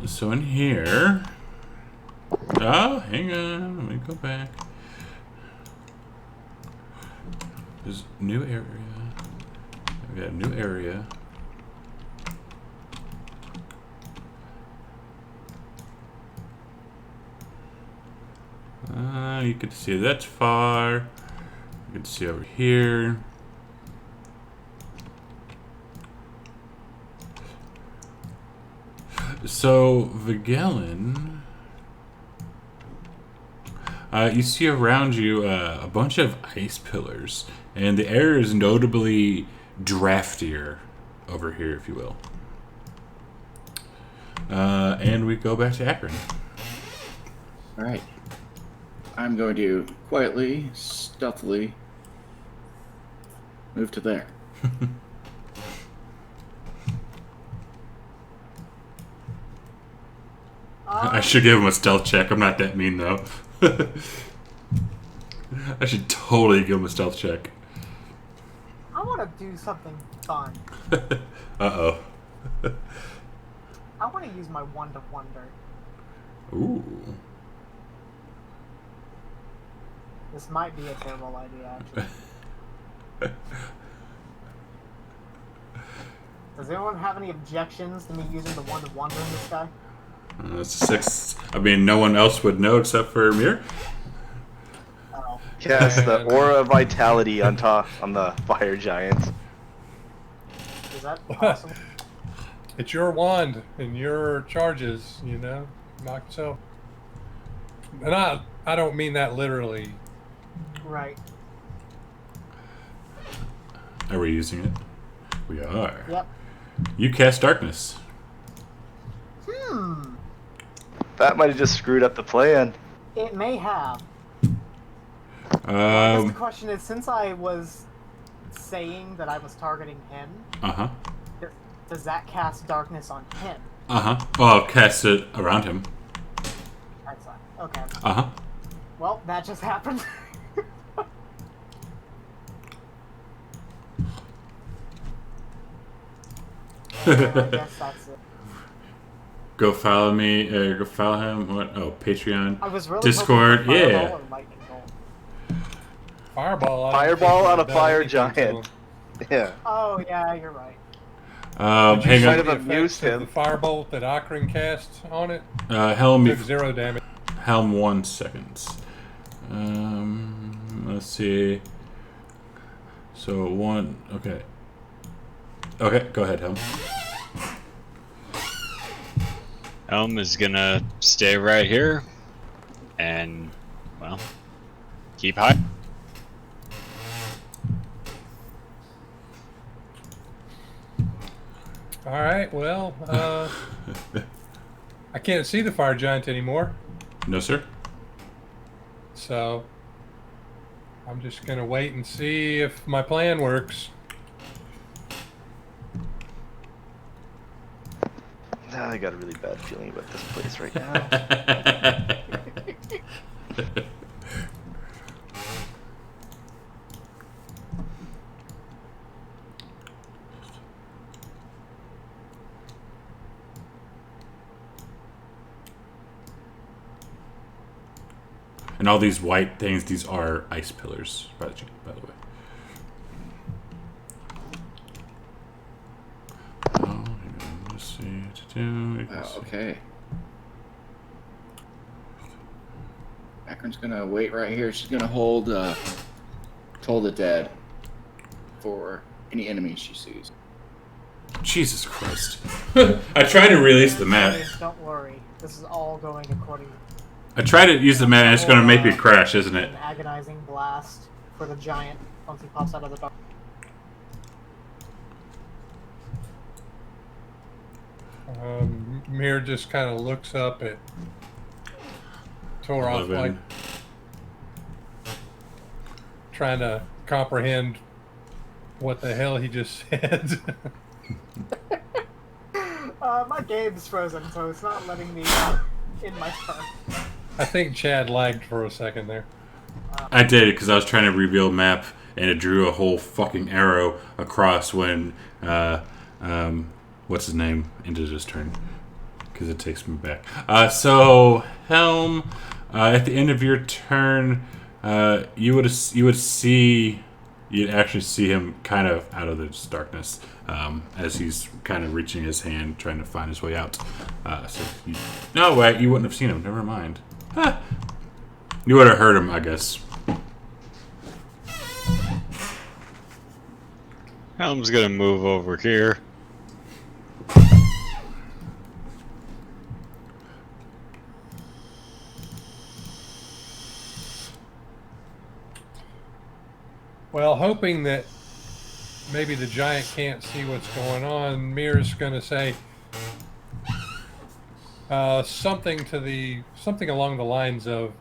So in here. Oh, hang on. Let me go back. There's new area. We got a new area. down. You can see that's far. You can see over here. So, Vigelin, you see around you a bunch of ice pillars, and the air is notably draftier over here, if you will. And we go back to Akron. All right. I'm going to quietly, stealthily move to there. I should give him a stealth check. I'm not that mean, though. I should totally give him a stealth check. I want to do something fun. Uh-oh. I want to use my Wand of Wonder. Ooh. This might be a terrible idea, actually. Does anyone have any objections to me using the Wand of Wonder in this guy? That's a 6. I mean, no one else would know except for Mir. Oh. Cast the Aura of Vitality on the fire giant. Is that possible? It's your wand and your charges, you know. Knock yourself. And I don't mean that literally. Right. Are we using it? We are. Yep. You cast darkness. That might have just screwed up the plan. It may have. I guess the Um. question is, since I was saying that I was targeting him, Uh-huh. does that cast darkness on him? Uh-huh. Well, cast it around him. Excellent. Okay. Uh-huh. Well, that just happened. I guess that's it. Go follow me. Go follow him. What? Oh, Patreon. I was really Discord. hoping for Fireball Yeah. or Lightning Bolt. Fireball. I don't Fireball think on a it does fire anything to giant. him. Yeah. Oh yeah, you're right. Did you Hang see might on. have the amused effects of him. The firebolt that Akron cast on it Helm. took 0 damage. Helm 1 second. Let's see. So 1. Okay. Okay. Go ahead, Helm. Helm is gonna stay right here and, well, keep high. All right. Well, I can't see the fire giant anymore, No, sir. so I'm just gonna wait and see if my plan works. I got a really bad feeling about this place right now. And all these white things, these are ice pillars, by the way. Oh, hang on. Let's see. Okay. Akron's gonna wait right here. She's gonna hold Toll the Dead for any enemies she sees. Jesus Christ. I tried to release the map. Don't worry. This is all going according to I tried to use the map and it's going to make me crash, isn't it? an agonizing blast for the giant once he pops out of the dark. Mir just kind of looks up at Toroth, 11. like trying to comprehend what the hell he just said. My game's frozen, so it's not letting me in my turn. I think Chad lagged for a second there. I did it because I was trying to reveal map and it drew a whole fucking arrow across when, what's his name, ended his turn. Because it takes me back. So, Helm, at the end of your turn, you'd actually see him kind of out of this darkness as he's kind of reaching his hand, trying to find his way out. No, wait, you wouldn't have seen him. Never mind. You You would have heard him, I guess. Helm's gonna move over here. Well, hoping that maybe the giant can't see what's going on, Mir's going to say something along the lines of,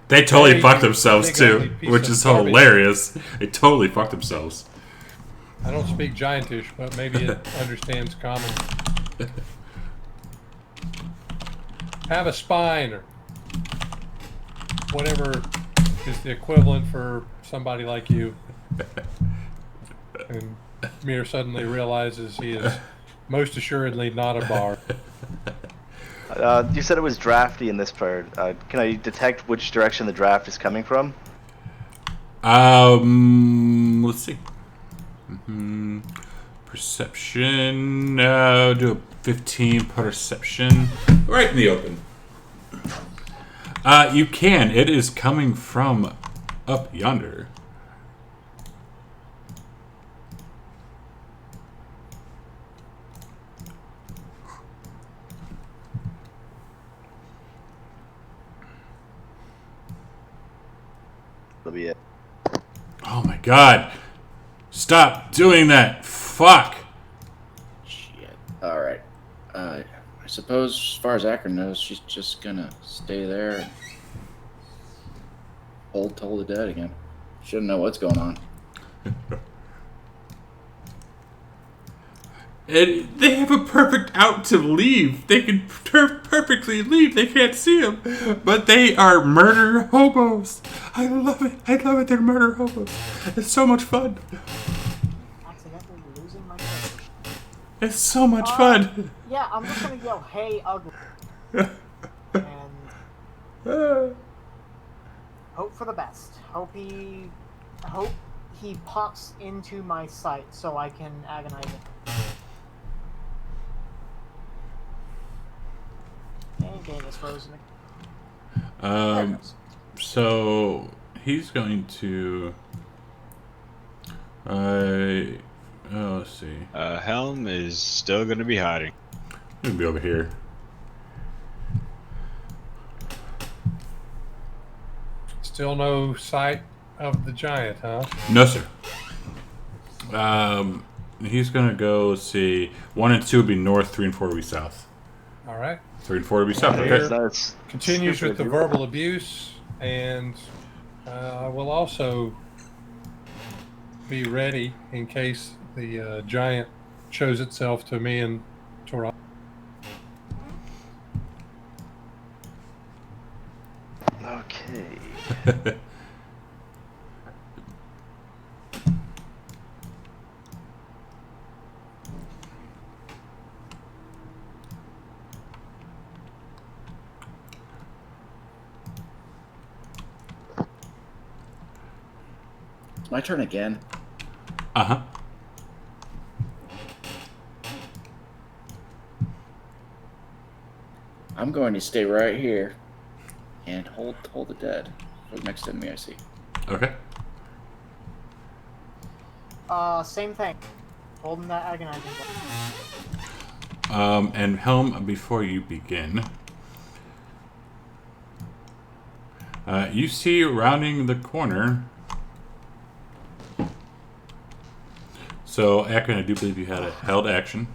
They totally "Hey, fucked you themselves big too, ugly piece which of is garbage." hilarious. They totally fucked themselves. I don't speak giantish, but maybe it understands common. Have a spine, or whatever is the equivalent for somebody like you. And Mir suddenly realizes he is most assuredly not a bard. You said it was drafty in this part. Can I detect which direction the draft is coming from? Let's see. Perception. Do a 15 perception. Right in the open. You can. It is coming from up yonder. That'll be it. Oh my god. Stop doing that. Fuck. Shit. Alright. I suppose, as far as Akron knows, she's just gonna stay there and hold Toll the Dead again. Shouldn't know what's going on. And they have a perfect out to leave. They can perfectly leave. They can't see them. But they are murder hobos. I love it. I love it. They're murder hobos. It's so much fun. Accidentally losing my coach. It's so much fun. Yeah, I'm just gonna yell, "Hey, ugly," and hope for the best. Hope he pops into my sight so I can agonize him. And game is frozen. There it goes. So he's going to. Let's see. Helm is still gonna be hiding. He'll be over here. Still no sight of the giant, huh? No, sir. He's gonna go see 1 and 2 would be north, 3 and 4 would be south. All right. 3 and 4 would be south. Yeah. Okay. That's Continues stupid with the of you. verbal abuse, and will also be ready in case the giant shows itself to me and Torah. Okay. It's my turn again. Uh-huh. I'm going to stay right here and hold the dead for the next enemy I see. Okay. Same thing. Holding that agonizing button. And Helm, before you begin, you see rounding the corner. So, Akron, I do believe you had a held action.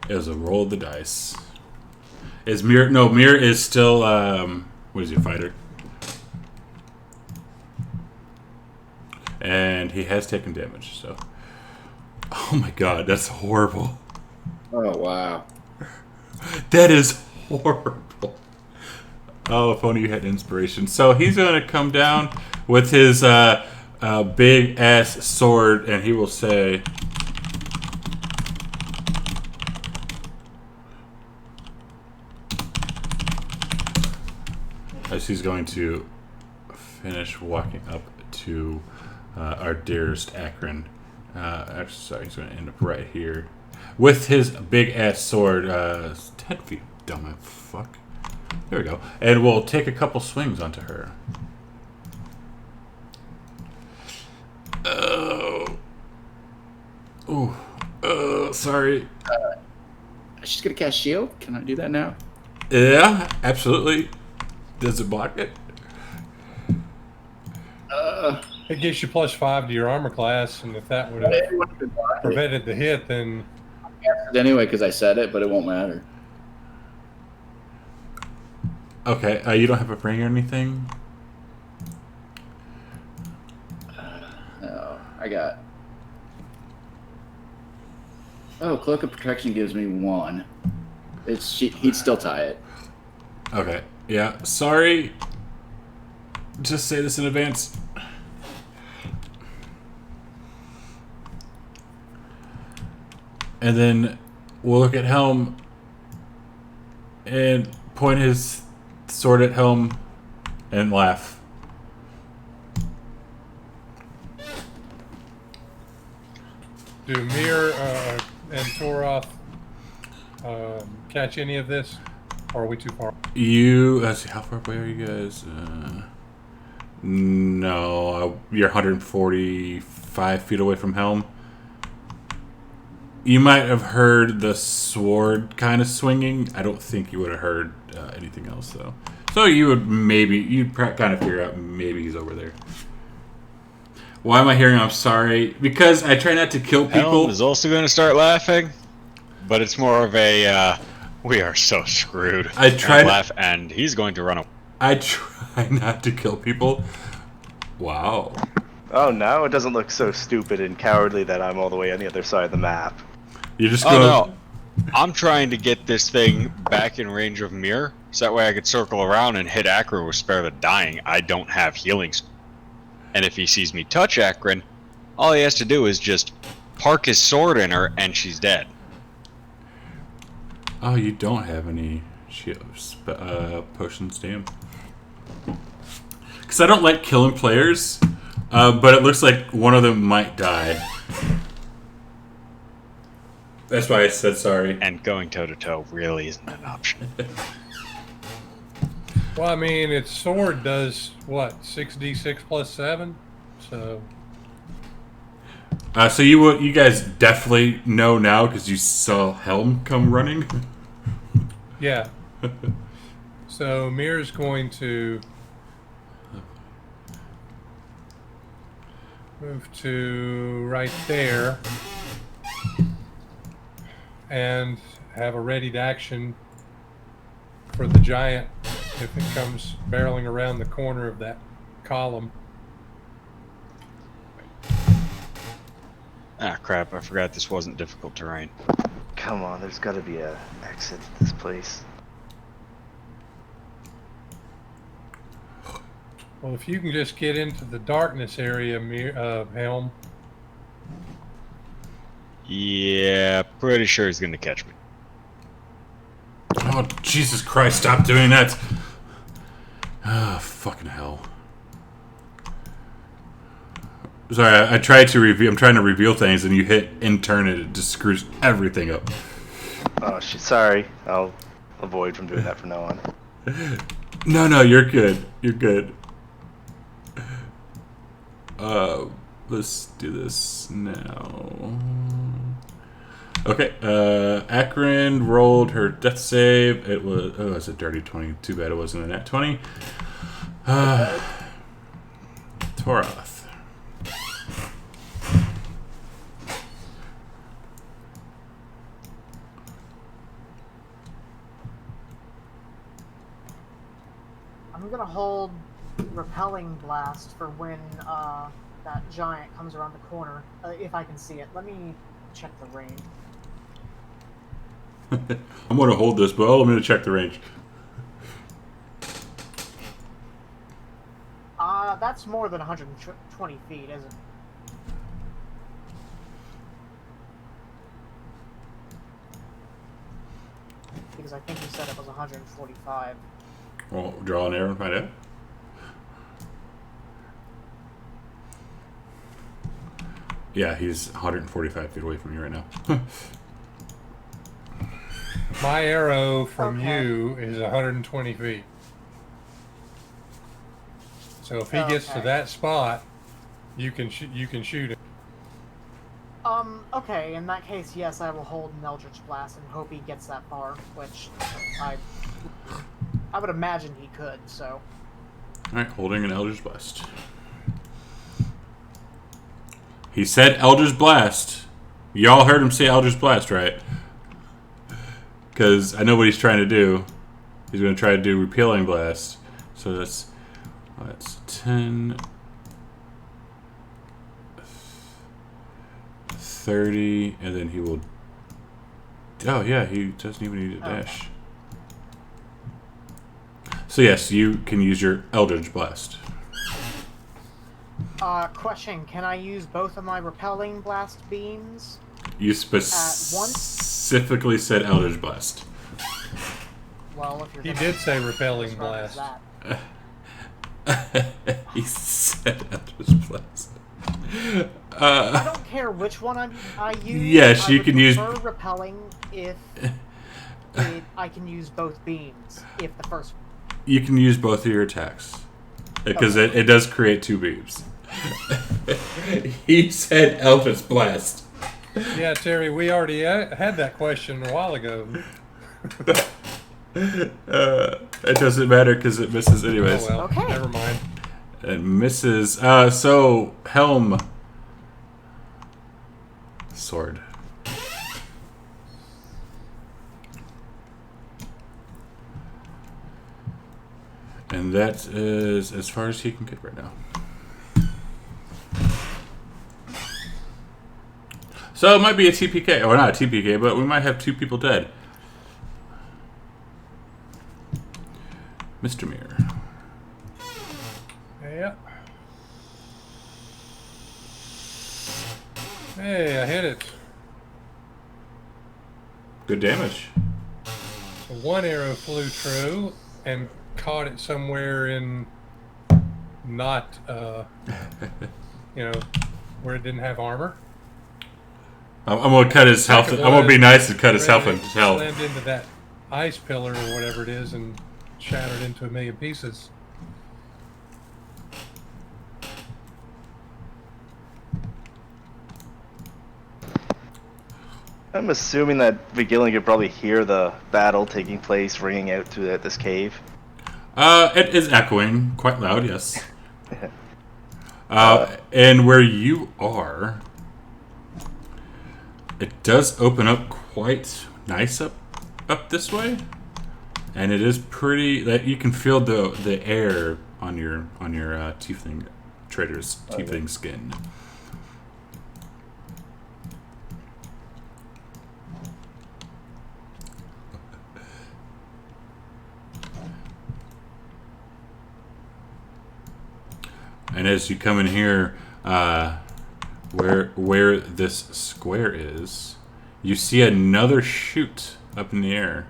It was a roll of the dice. Is Mir? No, Mir is still. What is he, a fighter? And he has taken damage. So, oh my god, that's horrible. Oh, wow. That is horrible. Oh, if only you had inspiration. So he's going to come down with his big ass sword, and he will say, as he's going to finish walking up to our dearest Akron. Actually, sorry, he's going to end up right here with his big ass sword. 10, 10 feet, dumb fuck. There we go. And we'll take a couple swings onto her. Sorry. She's gonna cast shield. Can I do that now? Yeah, absolutely. Does it block it? It gives you +5 to your armor class, and if that would have prevented the hit, then I cast it anyway because I said it, but it won't matter. Okay, you don't have a ring or anything? No, I got. Oh, Cloak of Protection gives me 1. He'd still tie it. Okay, yeah, sorry. Just say this in advance. And then we'll look at Helm and point his sword at Helm and laugh. do Mir and Toroth catch any of this? Or are we too far? Let's see, how far away are you guys? No, you're 145 feet away from Helm. You might have heard the sword kind of swinging. I don't think you would have heard anything else, though. So you'd kind of figure out maybe he's over there. Why am I hearing I'm sorry? Because I try not to kill people. Helm is also going to start laughing, but it's more of a, we are so screwed. I try to laugh, and he's going to run away. I try not to kill people. Wow. Oh, now it doesn't look so stupid and cowardly that I'm all the way on the other side of the map. You just Oh go. no, I'm trying to get this thing back in range of Mir, so that way I could circle around and hit Akron with Spare the Dying. I don't have healings. And if he sees me touch Akron, all he has to do is just park his sword in her and she's dead. Oh, you don't have any potions, damn. Because I don't like killing players, but it looks like one of them might die. That's why I said sorry. And going toe-to-toe really isn't an option. Well, I mean, its sword does, what, 6d6 plus 7? So... So you guys definitely know now because you saw Helm come running? Yeah. So Mir's going to move to right there and have a readied action for the giant if it comes barreling around the corner of that column. Ah, crap, I forgot this wasn't difficult terrain. Come on, there's gotta be a exit to this place. Well, if you can just get into the darkness area, Helm. Yeah, pretty sure he's gonna catch me. Oh, Jesus Christ, stop doing that! Ah, fucking hell. Sorry, I tried to reveal. I'm trying to reveal things, and you hit intern, and it just screws everything up. Oh shit, sorry. I'll avoid from doing that from now on. No, you're good. You're good. Let's do this now. Okay, Akron rolled her death save. It was, it's a dirty 20. Too bad it wasn't a nat 20. Toroth. I'm gonna hold repelling blast for when that giant comes around the corner, if I can see it. Let me check the range. I'm going to hold this, but I'm going to check the range. That's more than 120 feet, isn't it? Because I think you said it was 145. Well, draw an arrow and find out. Yeah, he's 145 feet away from you right now. My arrow from Okay. you is 120 feet. So if he gets to Okay. that spot, you can shoot him. Okay, in that case, yes, I will hold an Eldritch Blast and hope he gets that far, which I would imagine he could, so. Alright, holding an Eldritch Blast. He said Eldritch Blast. Y'all heard him say Eldritch Blast, right? Because I know what he's trying to do. He's going to try to do Repelling Blast. So that's 10, 30, and then he will... Oh, yeah, he doesn't even need a dash. So yes, you can use your Eldritch Blast. Question, can I use both of my Repelling Blast beams? You once? specifically said Eldritch Blast. Well, if you're He gonna did say Repelling describe it as Blast. that. He said Eldritch Blast. I don't care which one I use. Yes, I you would can use... prefer Repelling if I can use both beams, if the first... You can use both of your attacks. Because it does create 2 beams. He said Eldritch Blast. Yeah, Terry, we already had that question a while ago. It doesn't matter because it misses anyways. Oh well, Okay. never mind. It misses. So, Helm. Sword. And that is as far as he can get right now. So it might be a TPK, or not a TPK, but we might have 2 people dead. Mr. Mir. Yeah. Hey, I hit it. Good damage. So one arrow flew true and caught it somewhere in not, where it didn't have armor. I'm gonna cut his health. I'm gonna be nice and cut his health into health. Slammed into that ice pillar or whatever it is and shattered into a million pieces. I'm assuming that Vigillion could probably hear the battle taking place ringing out through this cave. It is echoing quite loud, yes. And where you are, it does open up quite nice up this way, and it is pretty. That you can feel the air on your tiefling trader's tiefling skin. And as you come in here, where this square is, you see another chute up in the air.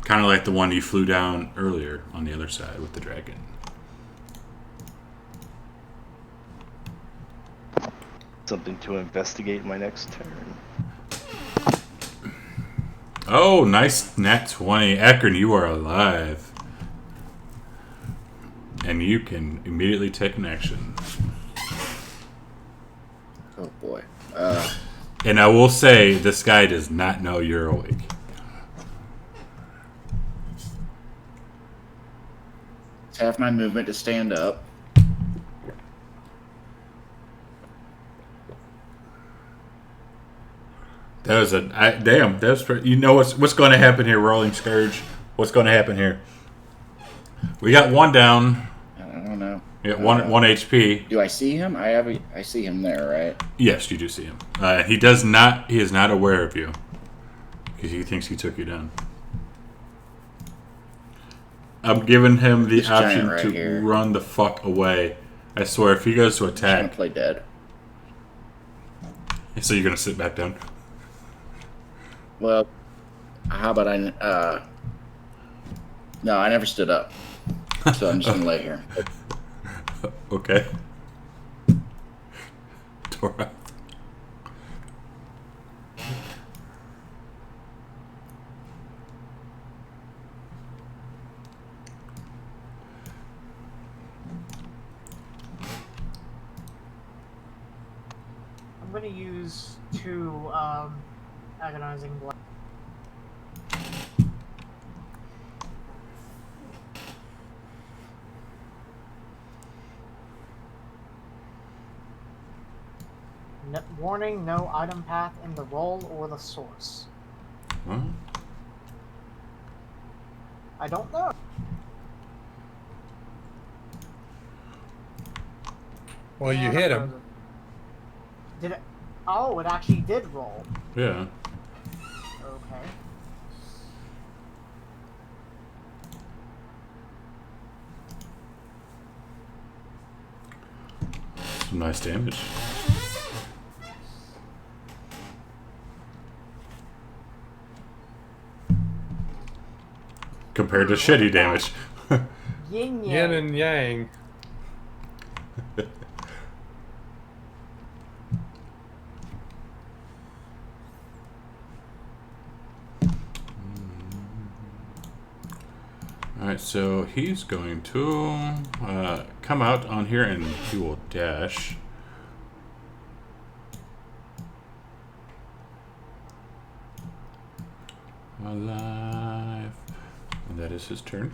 Kind of like the one you flew down earlier on the other side with the dragon. Something to investigate my next turn. Oh, nice nat 20. Akron, you are alive. And you can immediately take an action. Oh boy. And I will say, this guy does not know you're awake. It's half my movement to stand up. That was damn. That's you know what's going to happen here, Rolling Scourge. What's going to happen here? We got one down. I don't know. We got one HP. Do I see him? I see him there, right? Yes, you do see him. He does not. He is not aware of you because he thinks he took you down. I'm giving him the This giant option right to here. run the fuck away. I swear, if he goes to I'm just gonna attack, play dead. so you're gonna sit back down. Well, how about no, I never stood up. So I'm just gonna lay here. Okay. Tora. gonna use 2 agonizing blast. Warning, no item path in the roll or the source. Huh? I don't know. Well, you And hit I'm him. frozen. Did it? Oh, it actually did roll. Yeah. Okay. Some nice damage. Compared to shitty damage. Yin Yin yang. and yang. Alright, so he's going to come out on here and he will dash. Alive. And that is his turn.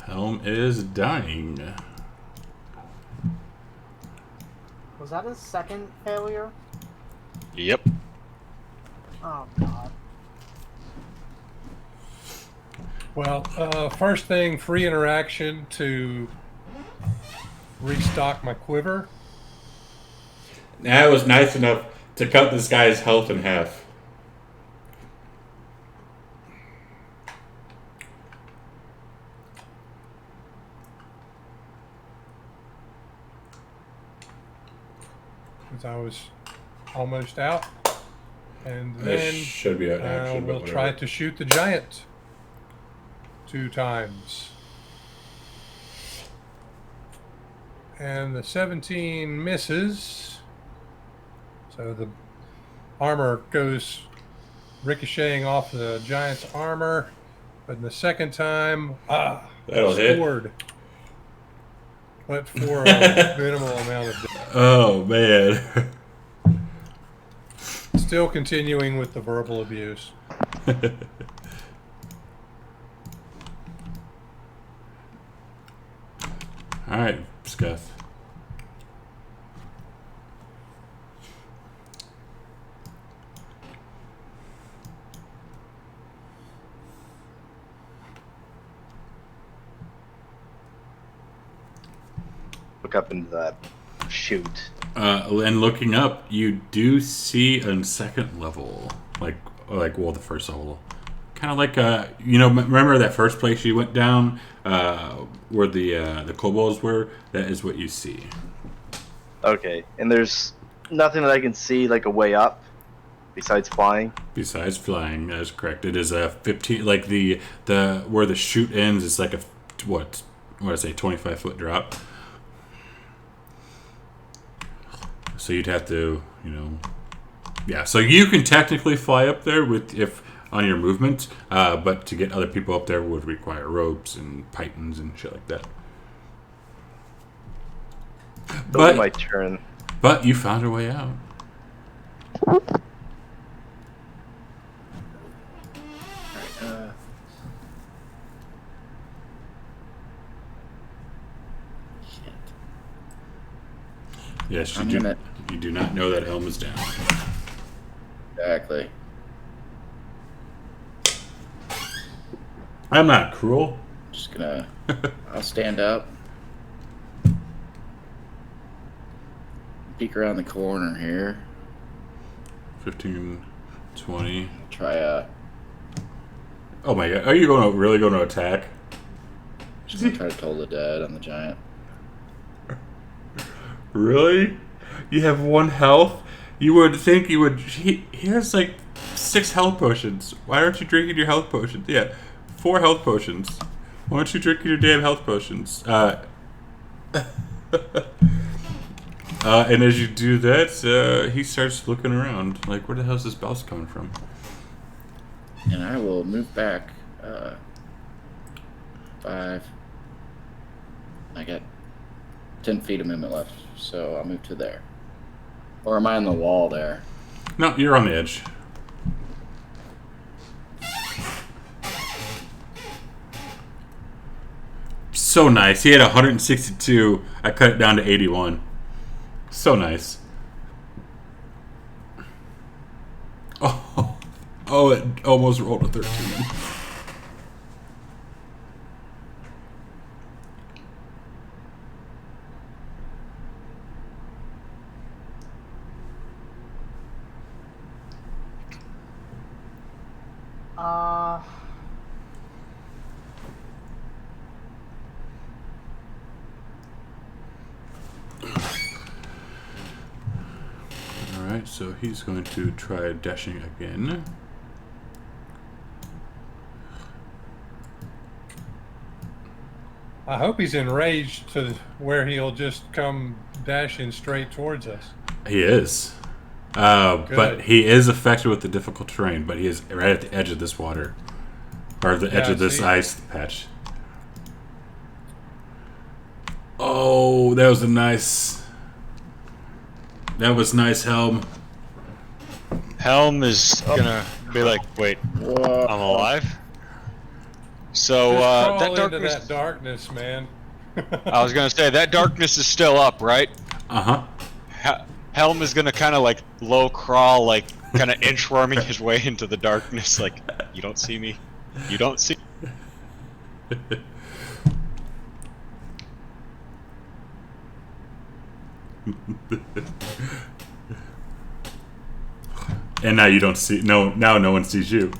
Helm is dying. Was that his second failure? Yep. Oh god. Well, first thing, free interaction to restock my quiver. That was nice enough to cut this guy's health in half. Because I was almost out. And This then should be an action, we'll but try whatever. to shoot the giant 2 times. And the 17 misses. So the armor goes ricocheting off the giant's armor. But in the second time, That'll hit. scored. But for a minimal amount of damage. Oh man. Still continuing with the verbal abuse. Alright, Scuff. Look up into that chute. And looking up, you do see a second level, like well, the first level, kind of like remember that first place you went down, where the kobolds were. That is what you see. Okay, and there's nothing that I can see like a way up, besides flying. Besides flying, that is correct. It is a 15, like the where the chute ends. It's like a what did I say, 25-foot drop. So you'd have to, yeah. So you can technically fly up there if on your movement, but to get other people up there would require ropes and pythons and shit like that. It'll be my turn. But you found a way out. Shit. Yes, I'm you do. gonna- You do not know that Helm is down. Exactly. I'm not cruel. Just gonna. I'll stand up. Peek around the corner here. 15, 20. Try Oh my god, are you really going to attack? just gonna try to toll the dead on the giant. Really? You have 1 health? You would think you would. He has like 6 health potions. Why aren't you drinking your health potions? Yeah, 4 health potions. Why aren't you drinking your damn health potions? And as you do that, he starts looking around. Like, where the hell is this boss coming from? And I will move back 5. I got 10 feet of movement left, so I'll move to there. Or am I on the wall there? No, you're on the edge. So nice. He had 162. I cut it down to 81. So nice. Oh, it almost rolled a 13. Alright, so he's going to try dashing again. I hope he's enraged to where he'll just come dashing straight towards us. He is. But he is affected with the difficult terrain, but he is right at the edge of this water. Or the edge of this ice patch. Oh, that was a nice... That was nice, Helm. Helm is gonna be like, wait, I'm alive? So, Just crawl that into darkness... that darkness, man. I was gonna say, that darkness is still up, right? Uh-huh. Helm is gonna kind of like low crawl, like kind of inchworming his way into the darkness, like, you don't see me. You don't see. And now you don't see. No, now no one sees you.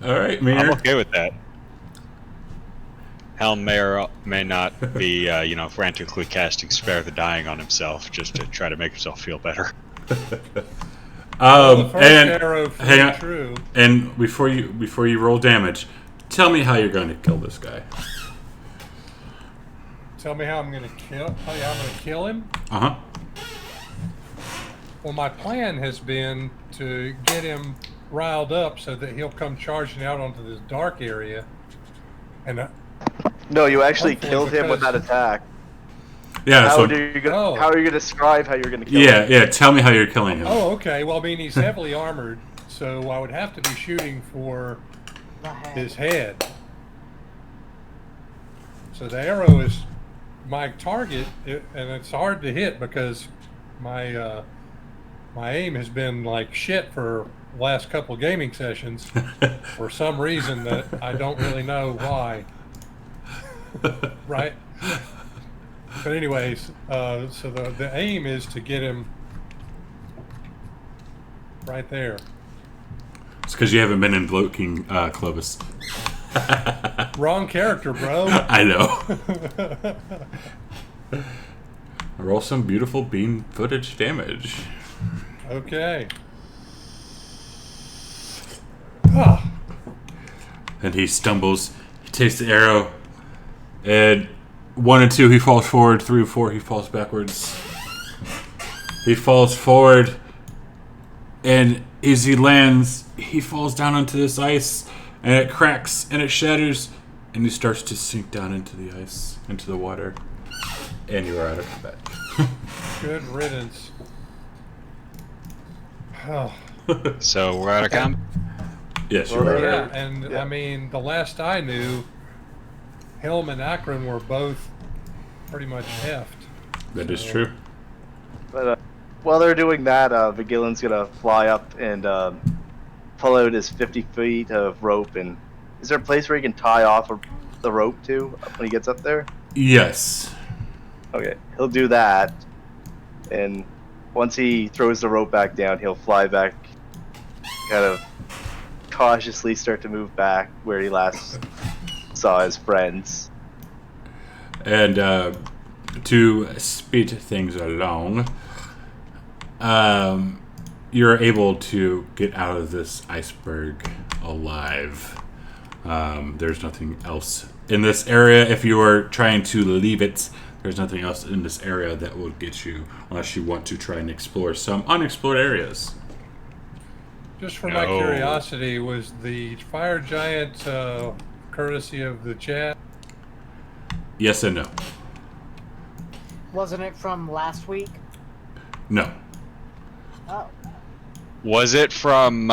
All right, Mir. I'm okay with that. Helm may or may not be, frantically casting Spare the Dying on himself just to try to make himself feel better. The first arrow flew true. And before you roll damage, tell me how you're going to kill this guy. Tell me how I'm going to kill him? Uh-huh. Well, my plan has been to get him riled up so that he'll come charging out onto this dark area. And no, you actually killed him with that attack. Yeah. How are you going to describe how you're going to kill him? Yeah. Tell me how you're killing him. Oh, okay. Well, I mean, he's heavily armored, so I would have to be shooting for his head. So the arrow is my target, and it's hard to hit because my aim has been like shit for the last couple of gaming sessions for some reason that I don't really know why. Right? But anyways, so the aim is to get him right there. It's because you haven't been invoking Clovis. Wrong character, bro. I know. Roll some beautiful beam footage damage. Okay. And he stumbles. He takes the arrow. And 1 and 2, he falls forward. 3 and 4, he falls backwards. He falls forward. And as he lands, he falls down onto this ice. And it cracks and it shatters. And he starts to sink down into the ice, into the water. And you are out of combat. Good riddance. Oh. So we're out of combat? Yes, you are. Yeah, and I mean, the last I knew, Helm and Akron were both pretty much effed. That is true. But while they're doing that, Vigilan's gonna fly up and pull out his 50 feet of rope. And is there a place where he can tie off the rope to when he gets up there? Yes. Okay, he'll do that, and once he throws the rope back down, he'll fly back, kind of cautiously start to move back where he last saw his friends. And to speed things along, you're able to get out of this iceberg alive. There's nothing else in this area. If you are trying to leave it, there's nothing else in this area that will get you, unless you want to try and explore some unexplored areas. Just for my curiosity, was the fire giant courtesy of the chat? Yes and no. Wasn't it from last week? No. Oh. Was it from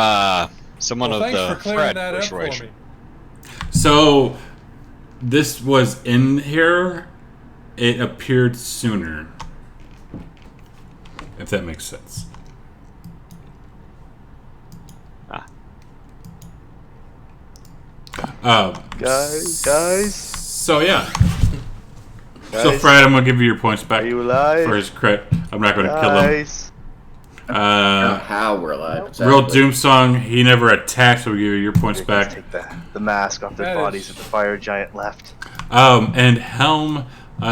someone Well, of thanks the for clearing Fred that up for persuasion? me. So, this was in here. It appeared sooner. If that makes sense. Guys, So, yeah. So, Guys? Fred, I'm going to give you your points back are you alive? for his crit. I'm not going to kill him. Guys, I don't know how we're alive. Real exactly. Doomsong, he never attacked, so we'll give you your points here, guys, back. take the mask off their That bodies is- that the fire giant left. And Helm,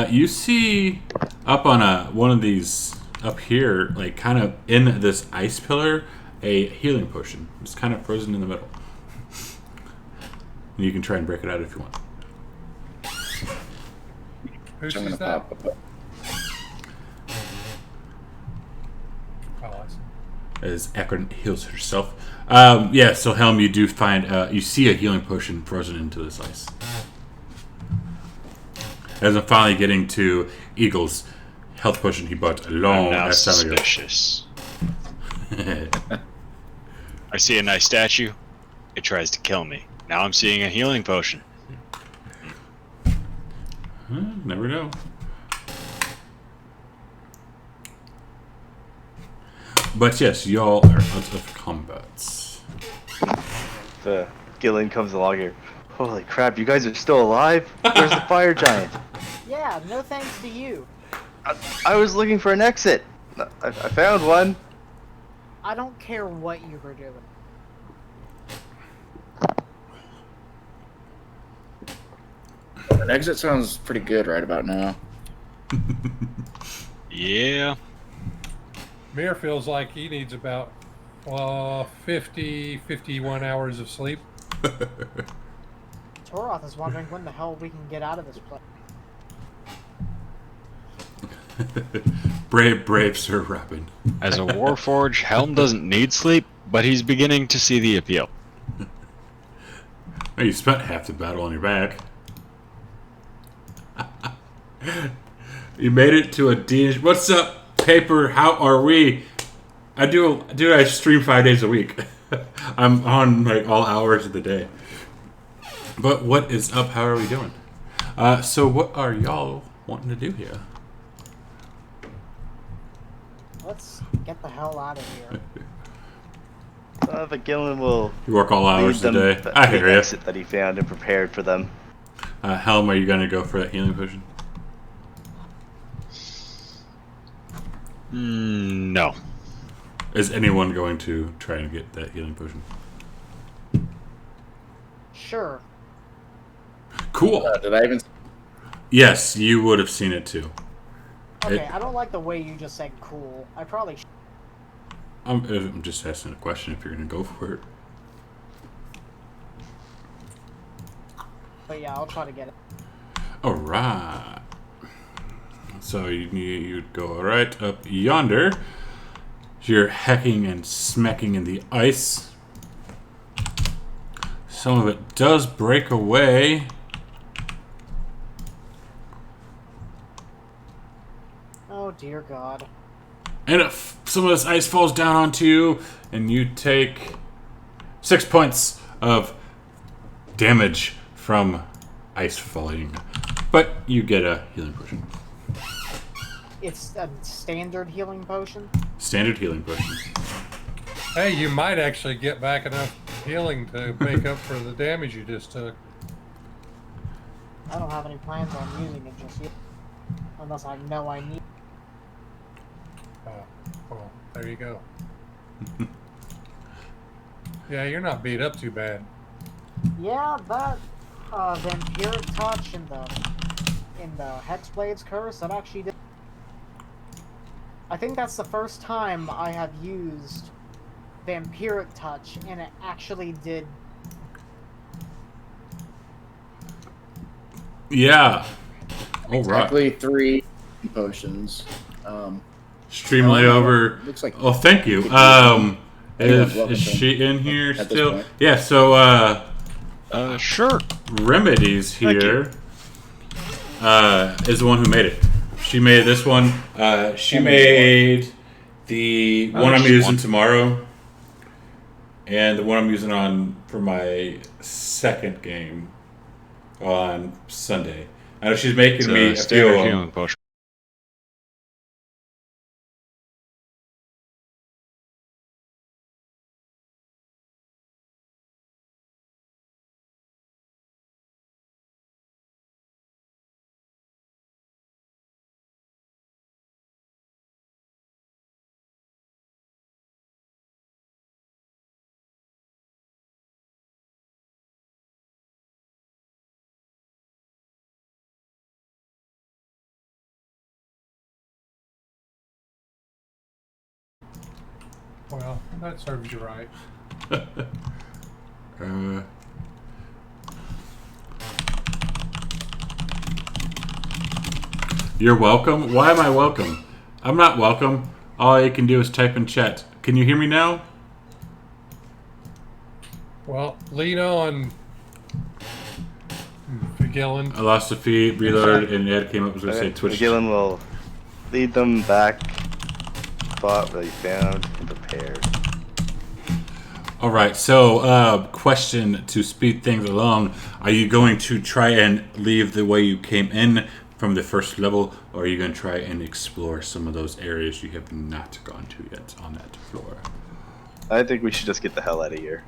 you see up on one of these up here, like kind of in this ice pillar, a healing potion. It's kind of frozen in the middle. And you can try and break it out if you want. Who So I'm sees gonna that? pop up. Oh, I see. As Akron heals herself. Yeah, so Helm, you do find, you see a healing potion frozen into this ice. As I'm finally getting to Eagle's health potion he bought a I'm long now ass time ago. suspicious. I see a nice statue. It tries to kill me. Now I'm seeing a healing potion. Never know. But yes, y'all are out of combat. The Gillen comes along here. Holy crap, you guys are still alive? Where's the fire giant? Yeah, no thanks to you. I was looking for an exit. I found one. I don't care what you were doing. An exit sounds pretty good right about now. Yeah. Mir feels like he needs about 50, 51 hours of sleep. Toroth is wondering when the hell we can get out of this place. Brave Sir Robin. As a Warforged, Helm doesn't need sleep, but he's beginning to see the appeal. Well, you spent half the battle on your back. You made it to a D. What's up, Paper? How are we? I stream 5 days a week. I'm on like all hours of the day. But what is up? How are we doing? So what are y'all wanting to do here? Let's get the hell out of here. But Gillen will You work all lead hours of them the day. to I the hear you. exit that he found and prepared for them. Helm, are you gonna go for that healing potion? No. Is anyone going to try and get that healing potion? Sure. Cool. Did I even? Yes, you would have seen it too. Okay, I don't like the way you just said cool. I probably I'm just asking a question if you're going to go for it. but yeah, I'll try to get it. Alright. So you'd go right up yonder. You're hacking and smacking in the ice. Some of it does break away. Oh dear God. And some of this ice falls down onto you, and you take 6 points of damage from ice falling. But you get a healing potion. It's a standard healing potion. Standard healing potion. Hey, you might actually get back enough healing to make up for the damage you just took. I don't have any plans on using it just yet. Unless I know I need. Well, there you go. Yeah, you're not beat up too bad. Yeah, that vampiric touch in the Hexblade's curse, that actually did. I think that's the first time I have used vampiric touch and it actually did. Yeah. All right. Exactly 3 potions. Streamlight over. Looks like. Oh, thank you. Anyone's welcome Is to she in here at this still? point. Yeah. So Sure. Remedies Thank here is the one who made it. She made this one. She made the one I'm using tomorrow, and the one I'm using on for my second game on Sunday. I know she's making me a few of them. Potion. Well, that serves you right. You're welcome? Why am I welcome? I'm not welcome. All you can do is type in chat. Can you hear me now? Well, lead on, Gillen. I lost the feed, reloaded, and Ed came up was going to say Twitch. Gillen will lead them back. Spot really found and prepared. All right, so question to speed things along. Are you going to try and leave the way you came in from the first level, or are you going to try and explore some of those areas you have not gone to yet on that floor? I think we should just get the hell out of here.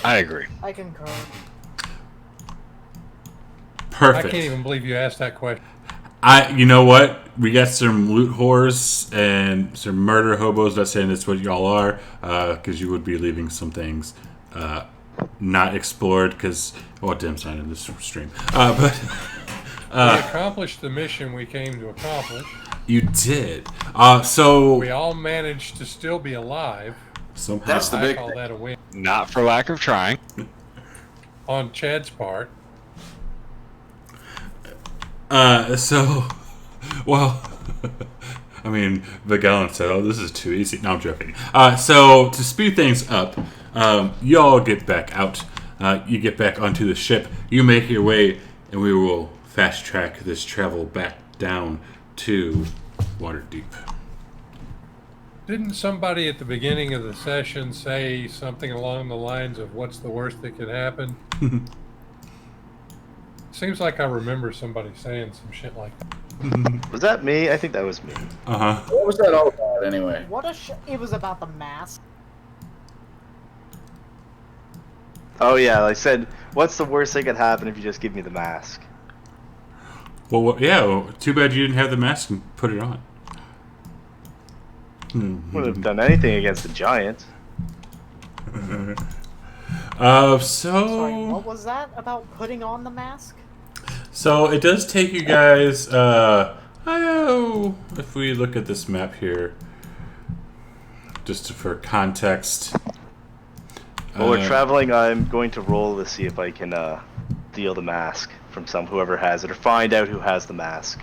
I agree. I concur. Perfect. I can't even believe you asked that question. You know what? We got some loot whores and some murder hobos. Not saying that's what y'all are, because you would be leaving some things not explored. Because Tim's not in this stream, but We accomplished the mission we came to accomplish. you did. So We all managed to still be alive. somehow That's the I big call thing. that a win Not for lack of trying. on Chad's part. Well, I mean, Vagallan said, "Oh, this is too easy." No, I'm joking. So to speed things up, y'all get back out. You get back onto the ship. You make your way, and we will fast track this travel back down to Waterdeep. Didn't somebody at the beginning of the session say something along the lines of what's the worst that could happen? Seems like I remember somebody saying some shit like that. Was that me? I think that was me. What was that all about anyway? What a it was about the mask. Oh yeah, I said, what's the worst that could happen if you just give me the mask? Well, too bad you didn't have the mask and put it on. Would have done anything against the giant. Sorry, what was that about putting on the mask? So it does take you guys, if we look at this map here, just for context. While we're traveling, I'm going to roll to see if I can steal the mask from whoever has it, or find out who has the mask.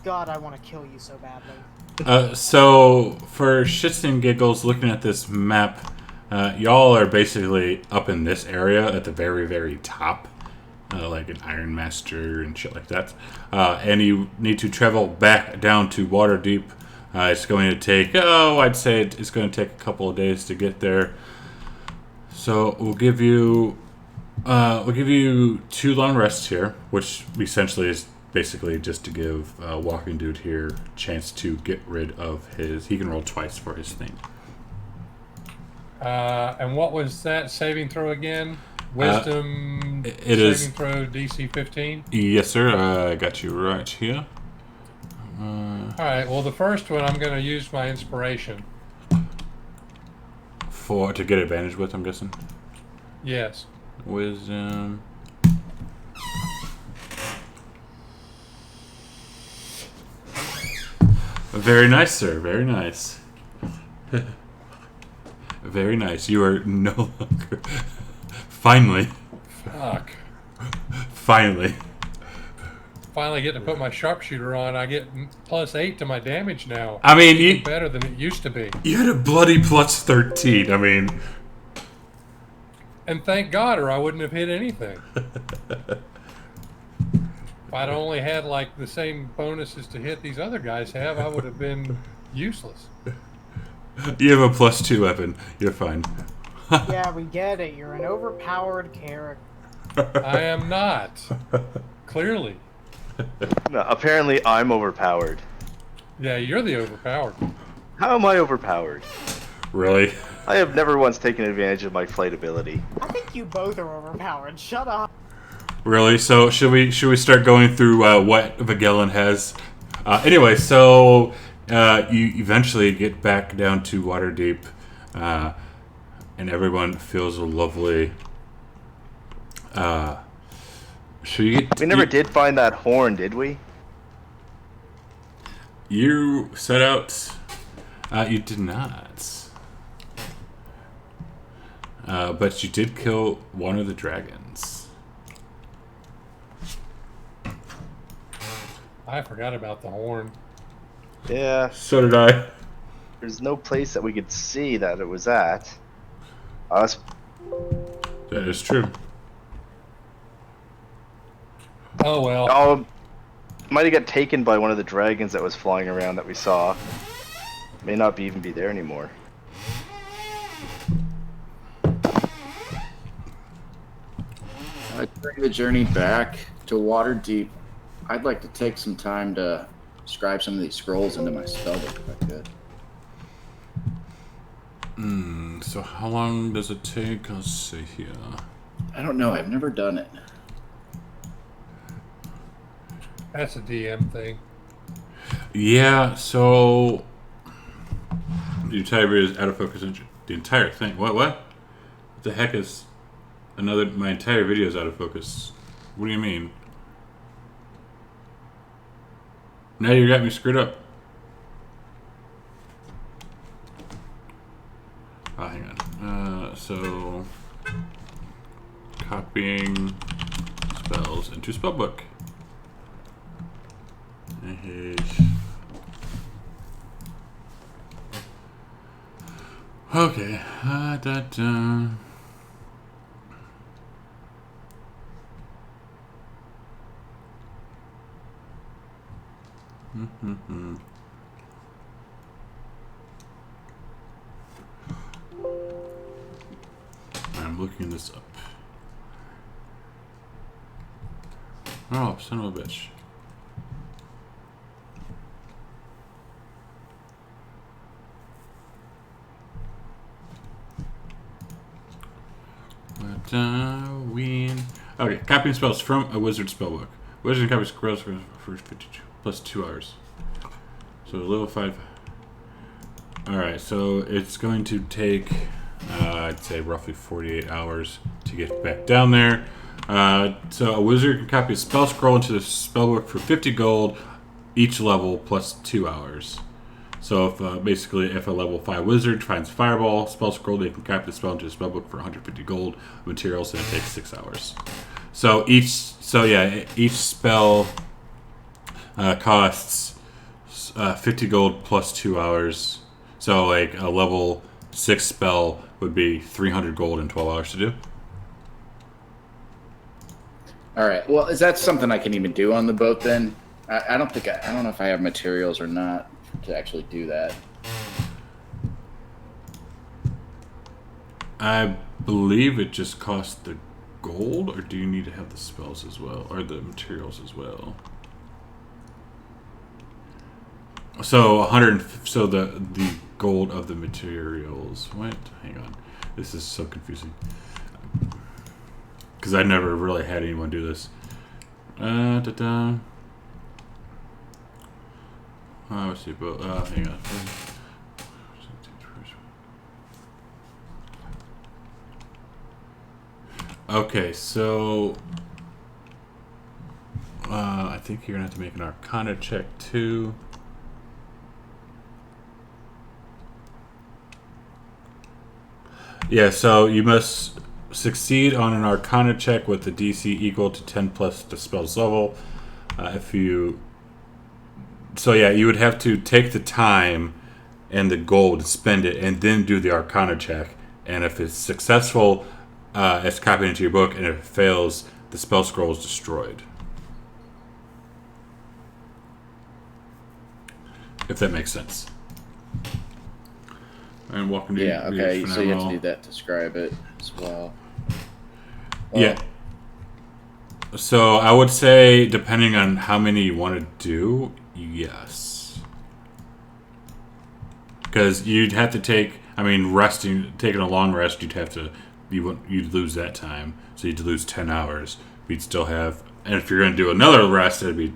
God, I want to kill you so badly. So for shits and giggles, looking at this map, y'all are basically up in this area at the very, very top. Like an Iron Master and shit like that. And you need to travel back down to Waterdeep. It's going to take, I'd say it's going to take a couple of days to get there. So we'll give you 2 long rests here, which essentially is basically just to give Walking Dude here a chance to get rid of his. He can roll twice for his thing. And what was that saving throw again? Wisdom it saving is throw DC 15? Yes, sir. I got you right here. Alright, well the first one I'm going to use my inspiration. To get advantage with, I'm guessing. Yes. Wisdom. Very nice, sir. Very nice. Very nice. You are no longer... Finally. Fuck. Finally. Finally get to put my sharpshooter on. I get +8 to my damage now. I mean, Better than it used to be. you had a bloody +13. I mean... And thank God, or I wouldn't have hit anything. If I'd only had like the same bonuses to hit these other guys have, I would have been useless. You have a +2 weapon. You're fine. Yeah, we get it. You're an overpowered character. I am not. Clearly. No, apparently I'm overpowered. Yeah, you're the overpowered. How am I overpowered? Really? I have never once taken advantage of my flight ability. I think you both are overpowered. Shut up. Really? So should we start going through what Vagellan has? Anyway, so you eventually get back down to Waterdeep, and everyone feels lovely. We never did find that horn, did we? You set out. You did not. But you did kill one of the dragons. I forgot about the horn. Yeah. So did I. There's no place that we could see that it was at. Us. That is true. Oh well. Oh, might have got taken by one of the dragons that was flying around that we saw. May not even be there anymore. During the journey back to Waterdeep, I'd like to take some time to scribe some of these scrolls into my spellbook if I could. So how long does it take? Let's see here. I don't know. I've never done it. That's a DM thing. Yeah, so the entire video is out of focus. The entire thing. What the heck is my entire video is out of focus? What do you mean? Now you got me screwed up. Oh, hang on. So copying spells into spellbook. Okay. I'm looking this up. Oh, son of a bitch. Okay, copying spells from a wizard spellbook. Wizard copy spells for 52 plus 2 hours. So level 5. Alright, so it's going to take, I'd say, roughly 48 hours to get back down there. So a wizard can copy a spell scroll into the spellbook for 50 gold each level plus 2 hours. So if basically if a level 5 wizard finds Fireball spell scroll, they can copy the spell into the spellbook for 150 gold materials, and it takes 6 hours. So each spell costs 50 gold plus 2 hours. So like a level 6 spell would be 300 gold in 12 hours to do. All right. Well, is that something I can even do on the boat then? I don't know if I have materials or not to actually do that. I believe it just costs the gold, or do you need to have the spells as well, or the materials as well? So so the gold of the materials. What? Hang on. This is so confusing. Because I never really had anyone do this. Let's see, but hang on. Okay, so I think you're gonna have to make an Arcana check too. Yeah, so you must succeed on an Arcana check with the DC equal to 10 plus the spell's level. So yeah, you would have to take the time and the gold, spend it, and then do the Arcana check. And if it's successful, it's copied into your book, and if it fails, the spell scroll is destroyed. if that makes sense. And welcome to Yeah, okay, so you have to roll. do that to describe it as well. Yeah. So I would say, depending on how many you want to do, yes. Because you'd have to take, taking a long rest, you'd lose that time. So you'd lose 10 hours. We'd still have, and if you're going to do another rest, it'd be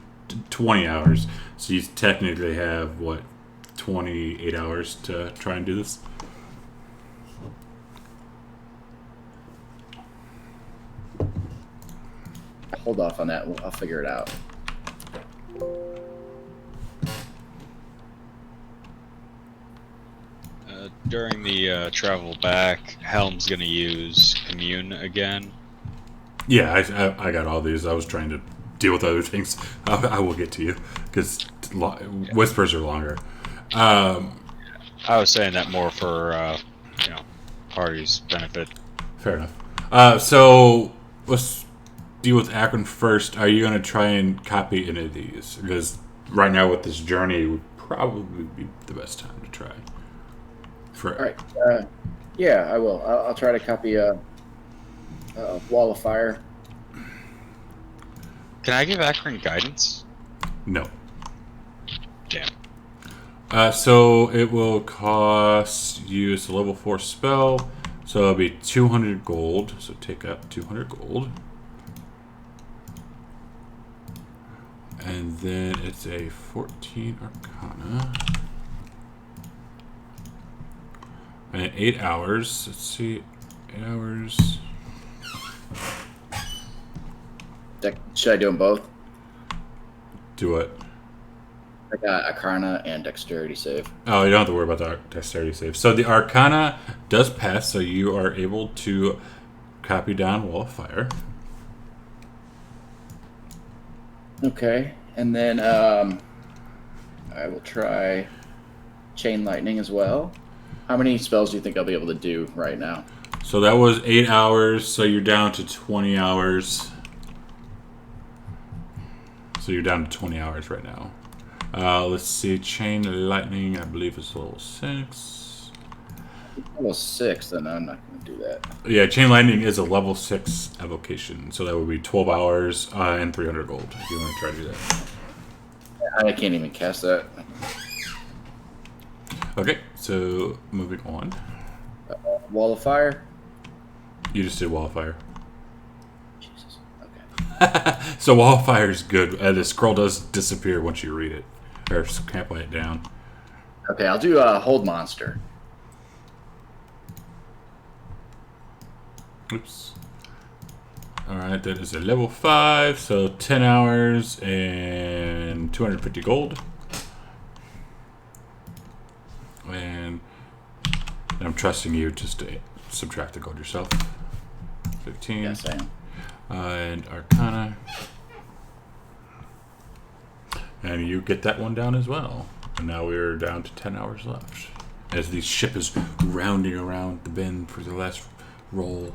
20 hours. So you technically have, 28 hours to try and do this? Hold off on that. I'll figure it out. During the travel back, Helm's gonna use Commune again. Yeah, I got all these. I was trying to deal with other things. I will get to you, because whispers are longer. I was saying that more for, party's benefit. Fair enough. So let's deal with Akron first. Are you going to try and copy any of these? Because right now with this journey would probably be the best time to try. All right. Yeah, I will. I'll try to copy Wall of Fire. Can I give Akron guidance? No. Damn. So it will cost you, it's a level 4 spell, so it'll be 200 gold. So take out 200 gold. And then it's a 14 Arcana. And 8 hours. Let's see. 8 hours. Should I do them both? Do it. I got Arcana and Dexterity save. Oh, you don't have to worry about the dexterity save. So the Arcana does pass, so you are able to copy down Wall of Fire. Okay, and then I will try Chain Lightning as well. How many spells do you think I'll be able to do right now? So that was 8 hours, so you're down to 20 hours. So you're down to 20 hours right now. Let's see, Chain Lightning, I believe is level 6. Level 6, then I'm not going to do that. Yeah, Chain Lightning is a level 6 evocation, so that would be 12 hours and 300 gold if you want to try to do that. I can't even cast that. Okay, so moving on. Wall of Fire. You just did Wall of Fire. Jesus. Okay. So Wall of Fire is good. The scroll does disappear once you read it, or can't play it down. Okay, I'll do Hold Monster. Oops. Alright, that is a level 5, so 10 hours and 250 gold. And I'm trusting you just to subtract the gold yourself. 15. Yes, I am. And Arcana. And you get that one down as well. And now we're down to 10 hours left. As the ship is rounding around the bend for the last roll.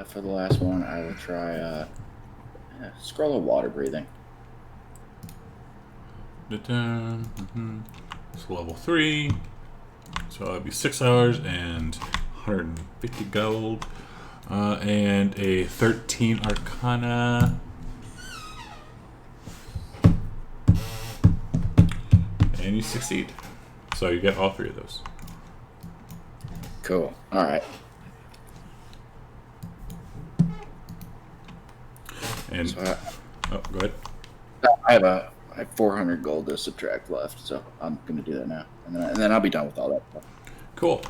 For the last one, I will try Scroll of Water Breathing. It's level 3. So it'll be 6 hours and 150 gold. And a 13 Arcana. And you succeed. So you get all 3 of those. Cool. All right. And So oh, go ahead. I have 400 gold to subtract left, so I'm going to do that now, and then I'll be done with all that stuff. Cool.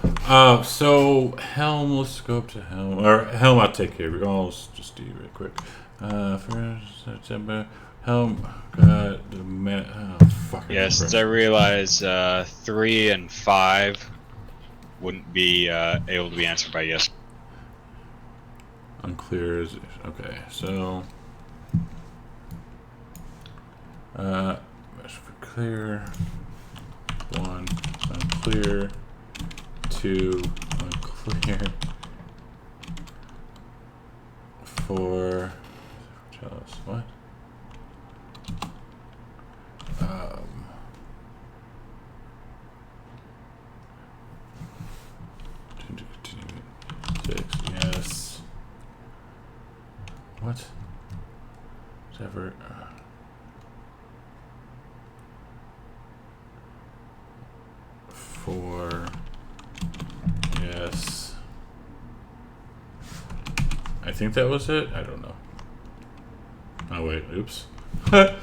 So Helm, let's go up to Helm. Or Helm, I'll take care of it. Let's just do it real quick. First September. Helm got the fucking. Yes, since I realize 3 and 5 wouldn't be able to be answered by yes. Unclear. Okay, so. Clear. 1 unclear. 2 unclear. 4. Tell us what? 4. Yes. I think that was it. I don't know. Oh, wait. Oops. I'll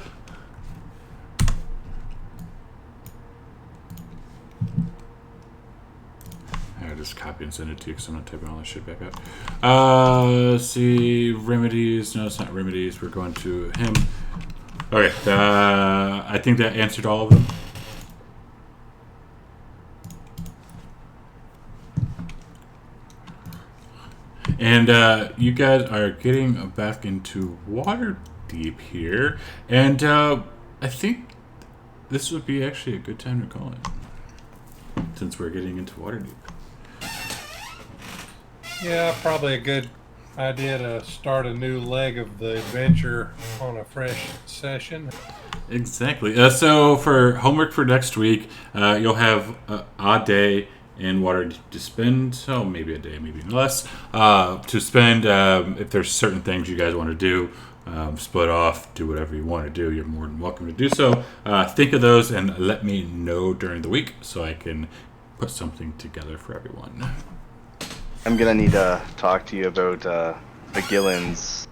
just copy and send it to you because I'm not typing all that shit back out. Let's see. Remedies. No, it's not remedies. We're going to him. Okay. I think that answered all of them. And you guys are getting back into Waterdeep here. And I think this would be actually a good time to call it. Since we're getting into Waterdeep. Yeah, probably a good idea to start a new leg of the adventure on a fresh session. Exactly. So for homework for next week, you'll have a day in Waterdeep to spend. So maybe a day, maybe less. To spend, if there's certain things you guys want to do, split off, do whatever you want to do. You're more than welcome to do so. Think of those and let me know during the week so I can put something together for everyone. I'm gonna need to talk to you about McGillen's.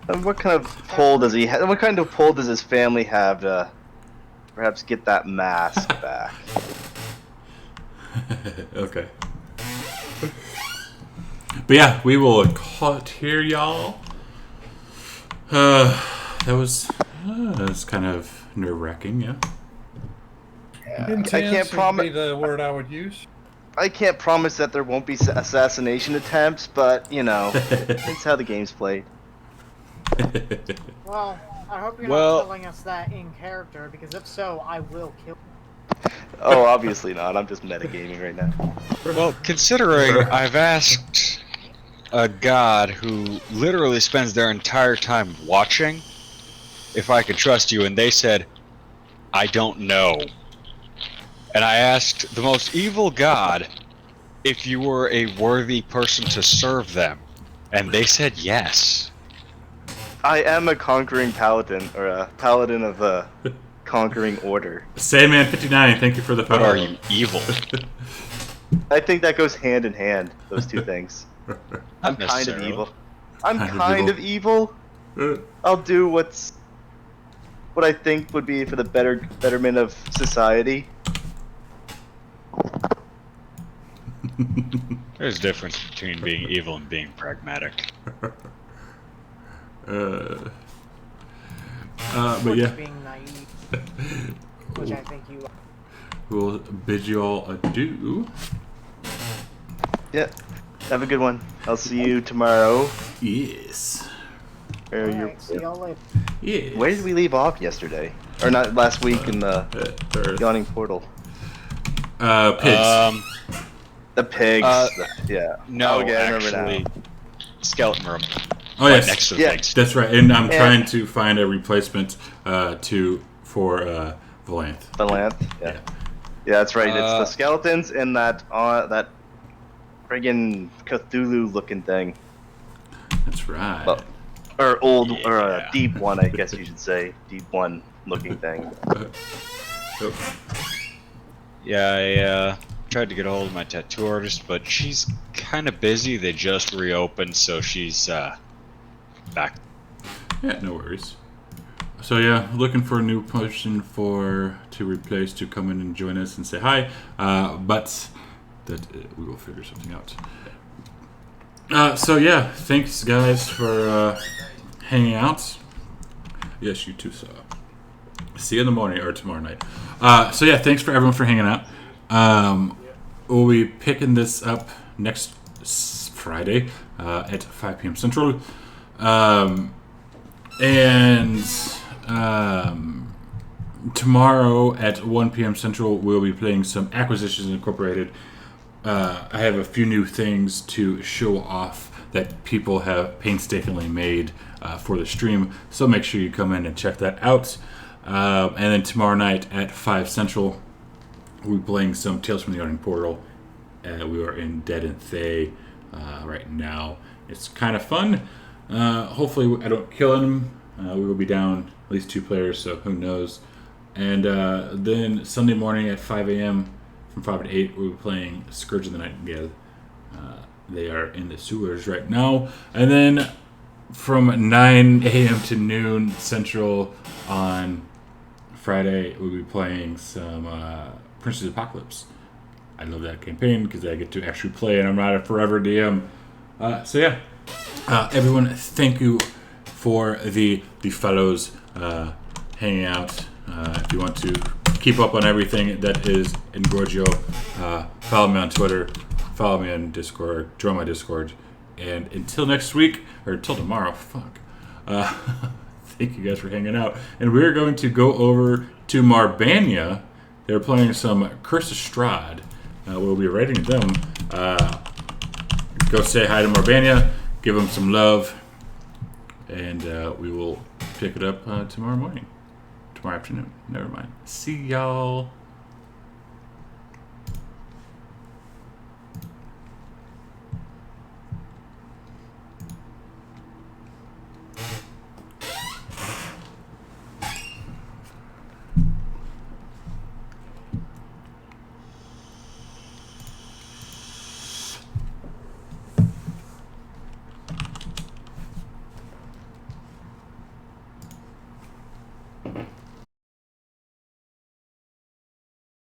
What kind of pull does he have? What kind of pull does his family have to perhaps get that mask back? Okay. But yeah, we will call it here, y'all. That was kind of nerve-wracking, yeah. Intense I can't would be the word I would use. I can't promise that there won't be assassination attempts, but you know, it's how the game's played. Well, I hope you're not telling us that in character, because if so, I will kill you. Oh, obviously not. I'm just metagaming right now. Well, considering I've asked a god who literally spends their entire time watching if I could trust you, and they said, I don't know. And I asked the most evil god if you were a worthy person to serve them, and they said yes. I am a conquering paladin, or a paladin of a conquering order. Sandman59, thank you for the But follow. are you evil? I think that goes hand in hand, those two things. I'm kind of evil. I'm kind of evil. I'll do what I think would be for the betterment of society. There's a difference between being evil and being pragmatic. But Or yeah, being naive, which I think you are. we'll bid you all adieu. Yeah. Have a good one. I'll see you tomorrow. Yes. Alright, see y'all later. Yes. Where did we leave off yesterday? Or not last week in the yawning portal? Pigs. The pigs. Yeah. No, Okay, I remember actually, now. skeleton room. Oh, Right yes. next to the Yeah. pigs. That's right, and I'm Yeah. trying to find a replacement for Valanth. Valanth. Yeah. Yeah, that's right. It's the skeletons and that friggin' Cthulhu-looking thing, That's right. Well, or old, or a Yeah. deep one, I guess you should say, deep one-looking thing. Oh, Yeah, I tried to get a hold of my tattoo artist, but she's kind of busy. They just reopened, so she's back. yeah, no worries. So yeah, looking for a new person to replace to come in and join us and say hi. But that we will figure something out. So yeah, thanks guys for hanging out. Yes, you too. So see you in the morning or tomorrow night. So yeah, thanks for everyone for hanging out. We'll be picking this up next Friday at 5 p.m. Central. And tomorrow at 1 p.m. Central, we'll be playing some Acquisitions Incorporated. I have a few new things to show off that people have painstakingly made for the stream, so make sure you come in and check that out. And then tomorrow night at 5 Central, we'll be playing some Tales from the Yawning Portal. We are in Dead and Thay right now. It's kind of fun. Hopefully I don't kill him. We will be down at least 2 players, so who knows. And then Sunday morning at 5 a.m. from 5 to 8, we'll be playing Scourge of the Nightingale. They are in the sewers right now. And then from 9 a.m. to noon Central on Friday, we'll be playing some Prince's Apocalypse. I love that campaign because I get to actually play and I'm not a forever DM. So yeah, everyone, thank you for the fellows hanging out. If you want to keep up on everything that is Engorgio, follow me on Twitter, follow me on Discord, join my Discord, and until next week, or until tomorrow, thank you guys for hanging out. And we're going to go over to Marbania. They're playing some Curse of Strahd. We'll be rating them. Go say hi to Marbania, give them some love, and we will pick it up tomorrow morning. Tomorrow afternoon. Never mind. See y'all.